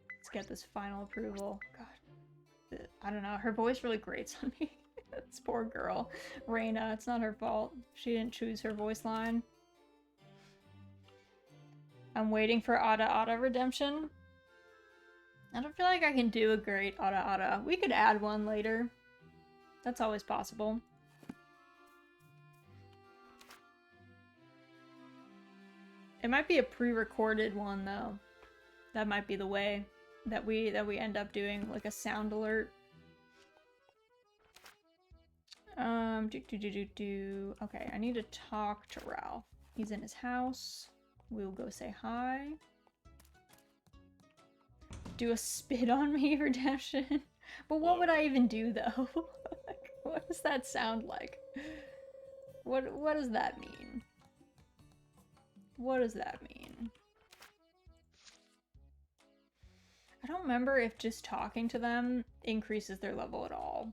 Let's get this final approval. God. I don't know. Her voice really grates on me. This poor girl. Reina, it's not her fault. She didn't choose her voice line. I'm waiting for Ada Ada redemption. I don't feel like I can do a great Ada Ada. We could add one later. That's always possible. It might be a pre-recorded one though. That might be the way that we end up doing, like a sound alert. Okay, I need to talk to Ralph. He's in his house. We'll go say hi. Do a spit on me redemption. But what would I even do though? Like, what does that sound like? What does that mean? What does that mean? I don't remember if just talking to them increases their level at all.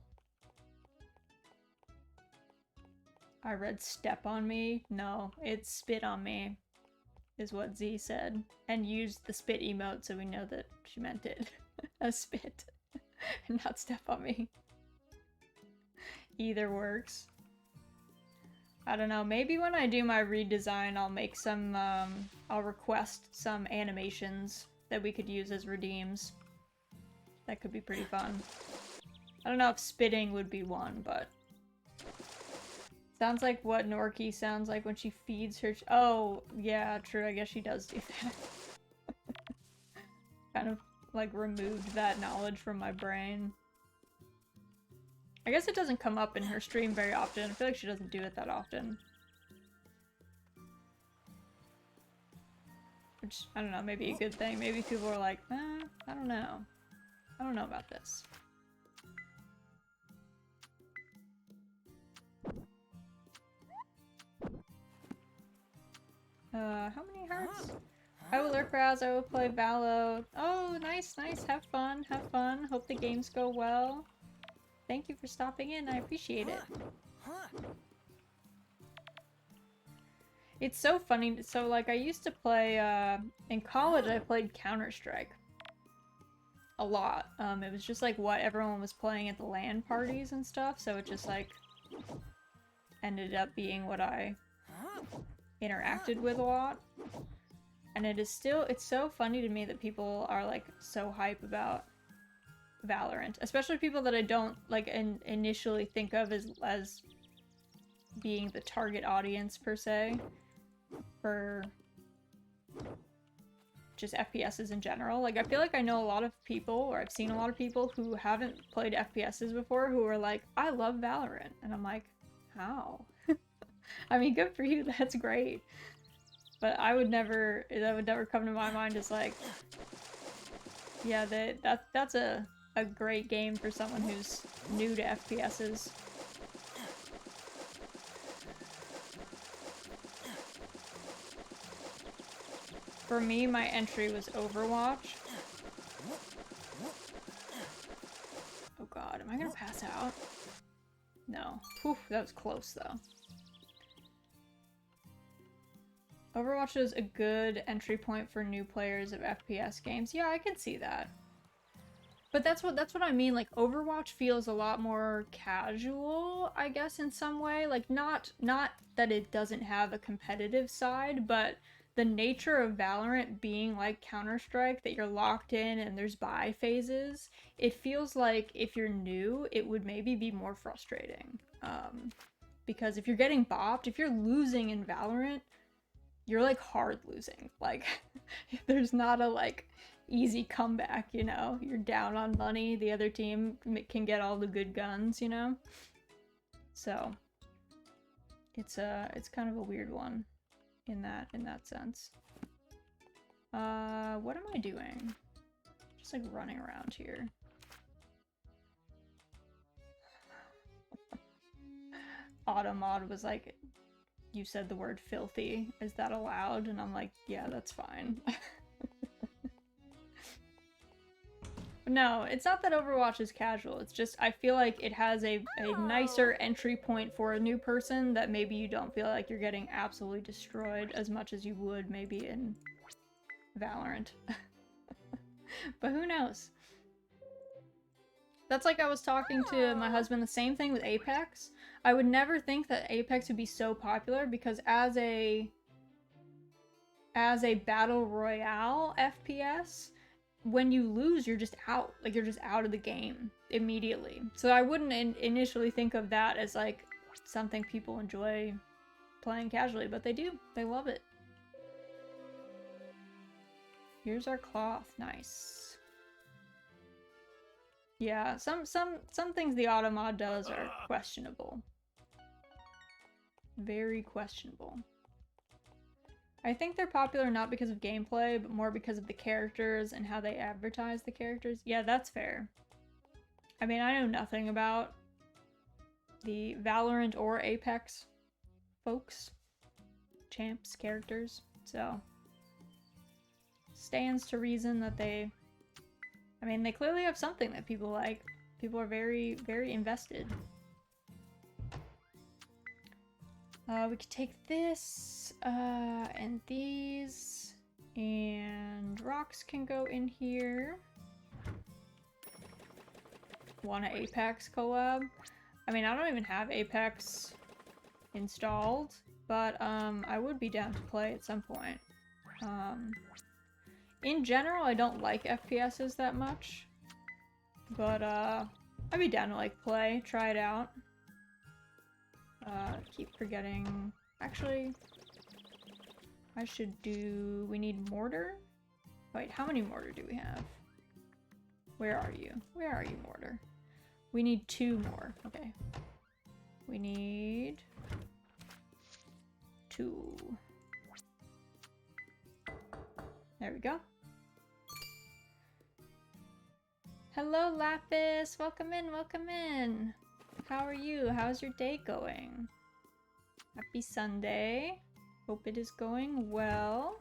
I read step on me. No, it's spit on me, is what Z said. And used the spit emote so we know that she meant it. A spit. And not step on me. Either works. I don't know, maybe when I do my redesign I'll make some, I'll request some animations that we could use as redeems. That could be pretty fun. I don't know if spitting would be one, but Sounds like what Norky sounds like when she feeds her. Oh, yeah, true. I guess she does do that. Kind of like removed that knowledge from my brain. I guess it doesn't come up in her stream very often. I feel like she doesn't do it that often. Which, I don't know, maybe a good thing. Maybe people are like, I don't know. I don't know about this. How many hearts? I will lurk browse, I will play Valo. Oh, nice, nice. Have fun, have fun. Hope the games go well. Thank you for stopping in, I appreciate it. It's so funny. So, like, I used to play, in college, I played Counter-Strike. A lot. It was just, like, what everyone was playing at the LAN parties and stuff, so it just, like, ended up being what I interacted with a lot. And it is still, it's so funny to me that people are, like, so hype about Valorant. Especially people that I don't, like, initially think of as being the target audience, per se. For just FPSs in general. Like, I feel like I know a lot of people, or I've seen a lot of people who haven't played FPSs before who are like, I love Valorant. And I'm like, how? I mean, good for you, that's great. But that would never come to my mind as like, yeah, that's a great game for someone who's new to FPSs. For me, my entry was Overwatch. Oh god, am I gonna pass out? No. Whew, that was close though. Overwatch is a good entry point for new players of FPS games. Yeah, I can see that. But that's what I mean, like Overwatch feels a lot more casual, I guess, in some way. Like not that it doesn't have a competitive side, but the nature of Valorant being like Counter-Strike, that you're locked in and there's buy phases, it feels like if you're new, it would maybe be more frustrating. Because if you're getting bopped, if you're losing in Valorant, you're like hard losing. Like, there's not a like easy comeback, you know? You're down on money, the other team can get all the good guns, you know? So, it's kind of a weird one. In that sense. What am I doing? Just like running around here. Automod was like, you said the word filthy. Is that allowed? And I'm like, yeah, that's fine. No, it's not that Overwatch is casual. It's just, I feel like it has a nicer entry point for a new person that maybe you don't feel like you're getting absolutely destroyed as much as you would maybe in Valorant. But who knows? That's like I was talking to my husband, the same thing with Apex. I would never think that Apex would be so popular because as a battle royale FPS, when you lose, you're just out. Like, you're just out of the game immediately. So I wouldn't initially think of that as, like, something people enjoy playing casually, but they do. They love it. Here's our cloth. Nice. Yeah, some things the Automod does are questionable. Very questionable. I think they're popular not because of gameplay, but more because of the characters and how they advertise the characters. Yeah, that's fair. I mean, I know nothing about the Valorant or Apex folks, champs, characters, so stands to reason that they, I mean, they clearly have something that people like. People are very, very invested. We could take this, and these, and rocks can go in here. Want an Apex collab? I mean, I don't even have Apex installed, but, I would be down to play at some point. In general, I don't like FPSs that much, but, I'd be down to, like, play, try it out. Keep forgetting. Actually, I should do... We need mortar? Wait, how many mortar do we have? Where are you? Where are you, mortar? We need 2 more. Okay. We need... 2. There we go. Hello, Lapis! Welcome in, welcome in! How are you? How's your day going? Happy Sunday. Hope it is going well.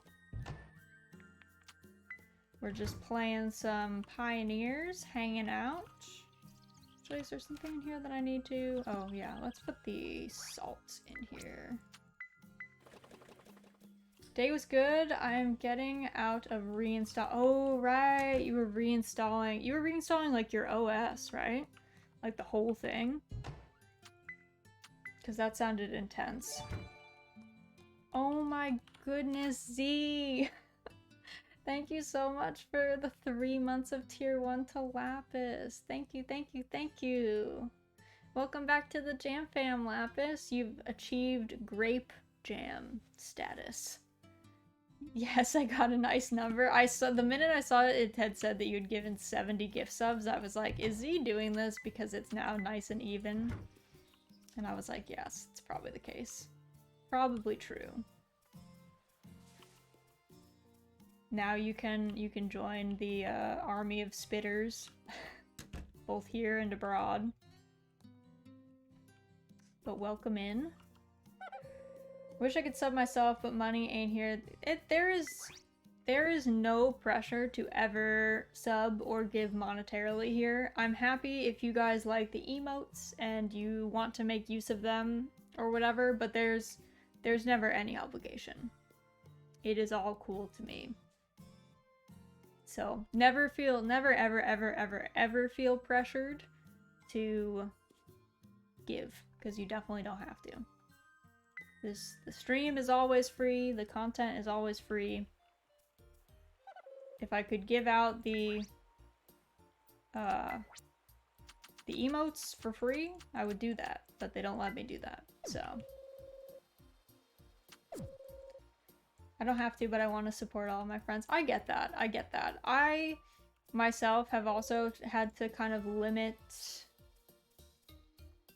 We're just playing some Pioneers, hanging out. Actually, is there something in here that I need to... Oh, yeah. Let's put the salt in here. Day was good. I'm getting out of reinstall... Oh, right. You were reinstalling... You were reinstalling, like, your OS, right? Like, the whole thing. Because that sounded intense. Oh my goodness, Z! Thank you so much for the 3 months of tier 1 to Lapis. Thank you, thank you, thank you. Welcome back to the Jam Fam, Lapis. You've achieved grape jam status. Yes, I got a nice number. I saw the minute I saw it, it had said that you'd given 70 gift subs. I was like, is he doing this because it's now nice and even? And I was like, yes, it's probably the case. Probably true. Now you can join the army of spitters, both here and abroad. But welcome in. Wish I could sub myself, but money ain't here. There is no pressure to ever sub or give monetarily here. I'm happy if you guys like the emotes and you want to make use of them or whatever, but there's never any obligation. It is all cool to me. So never ever, ever, ever, ever feel pressured to give, because you definitely don't have to. The stream is always free, the content is always free. If I could give out the emotes for free, I would do that, but they don't let me do that, so. I don't have to, but I want to support all of my friends. I get that. I get that. I, myself, have also had to kind of limit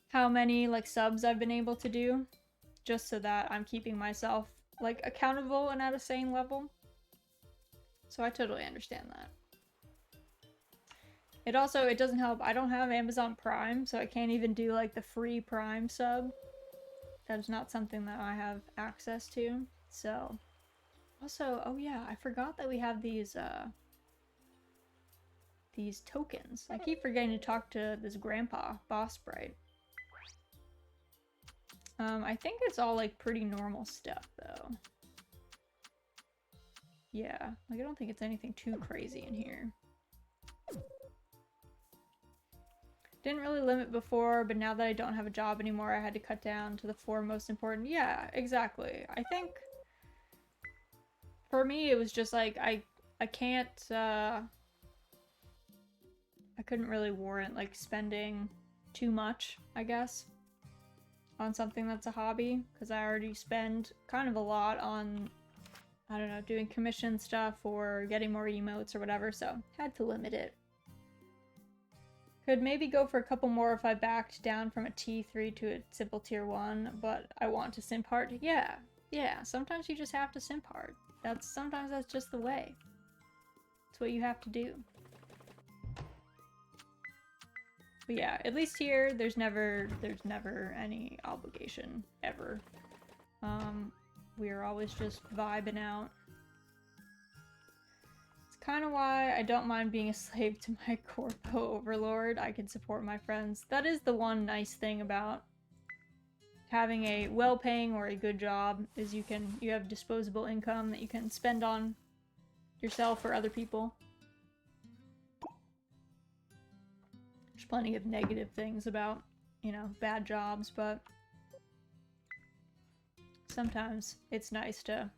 how many, like, subs I've been able to do, just so that I'm keeping myself, like, accountable and at a sane level. So I totally understand that. It doesn't help. I don't have Amazon Prime, so I can't even do, like, the free Prime sub. That is not something that I have access to, so... Also, oh yeah, I forgot that we have these tokens. I keep forgetting to talk to this grandpa, Boss Sprite. I think it's all, like, pretty normal stuff, though. Yeah, like, I don't think it's anything too crazy in here. Didn't really limit before, but now that I don't have a job anymore, I had to cut down to the 4 most important. Yeah, exactly. I think... For me, it was just like, I can't, I couldn't really warrant, like, spending too much, I guess, on something that's a hobby, because I already spend kind of a lot on, I don't know, doing commission stuff or getting more emotes or whatever, so had to limit it. Could maybe go for a couple more if I backed down from a T3 to a simple tier 1, but I want to simp hard. Yeah, sometimes you just have to simp hard. Sometimes that's just the way. It's what you have to do. But yeah, at least here, there's never any obligation, ever. We are always just vibing out. It's kind of why I don't mind being a slave to my corpo overlord. I can support my friends. That is the one nice thing about having a well-paying or a good job, is you have disposable income that you can spend on yourself or other people. There's plenty of negative things about, you know, bad jobs, but sometimes it's nice to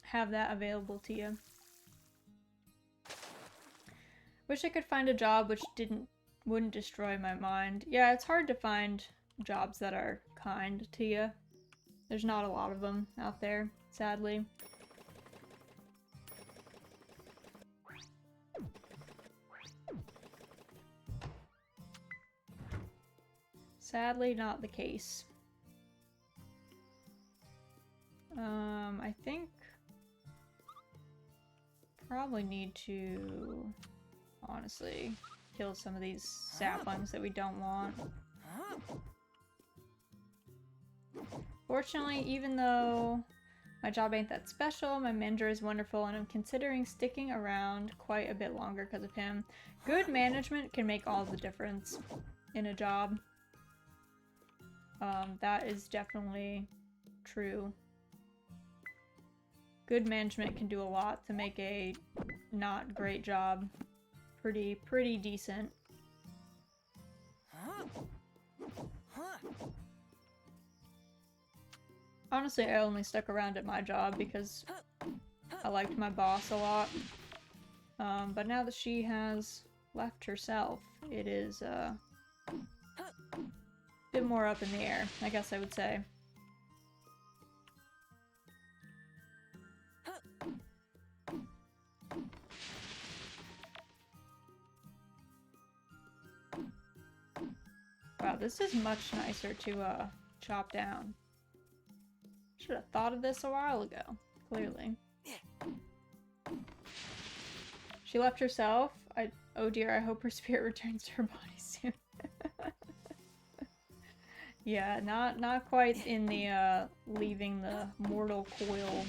have that available to you. Wish I could find a job which wouldn't destroy my mind. Yeah, it's hard to find jobs that are kind to you. There's not a lot of them out there, sadly. Sadly, not the case. I think probably need to honestly kill some of these saplings that we don't want. Fortunately, even though my job ain't that special, my manager is wonderful, and I'm considering sticking around quite a bit longer because of him. Good management can make all the difference in a job. That is definitely true. Good management can do a lot to make a not great job pretty decent. Honestly, I only stuck around at my job because I liked my boss a lot. But now that she has left herself, it is a bit more up in the air, I guess I would say. Wow, this is much nicer to chop down. Should have thought of this a while ago, clearly. She left herself. Oh dear, I hope her spirit returns to her body soon. Yeah, not quite in the leaving the mortal coil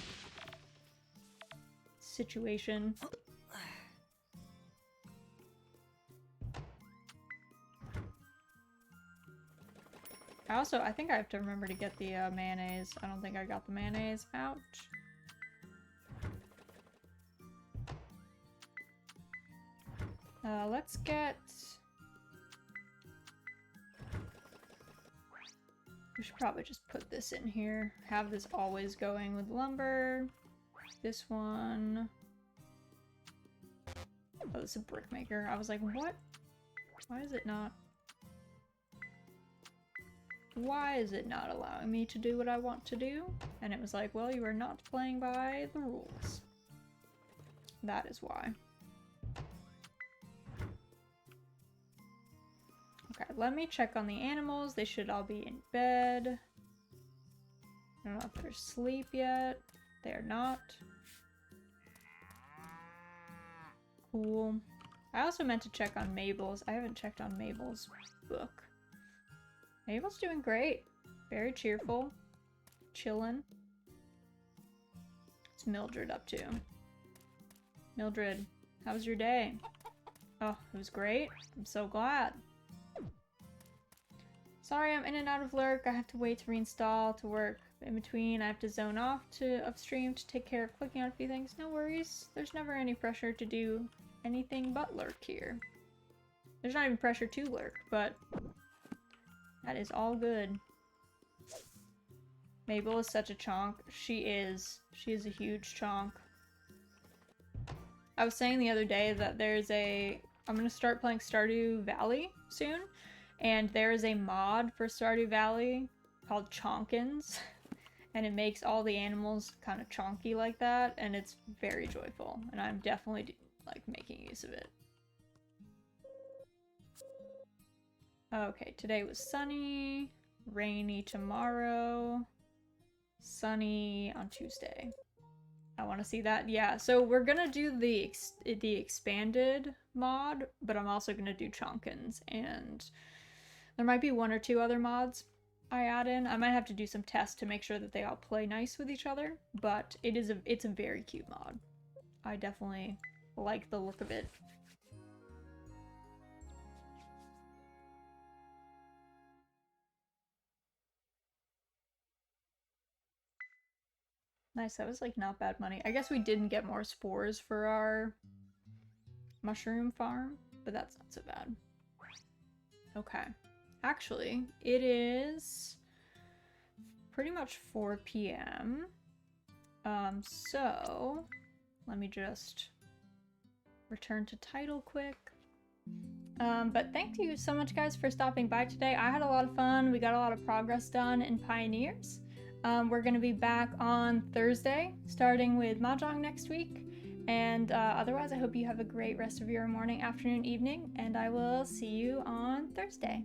situation. I think I have to remember to get the mayonnaise. I don't think I got the mayonnaise. Ouch. Let's get... We should probably just put this in here. Have this always going with lumber. This one... Oh, this is a brick maker. I was like, what? Why is it not... Why is it not allowing me to do what I want to do? And it was like, well, you are not playing by the rules. That is why. Okay, let me check on the animals. They should all be in bed. I don't know if they're asleep yet. They are not. Cool. I also meant to check on Mabel's. I haven't checked on Mabel's book. Mabel's doing great. Very cheerful. Chillin'. What's Mildred up to? Mildred, how was your day? Oh, it was great. I'm so glad. Sorry, I'm in and out of lurk. I have to wait to reinstall to work. In between, I have to zone off to upstream to take care of clicking on a few things. No worries. There's never any pressure to do anything but lurk here. There's not even pressure to lurk, but that is all good. Mabel is such a chonk. She is. She is a huge chonk. I was saying the other day that there's a... I'm gonna start playing Stardew Valley soon. And there is a mod for Stardew Valley called Chonkins. And it makes all the animals kind of chonky like that. And it's very joyful. And I'm definitely, like, making use of it. Okay, today was sunny. Rainy tomorrow. Sunny on Tuesday. I want to see that. Yeah, so we're gonna do the expanded mod. But I'm also gonna do Chonkins. And... there might be one or two other mods I add in. I might have to do some tests to make sure that they all play nice with each other, but it's a very cute mod. I definitely like the look of it. Nice, that was like not bad money. I guess we didn't get more spores for our mushroom farm, but that's not so bad. Okay. Actually, it is pretty much 4 p.m. So let me just return to title quick. But thank you so much, guys, for stopping by today. I had a lot of fun. We got a lot of progress done in Pioneers. We're going to be back on Thursday, starting with Mahjong next week. And otherwise, I hope you have a great rest of your morning, afternoon, evening, and I will see you on Thursday.